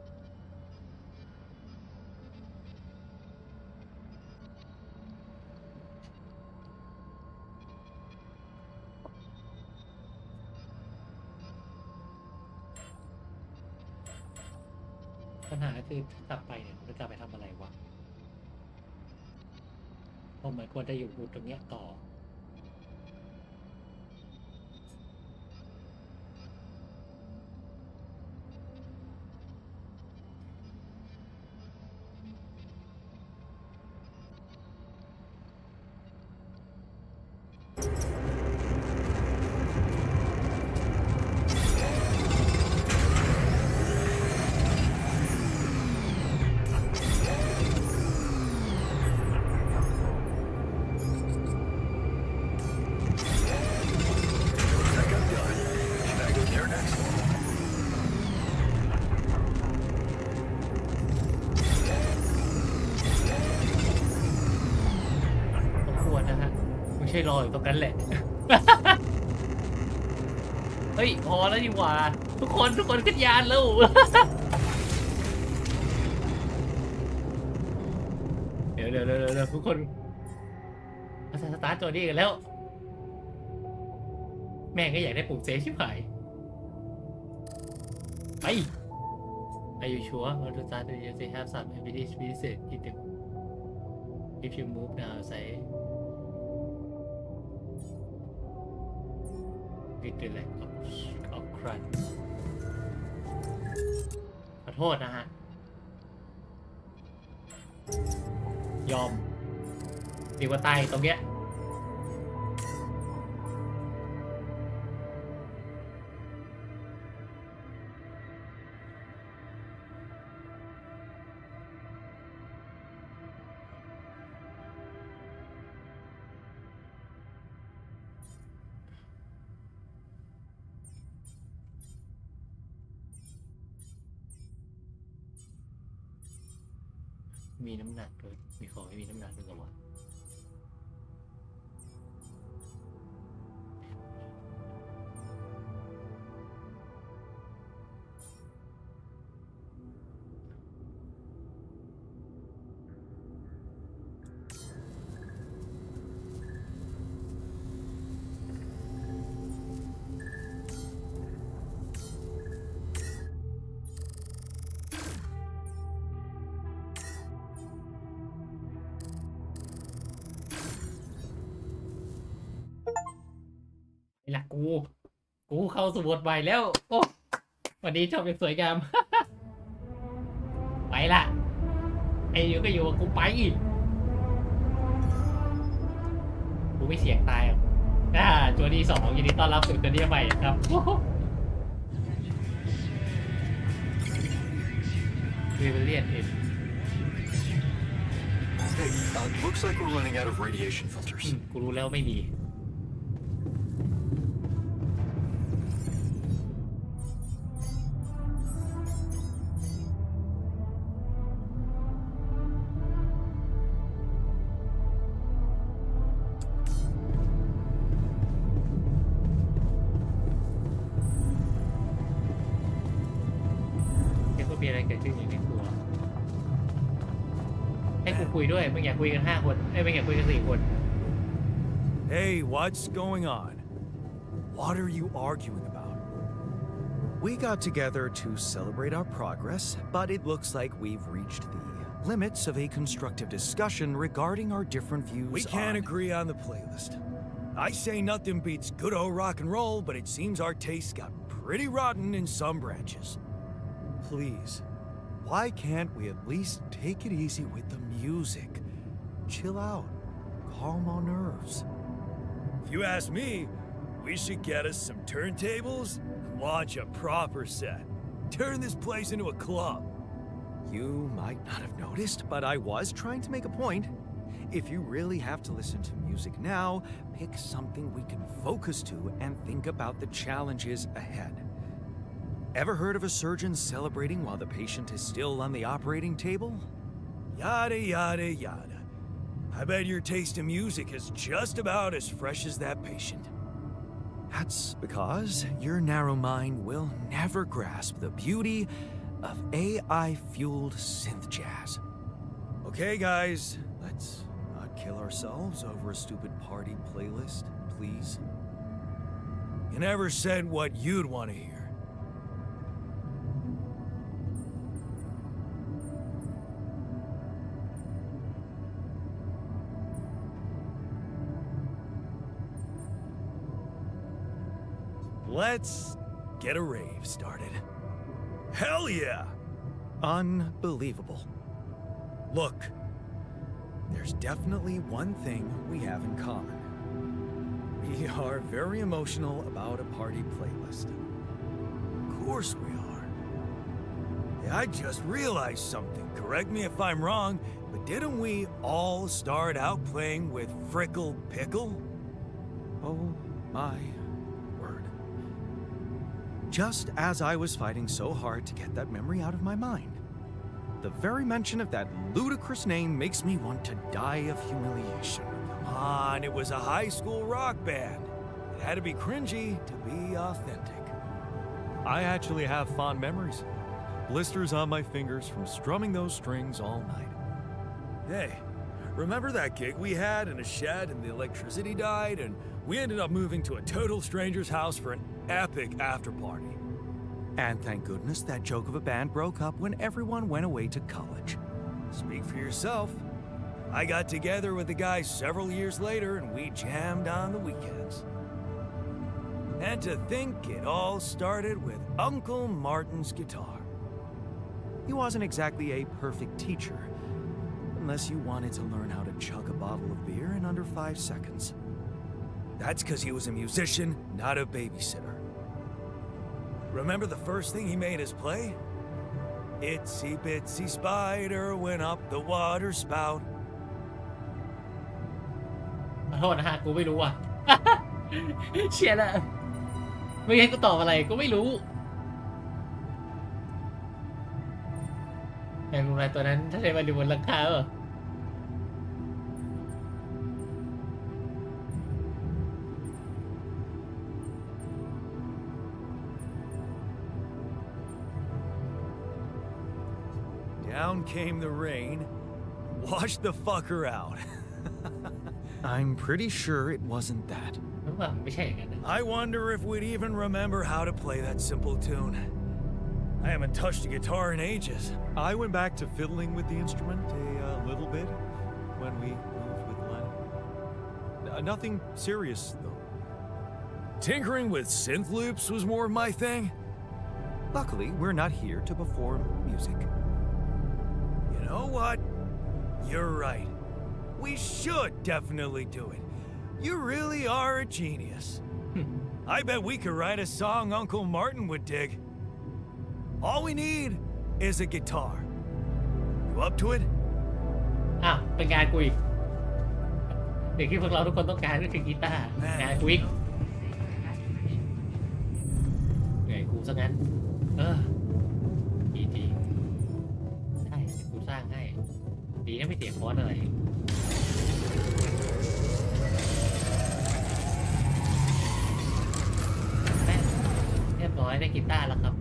ปัญหาคือถ้ากลับไปเนี่ยมันจะไปทำอะไรวะผมเหมือนควรจะอยู่บูธตรงเนี้ยต่อ Looks like I'm done. Should I go there next? ผมควรนะฮะไม่ใช่รออยู่ตรงนั้นแหละ เฮ้ย พอแล้วดีกว่า ทุกคนขึ้นยานแล้ว เดี๋ยวทุกคนมาสตาร์ทจอดี้กันแล้ว แม่งก็อยากได้ปุ่มเซฟชิบหาย ไป Are you sure? Want to start? You have some abilities visit in the if you move now say with the lack of crunch ขอโทษนะฮะ ยอมดีกว่าตายตรงเนี้ย มีน้ำหนักด้วยมีของไม่มีน้ำหนักด้วยเหรอวะไอ้หลักกูเข้าสู่บทใหม่แล้ว โอ้วันนี้ชอบอย่างสวยงาม ไปละไอ้อยู่ก็อยู่กับกูไปกูไม่เสี่ยงตายหรอกตัวที่2ยินดีต้อนรับสู่ตัวนี้ใหม่ครับวิลเลียนเอ็น Hey, looks like we're running out of radiation filters. กูรู้แล้วไม่มีมีอะไรเกิดขึ้นอยู่ในครัวให้กูคุยด้วยมึงอยากคุยกัน5 คนมึงอยากคุยกัน4 คน Hey, what's going on? What are you arguing about? We got together to celebrate our progress, but it looks like we've reached the limits of a constructive discussion regarding our different views. We can't agree on the playlist. I say nothing beats good old rock and roll, but it seems our tastes got pretty rotten in some branches. Please, why can't we at least take it easy with the music? Chill out, calm our nerves. If you ask me, we should get us some turntables and launch a proper set. Turn this place into a club. You might not have noticed, but I was trying to make a point. If you really have to listen to music now, pick something we can focus to and think about the challenges ahead. Ever heard of a surgeon celebrating while the patient is still on the operating table? Yada, yada, yada. I bet your taste in music is just about as fresh as that patient. That's because your narrow mind will never grasp the beauty of AI-fueled synth jazz. Okay, guys, let's not kill ourselves over a stupid party playlist, please. You never said what you'd want to hear. Let's get a rave started. Hell yeah! Unbelievable. Look, there's definitely one thing we have in common. We are very emotional about a party playlist. Of course we are. Yeah, I just realized something. Correct me if I'm wrong, but didn't we all start out playing with Frickle Pickle? Oh my word. Just as I was fighting so hard to get that memory out of my mind, the very mention of that ludicrous name makes me want to die of humiliation. Come on, it was a high school rock band. It had to be cringy to be authentic. I actually have fond memories. Blisters on my fingers from strumming those strings all night. Hey, remember that gig we had in a shed and the electricity died and we ended up moving to a total stranger's house for an epic after party? And thank goodness that joke of a band broke up when everyone went away to college. Speak for yourself. I got together with the guys several years later and we jammed on the weekends. And to think it all started with Uncle Martin's guitar. He wasn't exactly a perfect teacher, unless you wanted to learn how to chug a bottle of beer in under 5 seconds. That's because he was a musician, not a babysitter. Remember the first thing he made us play? Itsy bitsy spider went up the water spout. ขอโทษนะฮะกูไม่รู้ว่ะ เชียร์ละไม่งั้นกูตอบอะไรกูไม่รู้แมงมุมอะไรตัวนั้นถ้าได้มาดูบนหลังคาเหรอDown came the rain, washed the fucker out. I'm pretty sure it wasn't that. รู้ว่าไม่ใช่อย่างนั้นนะ I wonder if we'd even remember how to play that simple tune. I haven't touched a guitar in ages. I went back to fiddling with the instrument a little bit when we moved with Len. Nothing serious, though. Tinkering with synth loops was more my thing. Luckily, we're not here to perform music. You know what? You're right. We should definitely do it. You really are a genius. I bet we could write a song Uncle Martin would dig. All we need is a guitar. You up to it? อ้าวเป็นงานกูอีกสิ่งที่พวกเราทุกคนต้องการก็คือกีตาร์งานกูอีกเหนื่อยกูซะงั้นดีใช่กูสร้างให้ดีนะไม่เสียคอร์สอะไรแม่เรียบร้อยได้กีตาร์แล้วครับ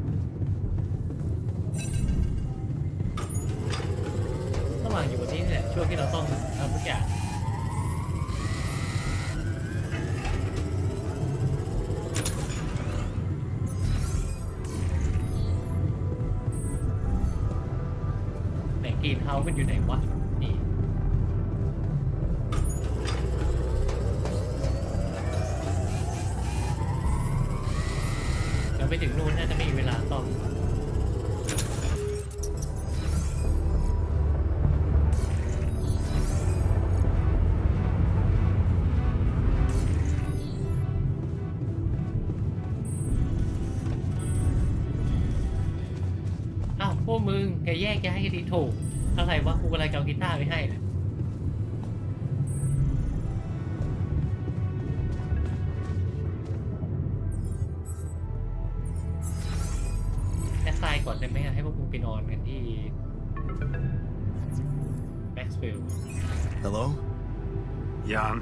ระหว่างอยู่บนนี้เนี่ยช่วงที่เราต้องทำทุกอย่างไหนกีนเฮามันอยู่ไหนวะนี่เดี๋ยวไปถึงนู่นน่าจะไม่มีเวลาซ่อมพวกมึงแกแยกย้ายกันดีถูกอะไรวะกูกำลังจะเอากีตาร์ไปให้เลยแอสไซน์ก่อนได้ไหมให้พวกมึงไปนอนกันที่แม็กซ์ฟิลด์ Hello? Jan,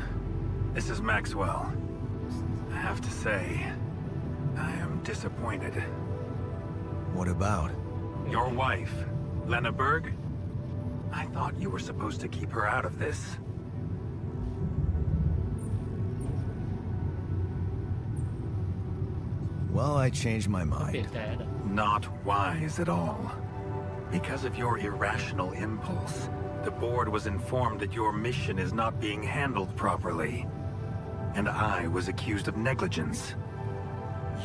this is Maxwell. have to say, I am disappointed. What about? Your wife, Lena Berg? I thought you were supposed to keep her out of this. Well, I changed my เปลี่ย mind. นใจแล้วเหรอ Not wise at all. Because of your irrational impulse, the board was informed that your mission is not being handled properly. And I was accused of negligence.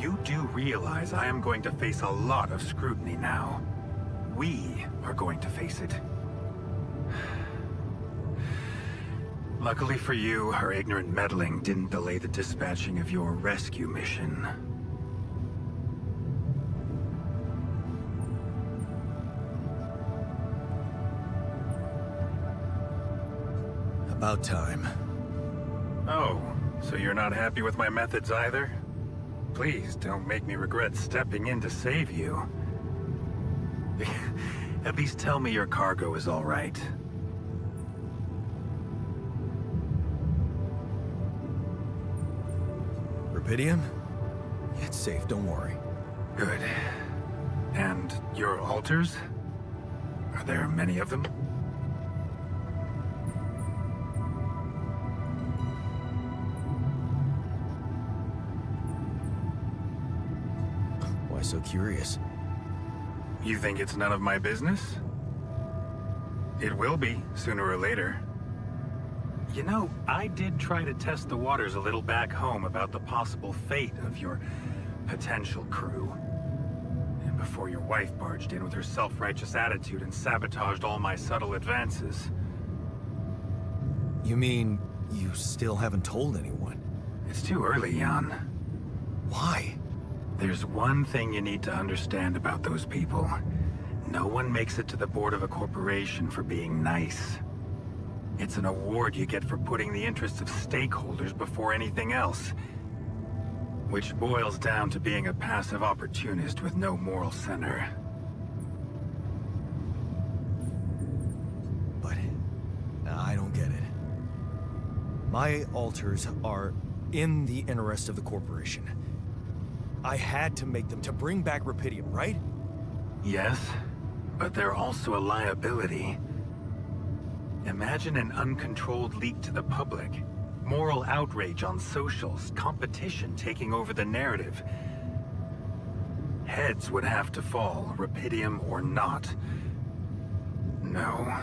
You do realize I am going to face a lot of scrutiny now. We are going to face it. Luckily for you, her ignorant meddling didn't delay the dispatching of your rescue mission. About time. Oh, so you're not happy with my methods either? Please don't make me regret stepping in to save you. At least tell me your cargo is all right. Rubidium? It's safe, don't worry. Good. And your altars? Are there many of them? Why so curious? You think it's none of my business? It will be, sooner or later. You know, I did try to test the waters a little back home about the possible fate of your potential crew. And before your wife barged in with her self-righteous attitude and sabotaged all my subtle advances. You mean you still haven't told anyone? It's too early, Jan. Why? There's one thing you need to understand about those people. No one makes it to the board of a corporation for being nice. It's an award you get for putting the interests of stakeholders before anything else. Which boils down to being a passive opportunist with no moral center. But I don't get it. My altars are in the interest of the corporation. I had to make them to bring back Rubidium, right? Yes, but they're also a liability. Imagine an uncontrolled leak to the public, moral outrage on socials, competition taking over the narrative. Heads would have to fall, Rubidium or not. No,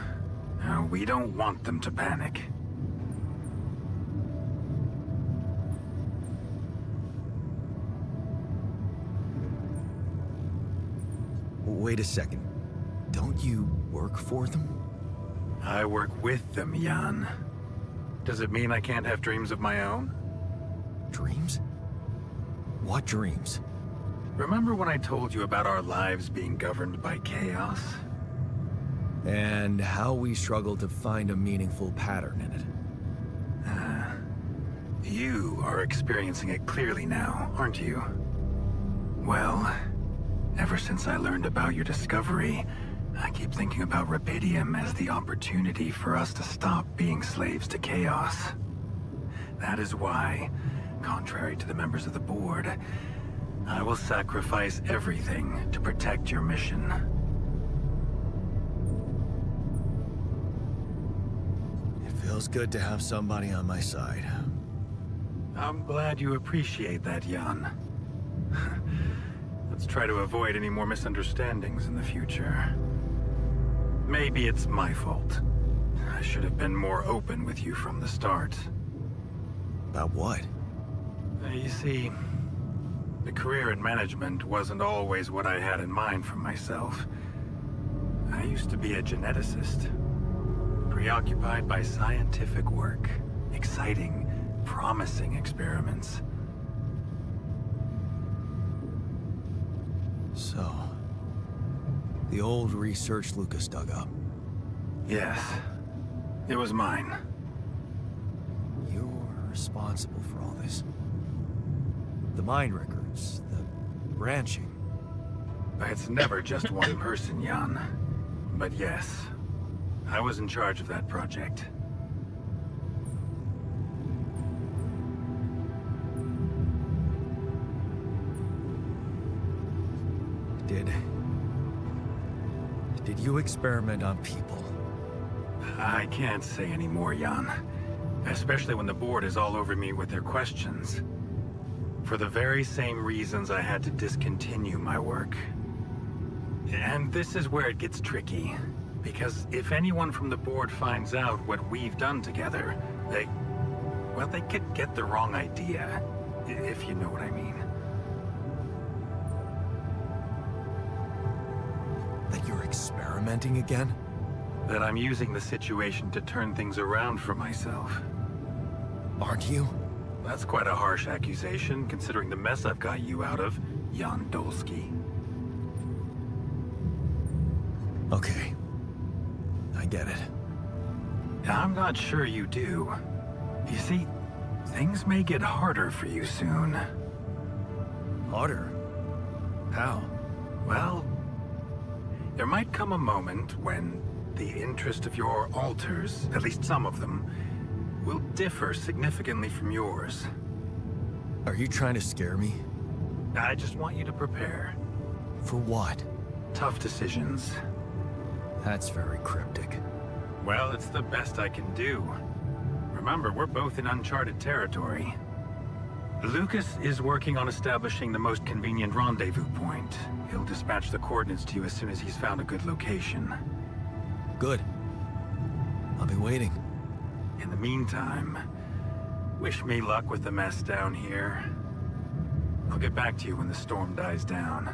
we don't want them to panic. Wait a second. Don't you work for them? I work with them, Jan. Does it mean I can't have dreams of my own? Dreams? What dreams? Remember when I told you about our lives being governed by chaos? And how we struggle to find a meaningful pattern in it. You are experiencing it clearly now, aren't you? Well, ever since I learned about your discovery, I keep thinking about Rubidium as the opportunity for us to stop being slaves to chaos. That is why, contrary to the members of the board, I will sacrifice everything to protect your mission. It feels good to have somebody on my side. I'm glad you appreciate that, Jan. Let's try to avoid any more misunderstandings in the future. Maybe it's my fault. I should have been more open with you from the start. About what? You see, the career in management wasn't always what I had in mind for myself. I used to be a geneticist, preoccupied by scientific work, exciting, promising experiments. So, the old research Lucas dug up. Yes, it was mine. You're responsible for all this. The mine records, the branching. It's never just one person, Jan. But yes, I was in charge of that project. Did you experiment on people? I can't say any more, Jan. Especially when the board is all over me with their questions. For the very same reasons I had to discontinue my work. And this is where it gets tricky. Because if anyone from the board finds out what we've done together, they could get the wrong idea, if you know what I mean. That you're experimenting again? That I'm using the situation to turn things around for myself. Aren't you? That's quite a harsh accusation, considering the mess I've got you out of, Jan Dolsky. Okay. I get it. I'm not sure you do. You see, things may get harder for you soon. Harder? How? Well, there might come a moment when the interest of your alters, at least some of them, will differ significantly from yours. Are you trying to scare me? I just want you to prepare. For what? Tough decisions. That's very cryptic. Well, it's the best I can do. Remember, we're both in uncharted territory. Lucas is working on establishing the most convenient rendezvous point. He'll dispatch the coordinates to you as soon as he's found a good location. Good. I'll be waiting. In the meantime, wish me luck with the mess down here. I'll get back to you when the storm dies down.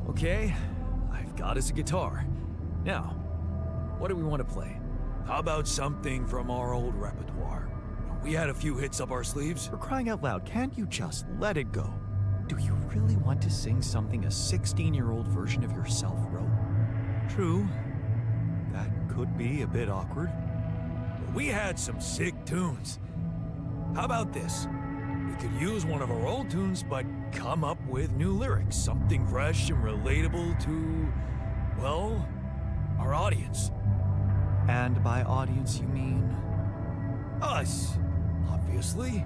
Okay, I've got us a guitar. Now, what do we want to play? How about something from our old repertoire? We had a few hits up our sleeves. For crying out loud, can't you just let it go? Do you really want to sing something a 16-year-old version of yourself wrote? True. That could be a bit awkward. We had some sick tunes. How about this? We could use one of our old tunes, but come up with new lyrics. Something fresh and relatable to, well, our audience. And by audience, you mean? Us, obviously.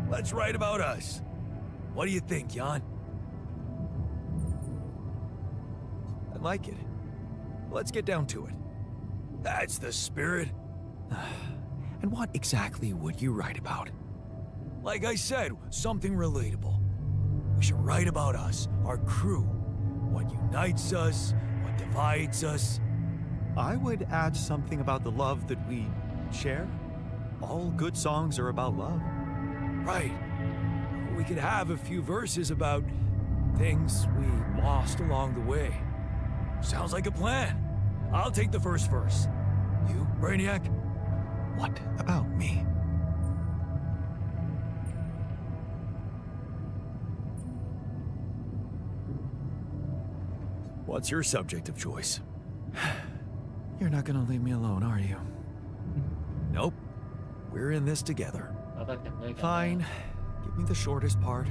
Let's write about us. What do you think, Jan? I like it. Let's get down to it. That's the spirit. And what exactly would you write about? Like I said, something relatable. We should write about us, our crew. What unites us, what divides us. I would add something about the love that we share. All good songs are about love. Right. We could have a few verses about things we lost along the way. Sounds like a plan. I'll take the first verse. You, Brainiac? What about me? What's your subject of choice? You're not gonna leave me alone, are you? Nope. We're in this together. เราต้องเก็บด้วยกัน Fine. Give me the shortest part.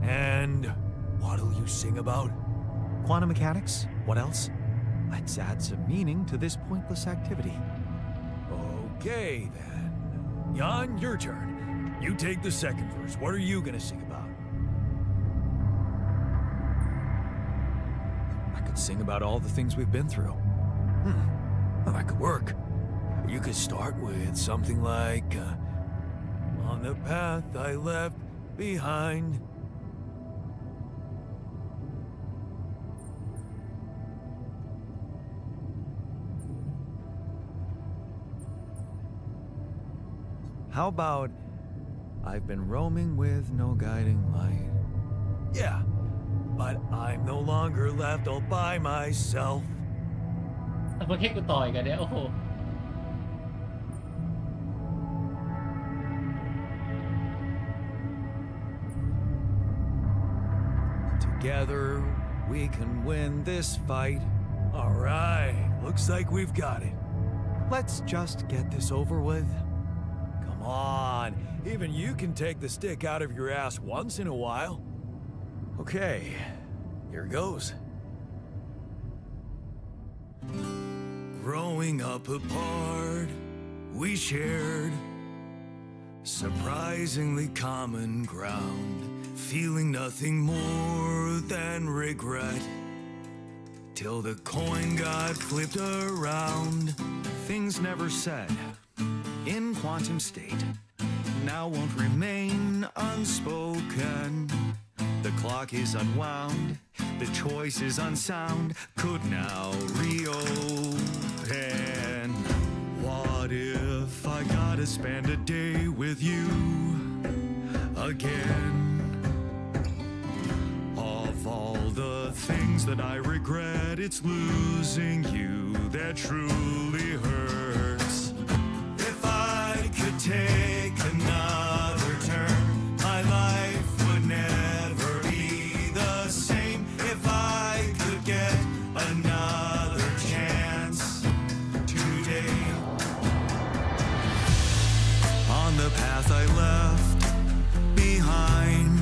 And what'll you sing about? Quantum mechanics? What else? Let's add some meaning to this pointless activity. Okay, then. Jan, your turn. You take the second verse. What are you gonna sing about? A could sing about all the things we've been through. Well, that could work. You could start with something like, on the path I left behind. How about, I've been roaming with no guiding light. Yeah, but I'm no longer left all by myself. แต่เพื่อแค่กูต่อยกันเนี่ยโอ้โห Together, we can win this fight. All right, looks like we've got it. Let's just get this over with. Come on, even you can take the stick out of your ass once in a while. Okay, here goes. Growing up apart, we shared surprisingly common ground, feeling nothing more than regret. Till the coin got flipped around. Things never said in quantum state now won't remain unspoken. The clock is unwound, the choice is unsound, could now reopen. What if I gotta spend a day with you again? Of all the things that I regret, it's losing you that truly hurts. If I could take another turn, my life would never be the same. If I could get another chance today. On the path I left behind,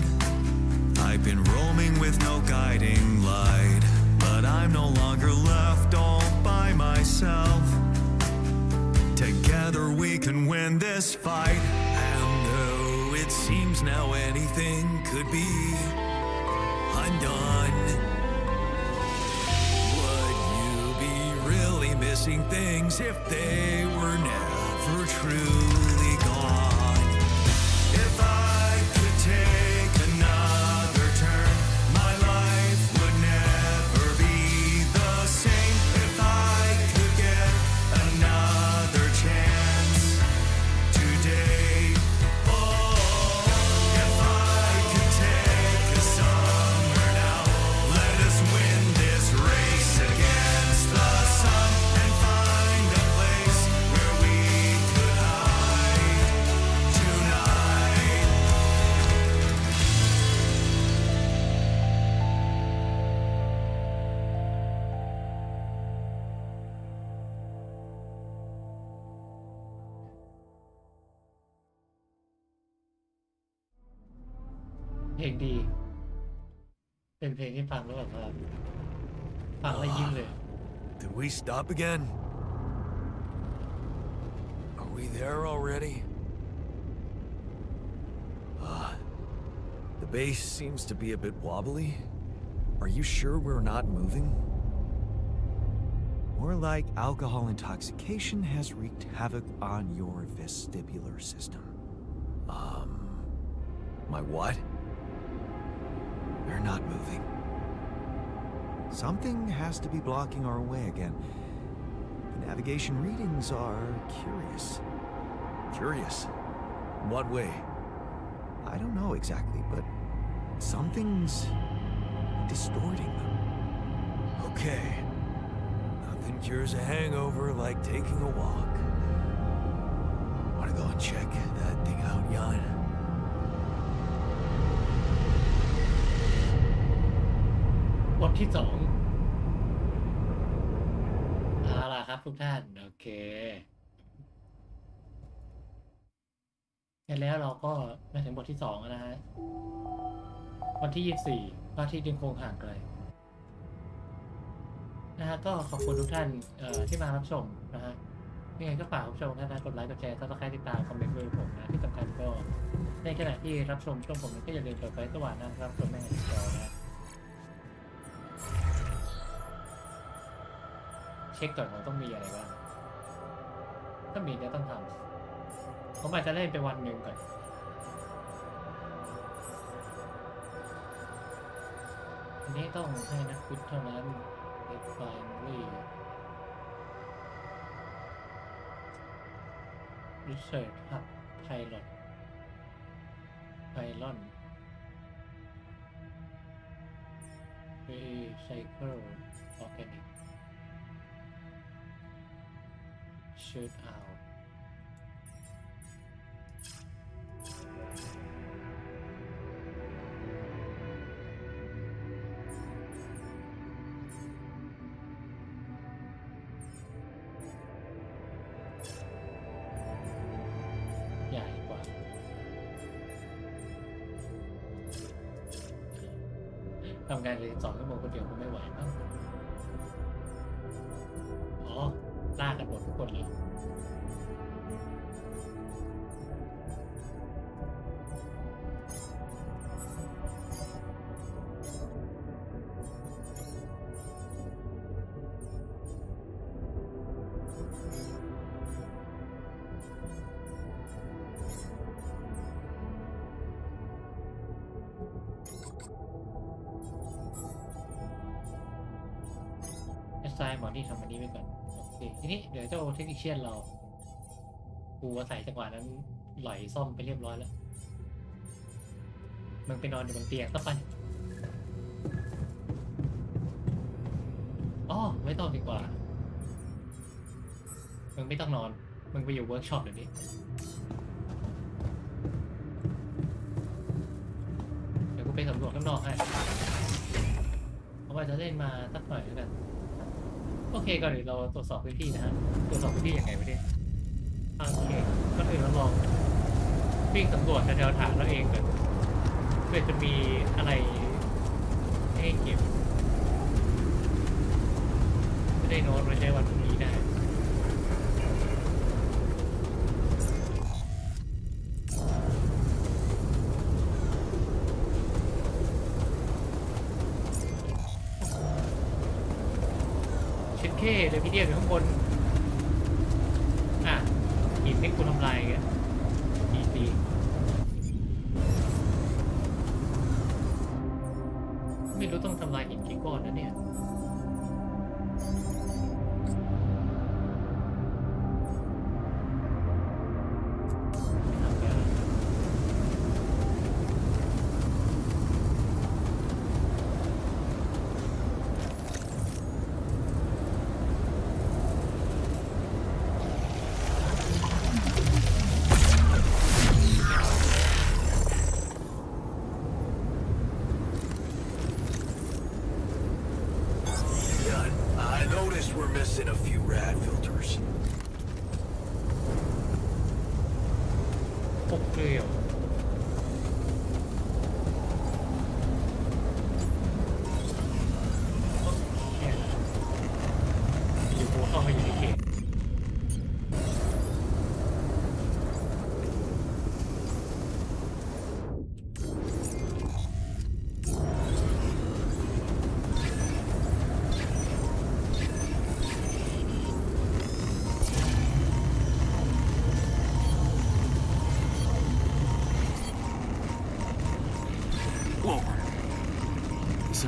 I've been roaming with no guiding light, but I'm no longer left all by myself. Together we can win this fight, and though it seems now anything could be undone, would you be really missing things if they were never truly gone? If I could take another turn, my life would never be the same. If I could get another chance today, oh, if I could take us somewhere now, let us win this race against the sun and find a place where we could hide tonight.เพลงดี เป็นเพลงที่ฟังแล้วแบบว่าฟังแล้วยิ้มเลย Did we stop again? Are we there already? The base seems to be a bit wobbly. Are you sure we're not moving? More like alcohol intoxication has wreaked havoc on your vestibular system. My what? We're not moving. Something has to be blocking our way again. The navigation readings are curious. Curious? In what way? I don't know exactly, but something's distorting them. Okay. Nothing cures a hangover like taking a walk. Wanna go and check that thing out, Jan? บทที่สองเอาล่ะครับทุกท่าน โอเคเสร็จแล้วเราก็มาถึงบทที่สองแล้วนะฮะวันที่ 24พระอาทิตย์ยังคงห่างไกลนะฮะก็ขอบคุณทุกท่านที่มารับชมนะฮะยังไงก็ฝากรับชมท่านนะกดไลค์กดแชร์Subscribeติดตามคอมเมนต์ด้วยผมนะที่สำคัญก็ในขณะที่รับชมช่องผมก็อย่าลืมเปิดไฟสว่างนะครับชมแม่งจอนะ ช็คก่อนว่าต้องมีอะไรบ้างถ้ามีเนี่ยต้องทำผมอาจจะเล่นไปวันหนึ่งก่อนอันนี้ต้องให้นักวิทย์เท่านั้นเด็กไฟนี่รีเสิร์ชฮับไพลอตไพลอนรีไซเคิลออร์แกนิกshoot out ใหญ่กว่าทำงานเลย2 ชั่วโมงคนเดียวคงไม่ไหวมั้งอ๋อลากกันหมดทุกคนเลยไซน์หมอที่ทำอันนี้ไปก่อนโอเคทีนี้เดี๋ยวเจ้าเทคนิคเชียนเรากูอาศัยจังหวะนั้นหลอยซ่อมไปเรียบร้อยแล้วมึงไปนอนอยู่บนเตียงซะไปอ๋อไม่ต้องดีกว่ามึงไม่ต้องนอนมึงไปอยู่เวิร์กช็อปเดี๋ยวนี้เดี๋ยวกูไปสำรวจข้างนอกให้เพราะว่าจะเล่นมาสักหน่อยแล้วกันโอเคก่อนอื่นเราตรวจสอบพื้นที่นะฮะตรวจสอบพื้นที่ยังไงวะเนี่ยโอเคก่อนอื่นเราลองวิ่งสำรวจแถวๆฐานเราเองก่อนเพื่อจะมีอะไรให้เก็บจะได้โน้ตไว้ใช้วันพรุ่งนี้ได้เท่เลยพี่เดียอยู่ข้างบนอ่ะหินนี่กูทำลายกันดีไม่รู้ต้องทำลายหินกี่ก้อนนะเนี่ยWe're missing a few rad filters. ปกเกลียวอยู่กูเข้ามาอยู่ในเขต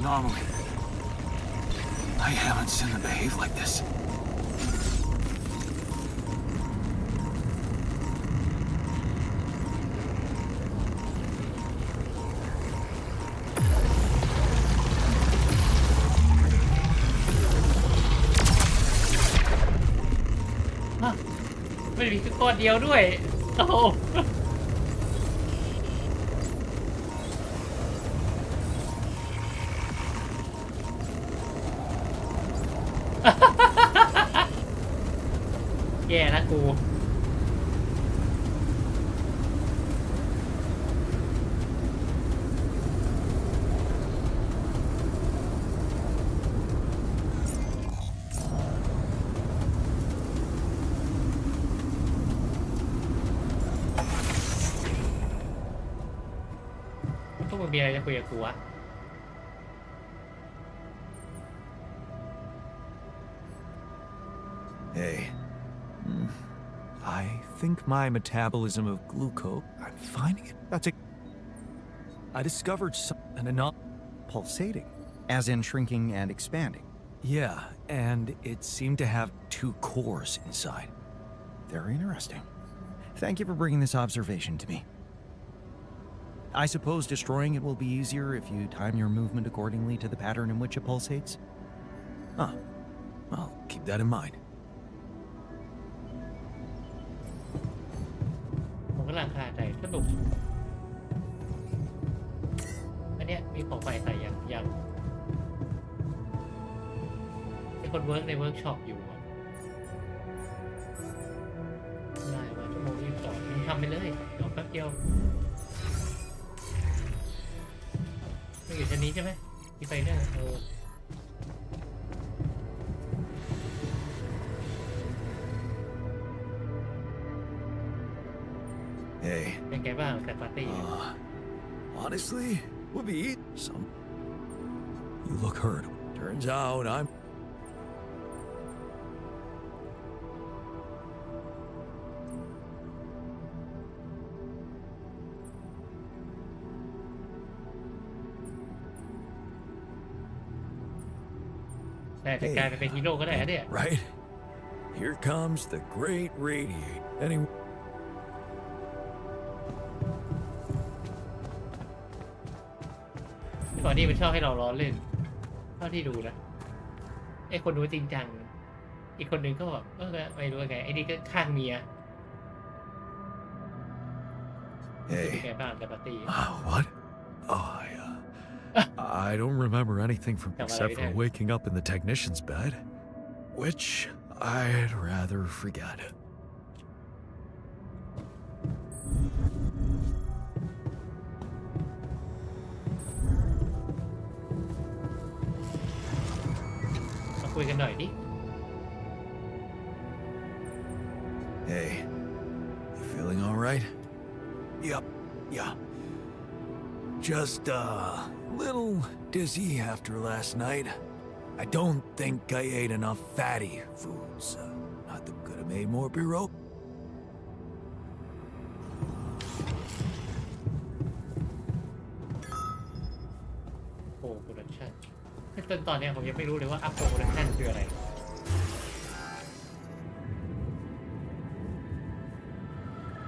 Anomaly. I haven't seen them behave like this. Huh. ไม่ได้มีแค่ก้อนเดียวด้วยโอ้โหแย่นะกูพวกมึงมีอะไรจะคุยกับกูวะ Hey. I think my metabolism of glucose. I'm finding it. I discovered an pulsating, as in shrinking and expanding. Yeah, and it seemed to have 2 cores inside. Very interesting. Thank you for bringing this observation to me. I suppose destroying it will be easier if you time your movement accordingly to the pattern in which it pulsates? Huh. I'll keep that in mind. ผมกำลังคาใจสนุกอันเนี้ยมีของใหม่ใส่ยังมีคนเวิร์กในเวิร์กช็อปอยู่ได้ว่าชั่วโมง22มึงทำไปเลยเดี๋ยวแป๊บเดียวมันอยู่ชั้นนี้ใช่ไหมมีไฟเนอร์Hey. เป็นไงบ้างแต่ปาร์ตี้ Honestly, we'll be some. You look hurt. Turns out I'm. แต่จะกลายเป็นฮีโร่ก็ได้เนี่ย Right? Here comes the great radiate. Anyway. ก่อนนี้มันชอบให้เราล้อเล่นเท่าที่ดูนะไอ้คนนู้นจริงจังอีกคนนึงก็แบบไม่รู้ไงไอ้นี่ก็ข้างเมีย Hey. เป็นไงบ้างแต่ปาร์ตี้ What? Oh, I don't remember anything from except for waking up in the technician's bed, which I'd rather forget. มาคุยกันหน่อยดิ Hey. You feeling all right? Yep, yeah. Just a little dizzy after last night. I don't think I ate enough fatty foods. Not that could have made more bureau. โปรโปรดักชั่นตอนนี้ผมยังไม่รู้เลยว่าอัพโปรดักชั่นคืออะไร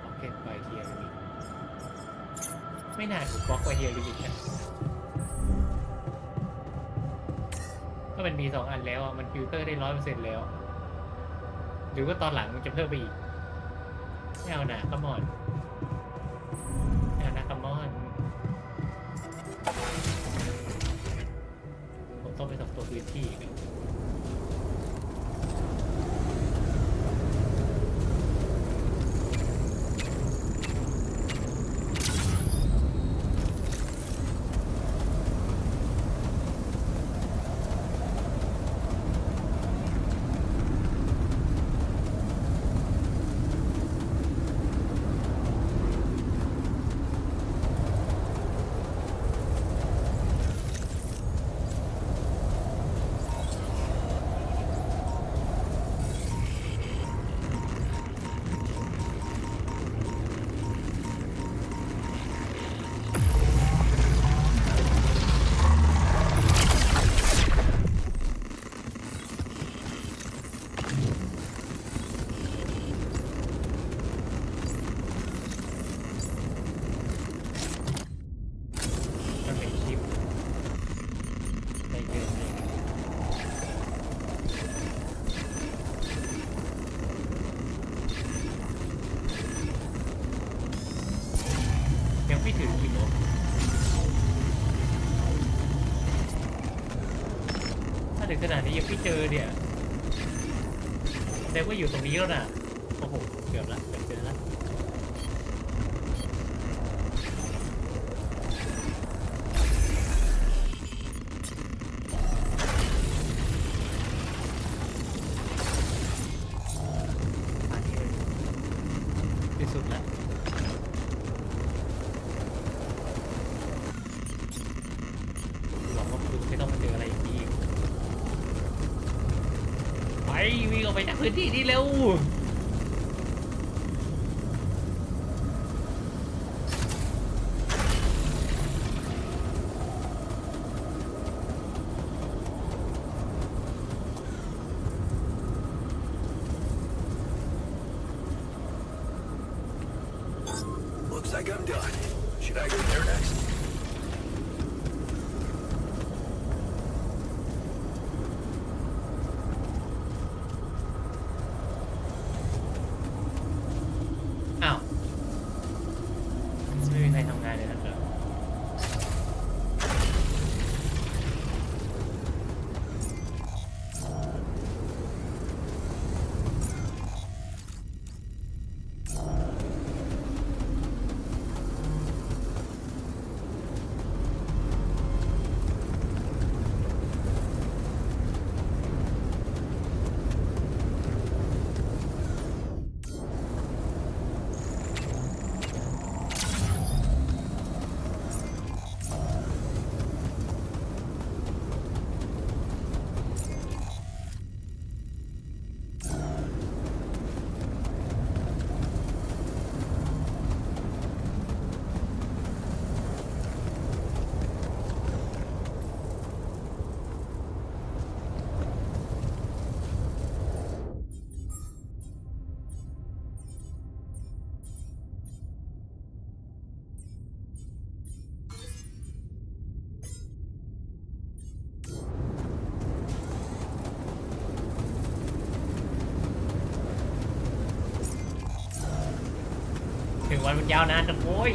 โอเคไปเทียร์ลิมิตไม่น่าถูกบล็อกไว้เทียร์ลิมิตนะก็มันมี2 อันแล้วมันฟิลเตอร์ได้ 100% แล้วหรือว่าตอนหลังมันจะเพิ่มไปอีกไม่เอาหนาคัมอนไม่เอาหนาคัมอนผมต้องไปสำรวจพื้นที่กัน ไม่ถึงกิโลถ้าถึงขนาดนี้ยังไม่เจอเนี่ยแสดงว่าอยู่ตรงนี้แล้วนะโอ้โหเกือบละเกือบเจอละอันนี้ที่สุดละหวังว่าคุณไม่ต้องมาเจออะไรอีกไป วิ่งออกไปจากพื้นที่นี้เร็วLooks like I'm done. Should I go there next? อ้าวไม่มีใครทำงานเลยนะครับ ถึงวันมันยาวนานจังโว้ย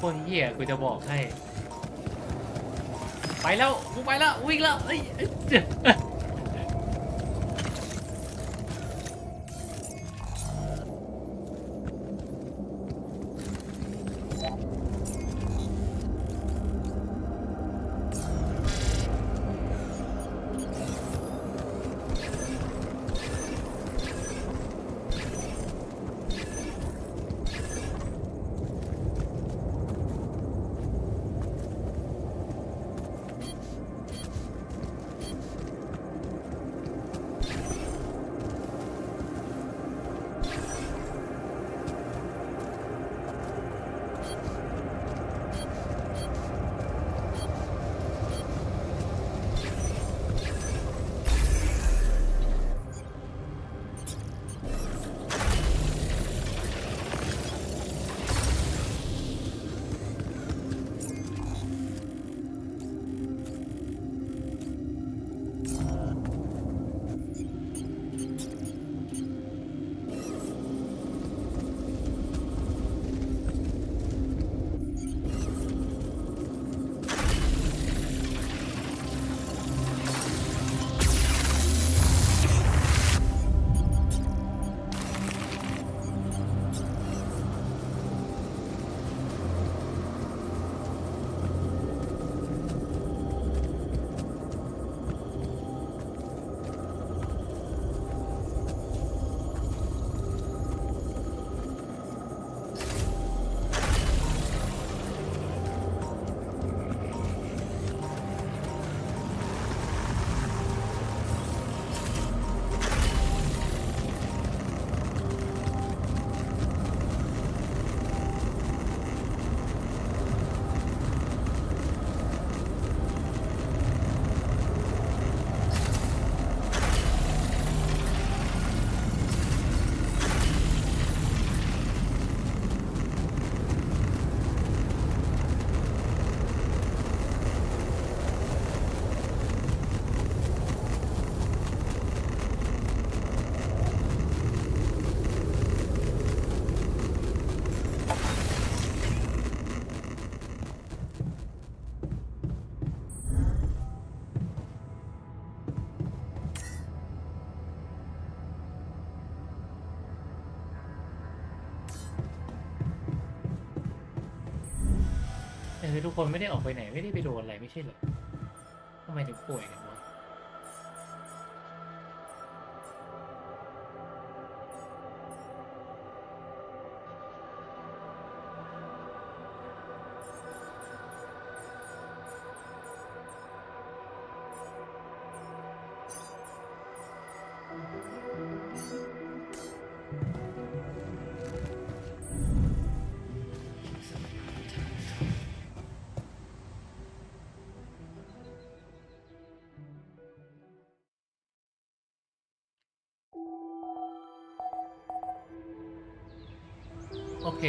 โคตรเหี้ยกูจะบอกให้ไปแล้วกูไปแล้ววิ่งแล้วเอ้ย ทุกคนไม่ได้ออกไปไหนไม่ได้ไปโดนอะไรไม่ใช่เหรอทำไมถึงป่วยกันวะโอเค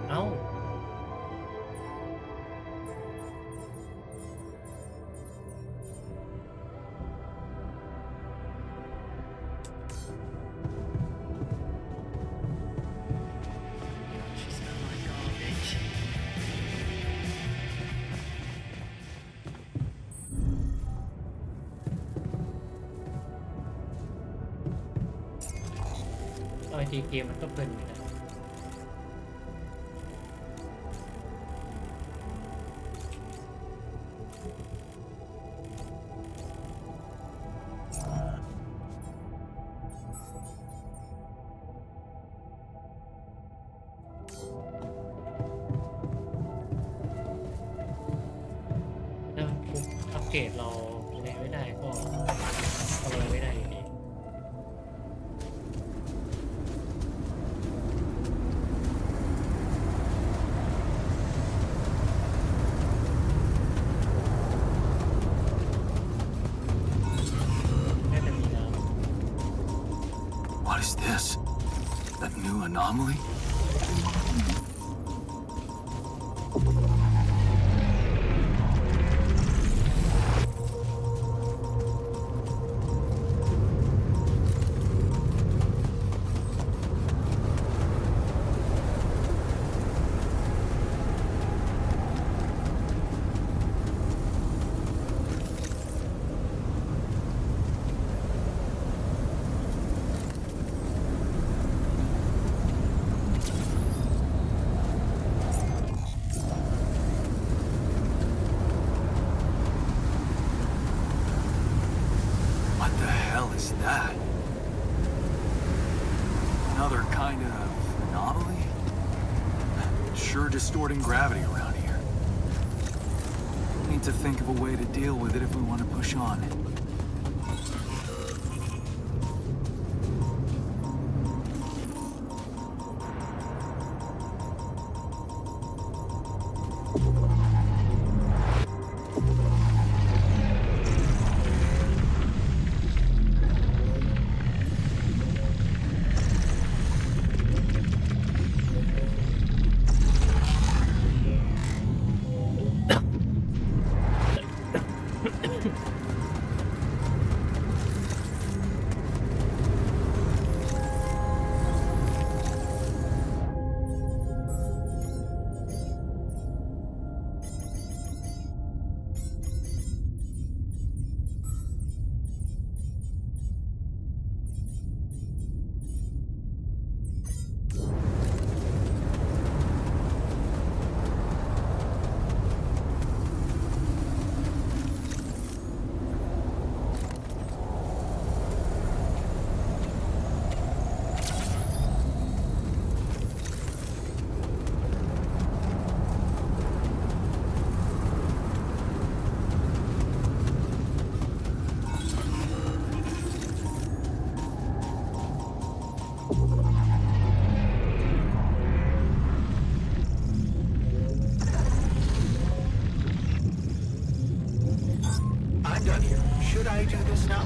เอ้าเอาจริงเกมมันก็เพลินอยู่นะถ้าปุ๊บอัปเกรดเราอะไรไม่ได้ก็ทำอะไรไม่ได้อยู่ดีน่าจะมีน้ำ What is this? A new anomaly? What the hell is that? Another kind of anomaly? Sure distorting gravity around here. Need to think of a way to deal with it if we want to push on. Should I do this now?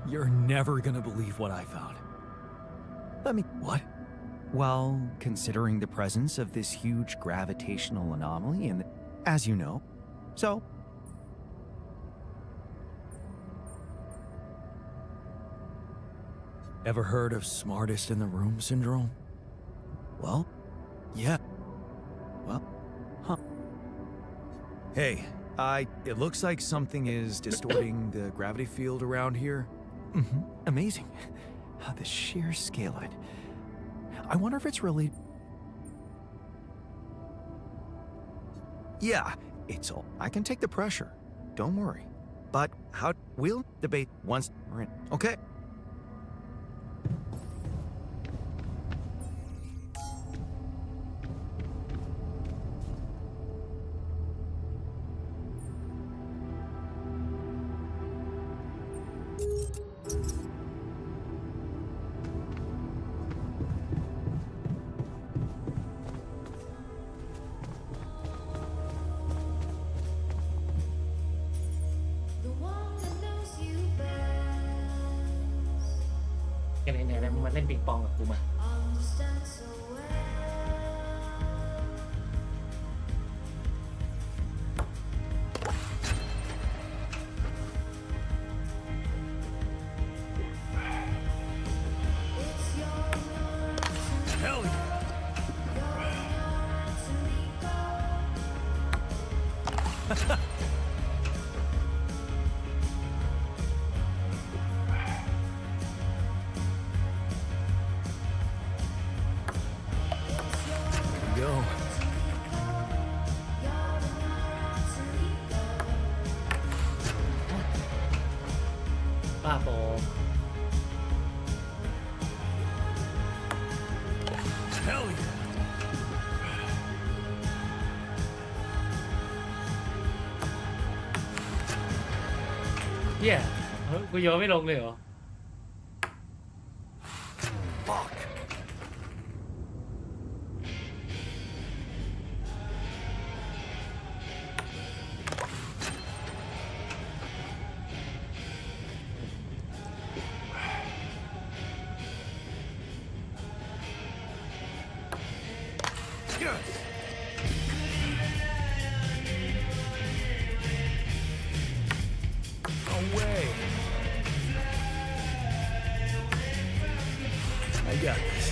You're never gonna believe what I found. Let me. What? Well, considering the presence of this huge gravitational anomaly, and as you know, so. Ever heard of smartest in the room syndrome? Well, yeah. Well, huh. Hey, it looks like something is distorting the gravity field around here. Amazing. The sheer scale of it. I wonder if it's really. Yeah, it's all. I can take the pressure. Don't worry. But how. We'll debate once we're in. Okay? The one that knows you best กันไหนๆแล้วมึงมาเล่นปิงปองกับกูมา understands so well. It's your answer, Hell yeah. your answer, Nico. Go. ป้าโป Hell yeah. เฮียเฮ้ยกูโยนไม่ลงเลยเหรอ Fuck. Yes. No way. I got this.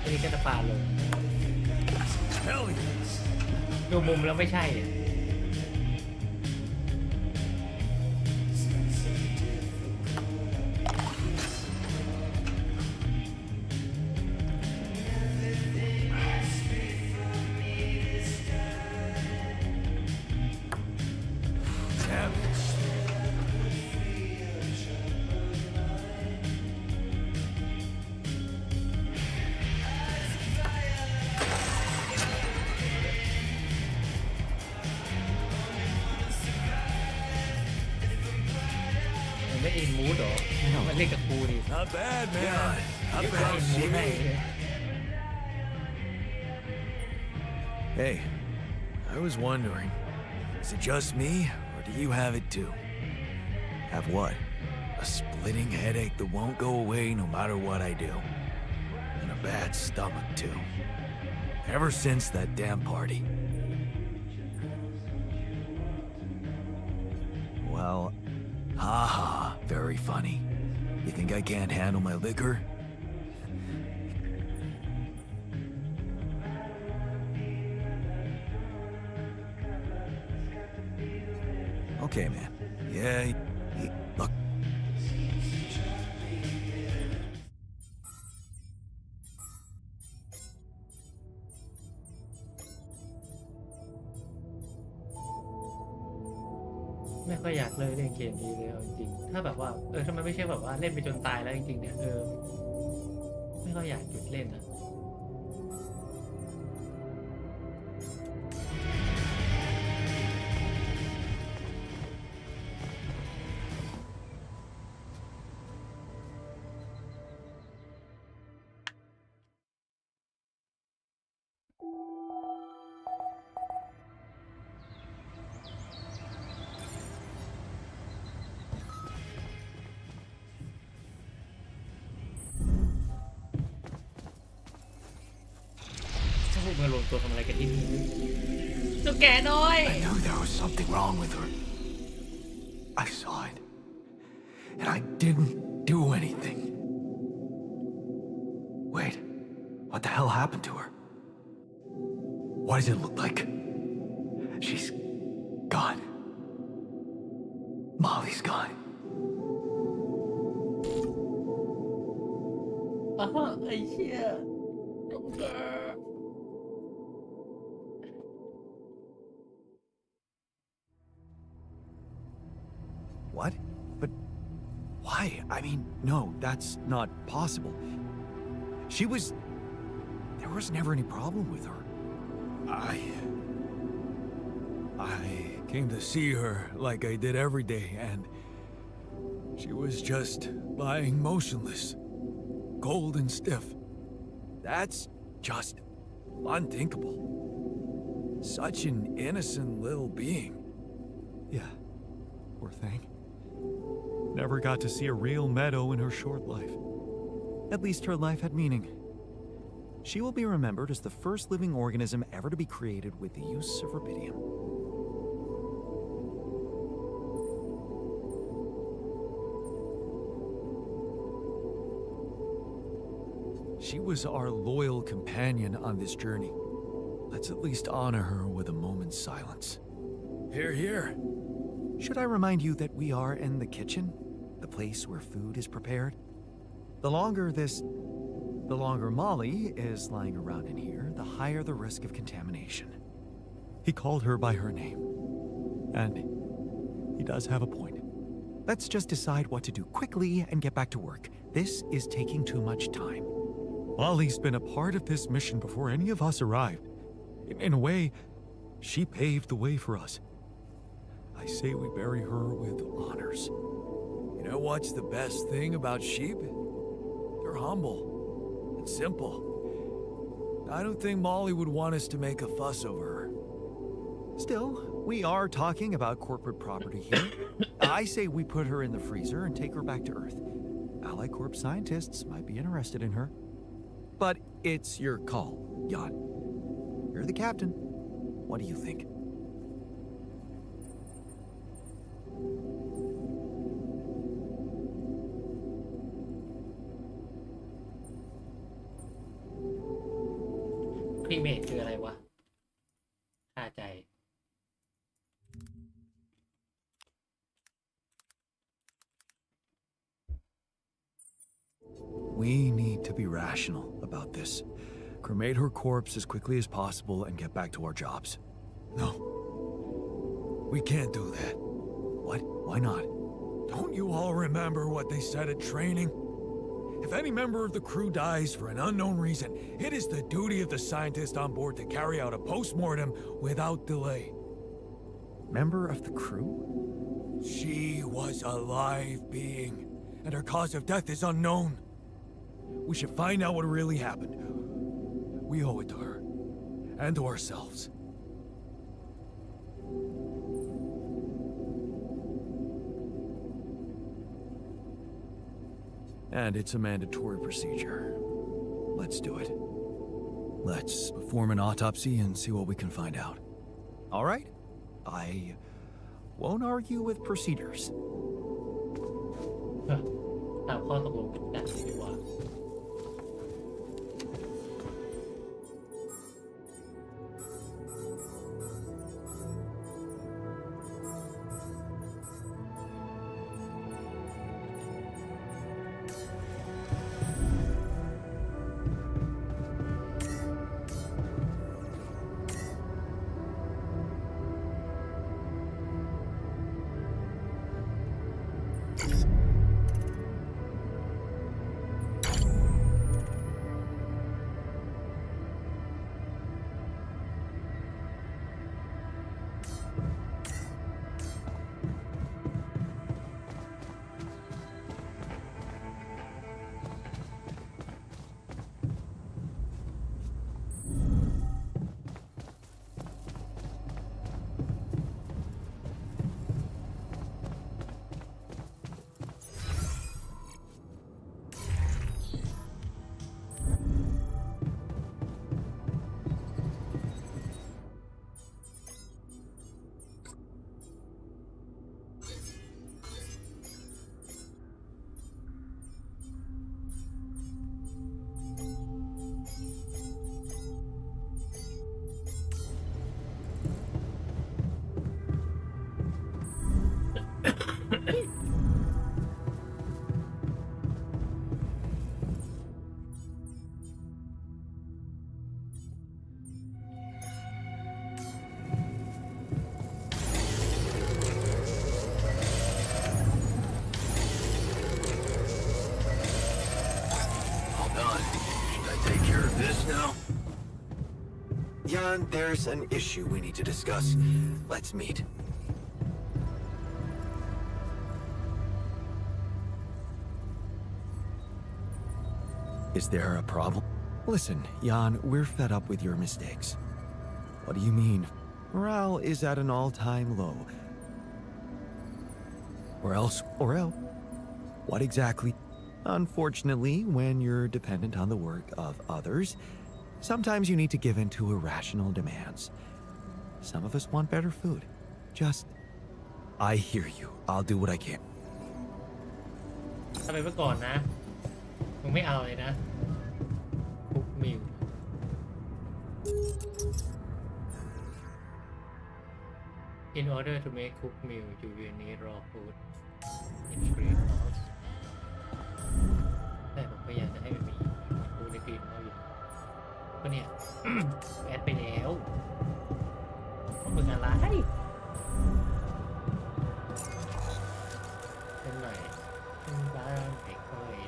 อันนี้ก็จะปาลง Hell yeah. ดูมุมแล้วไม่ใช่อะ Damn it. มันไม่อินมูดหรอ มันเล่นกับกูดิ Not bad, man. Not อิ bad นมูดให้ shit. Hey, I was wondering, is it just me, or do you have it too? Have what? A splitting headache that won't go away no matter what I do. And a bad stomach too. Ever since that damn party. Well, haha, very funny. You think I can't handle my liquor? Okay, man. Yeah, look. ไม่ค่อยอยากเลยเล่นเกมนี้เลยเอาจริงๆถ้าแบบว่าถ้ามันไม่ใช่แบบว่าเล่นไปจนตายแล้วจริงๆเนี่ยไม่ค่อยอยากหยุดเล่นนะ It's มารวมตัวทำอะไรกันที่นี่เจ้าแก่น้อย I knew there was something wrong with her. I saw it. And I didn't do anything. Wait, what the hell happened to her? What does it look like? She's gone. Molly's gone. ไอ้เชี่ย What? But why? I mean, no, that's not possible. There was never any problem with her. I came to see her like I did every day, and she was just lying motionless, cold and stiff. That's just unthinkable. Such an innocent little being. Yeah, poor thing. Never got to see a real meadow in her short life. At least her life had meaning. She will be remembered as the first living organism ever to be created with the use of rubidium. She was our loyal companion on this journey. Let's at least honor her with a moment's silence. Here, here. Should I remind you that we are in the kitchen? The place where food is prepared? The longer Molly is lying around in here, the higher the risk of contamination. He called her by her name. And he does have a point. Let's just decide what to do quickly and get back to work. This is taking too much time. Molly's been a part of this mission before any of us arrived. In a way, she paved the way for us. I say we bury her with honors. You know what's the best thing about sheep? They're humble and simple. I don't think Molly would want us to make a fuss over her. Still, we are talking about corporate property here. I say we put her in the freezer and take her back to Earth. Ally Corp scientists might be interested in her. But it's your call, Jan. You're the captain. What do you think? Cremate คืออะไรวะฆ่าใจ We need to be rational about this. Cremate her corpse as quickly as possible and get back to our jobs. No. We can't do that. What? Why not? Don't you all remember what they said at training? If any member of the crew dies for an unknown reason, it is the duty of the scientist on board to carry out a post-mortem without delay. Member of the crew? She was a live being, and her cause of death is unknown. We should find out what really happened. We owe it to her, and to ourselves. And it's a mandatory procedure. Let's do it. Let's perform an autopsy and see what we can find out. All right? I won't argue with procedures. ตามข้อตกลงกันดีกว่า Hold on. Should I take care of this now? Jan, there's an issue we need to discuss. Let's meet. Is there a problem? Listen, Jan, we're fed up with your mistakes. What do you mean? Morale is at an all-time low. Or else? What exactly? Unfortunately, when you're dependent on the work of others, sometimes you need to give in to irrational demands. Some of us want better food. I hear you. I'll do what I can. ทำไปเมื่อก่อนนะมึงไม่เอาเลยนะคุกมิว In order to make cook meal you will need raw food in green house แต่ผมก็อยากจะให้มันมีฟูดใน green house อยู่ก็เนี่ย แอดไปแล้วมึงอะไรเป็นไหนเป็นบ้านเด็กเลย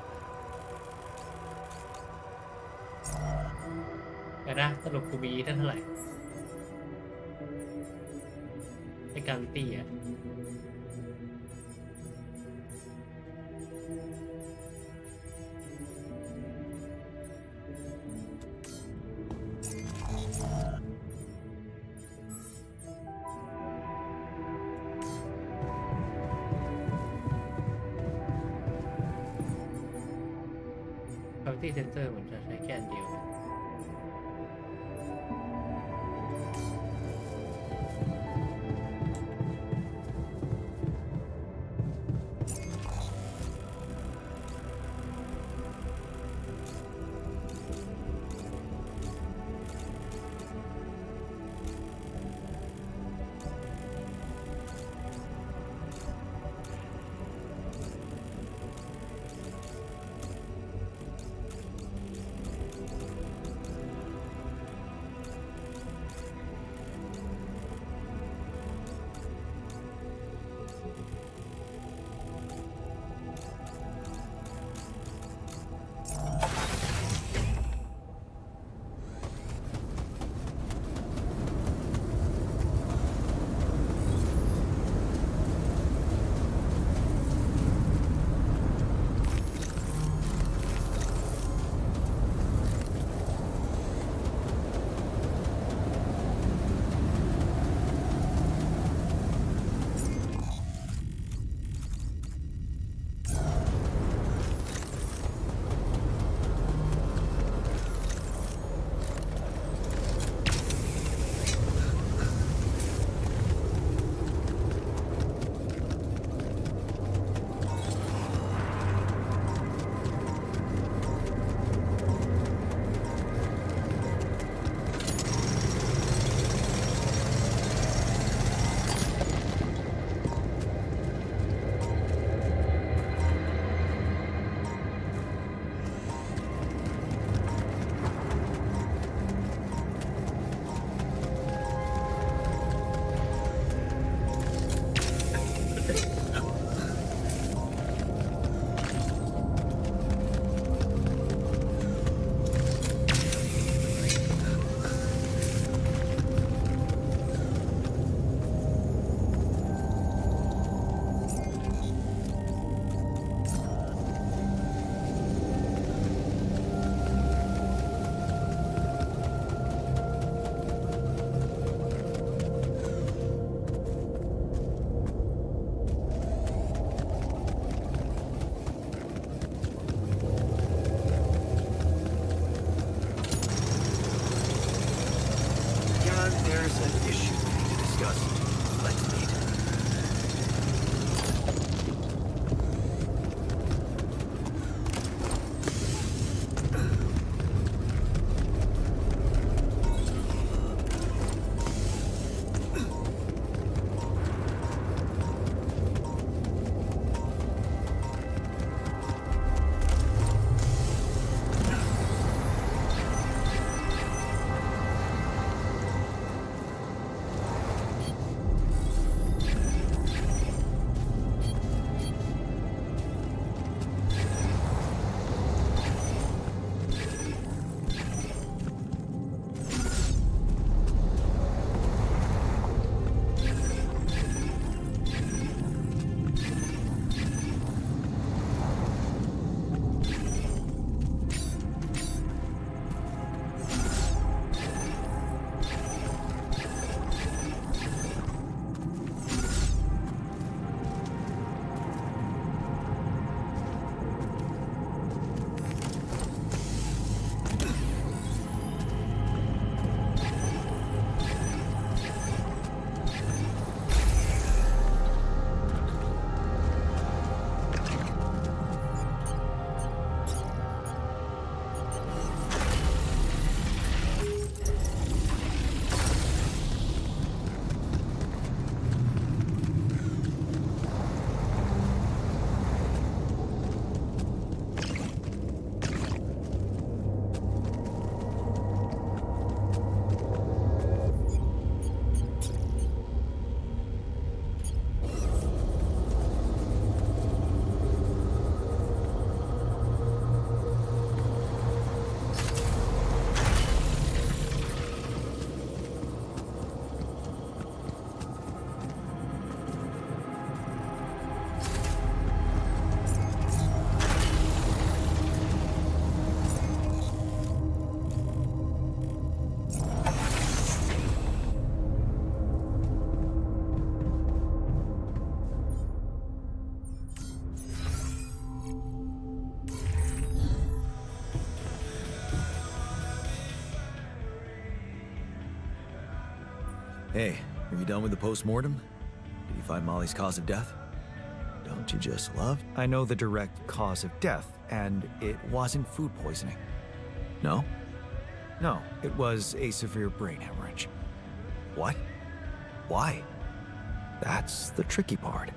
แต่นะสรุปกูมีเท่าไหร่ไอ้กาวิตี้อ่ะกาวิตี้เซนเซอร์เหมือนจะใช้แค่อันเดียวนะ Hey, are you done with the post-mortem? Did you find Molly's cause of death? Don't you just love? I know the direct cause of death, and it wasn't food poisoning. No? No, it was a severe brain hemorrhage. What? Why? That's the tricky part.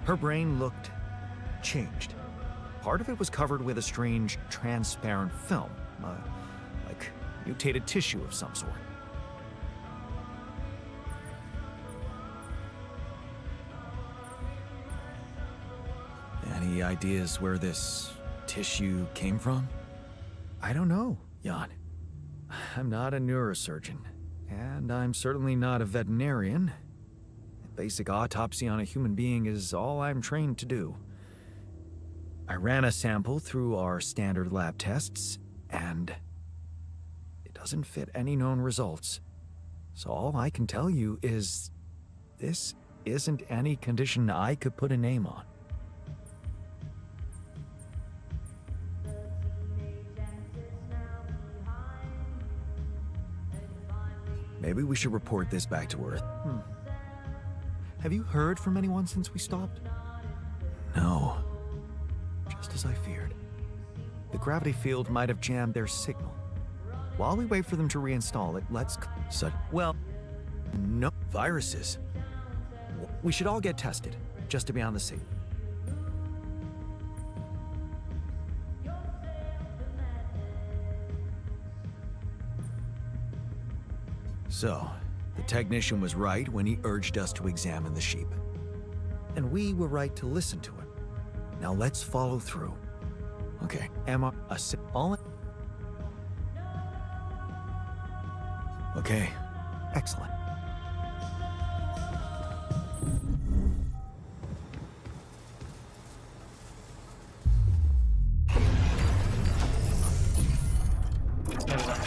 Her brain looked changed. Part of it was covered with a strange, transparent film, like mutated tissue of some sort. Any ideas where this tissue came from? I don't know, Jan. I'm not a neurosurgeon, and I'm certainly not a veterinarian. A basic autopsy on a human being is all I'm trained to do. I ran a sample through our standard lab tests, and it doesn't fit any known results. So all I can tell you is this isn't any condition I could put a name on. Maybe we should report this back to Earth. Have you heard from anyone since we stopped? No. Just as I feared. The gravity field might have jammed their signal. While we wait for them to reinstall it, let's... Well, no. Viruses. We should all get tested, just to be on the safe. So, the technician was right when he urged us to examine the sheep. And we were right to listen to him. Now let's follow through. Okay. Emma, all... Okay. Excellent.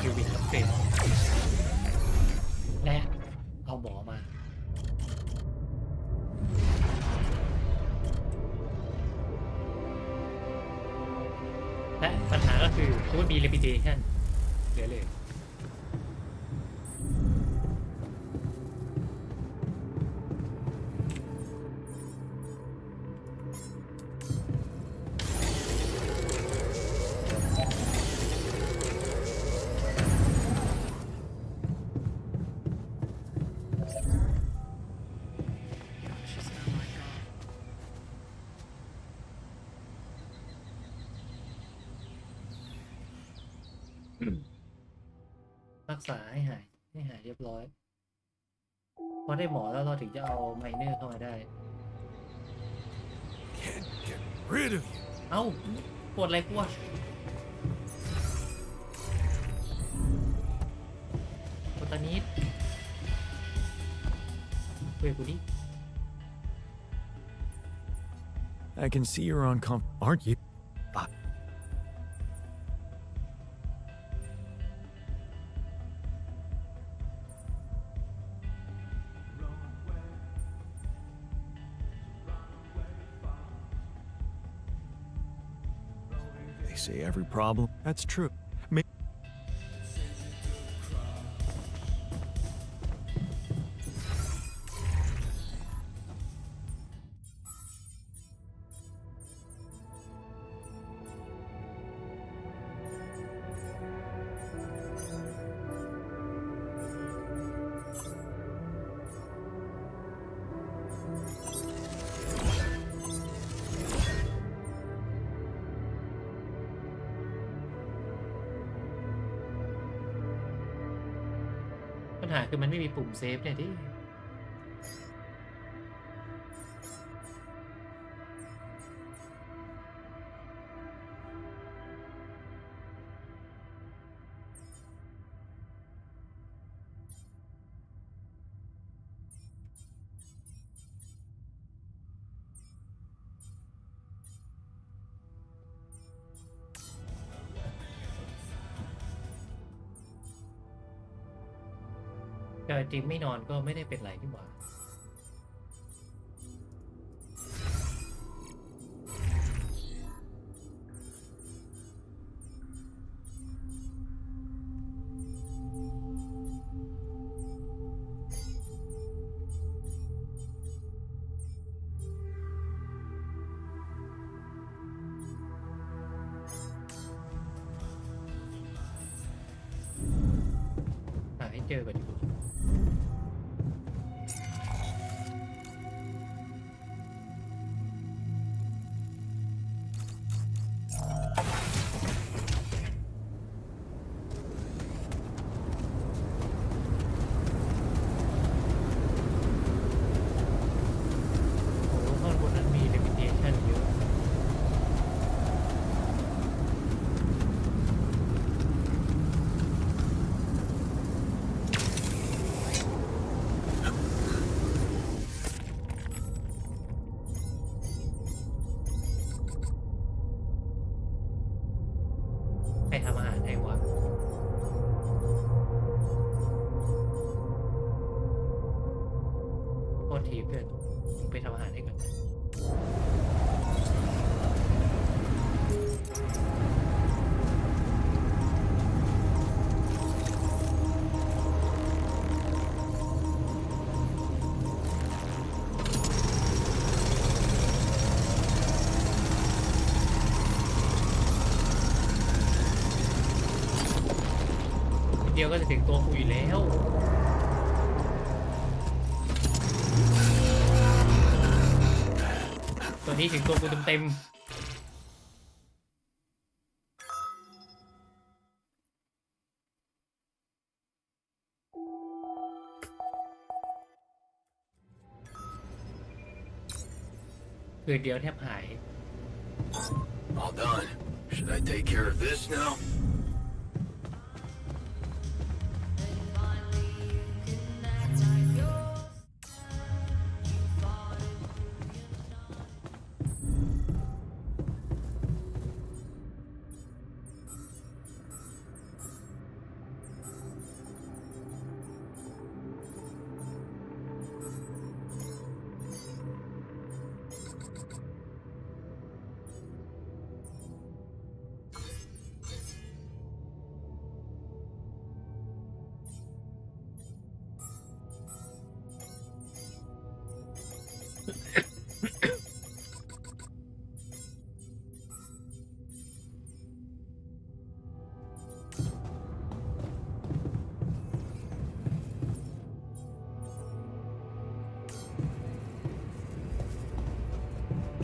UV อัปเกรดและเอาหมอมาและปัญหาก็คือมันมี reputation เหลือเลย รักษาให้หายเรียบร้อยพอได้หมอแล้วเราถึงจะเอาไมเนอร์เข้ามาได้ Can't get rid of you. เอ้าปวดอะไรกูวะปวดตานิดเฮ้ยกูดิ I can see you're on aren't you? They say every problem. That's true. ปัญหาคือมันไม่มีปุ่มเซฟเนี่ยที่แต่จริงไม่นอนก็ไม่ได้เป็นไรที่หว่า เจอกันดีกว่าโอ้ข้างบนนั้นมี limitation เยอะ ใครทำอาหารให้วะโทษทีเพื่อนมึงไปทำอาหารให้กันเดียวก็จะถึงตัวกูอยู่แล้วตัวนี้ถึงตัวกูเต็มๆคืนเดียวแทบหาย All done. Should I take care of this now?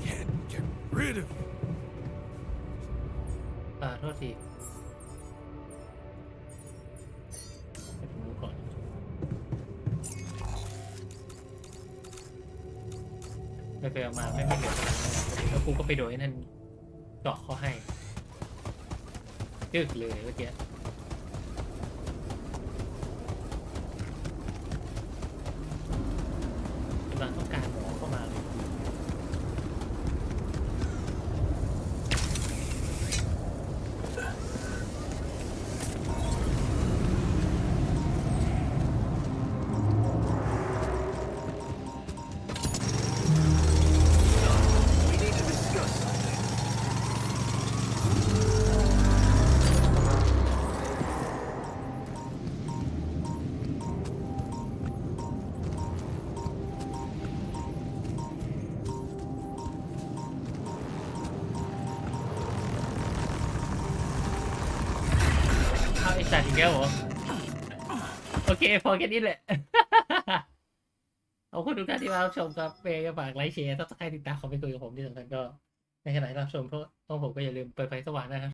Can't get rid of you. โทษทีให้ผมดูก่อนไปๆมาไม่เหลือพลังแล้วกูก็ไปโดยนั่นเจาะเขาให้จึกเลยเมื่อกี้กำลังต้องการหมอเข้ามาเลย We need to discuss something.เอาไอ้สัตว์อีกแล้วเหรอโอเคพอแค่นี้แหละ เอาคนทุกท่านที่มารับชมครับเปย์ก็ฝากไลค์แชร์ถ้าใครติดตามเขาไปคุยกับผมที่สำคัญก็ในขณะที่รับชมเพราะผมก็อย่าลืมเปิดไฟสว่างนะครับ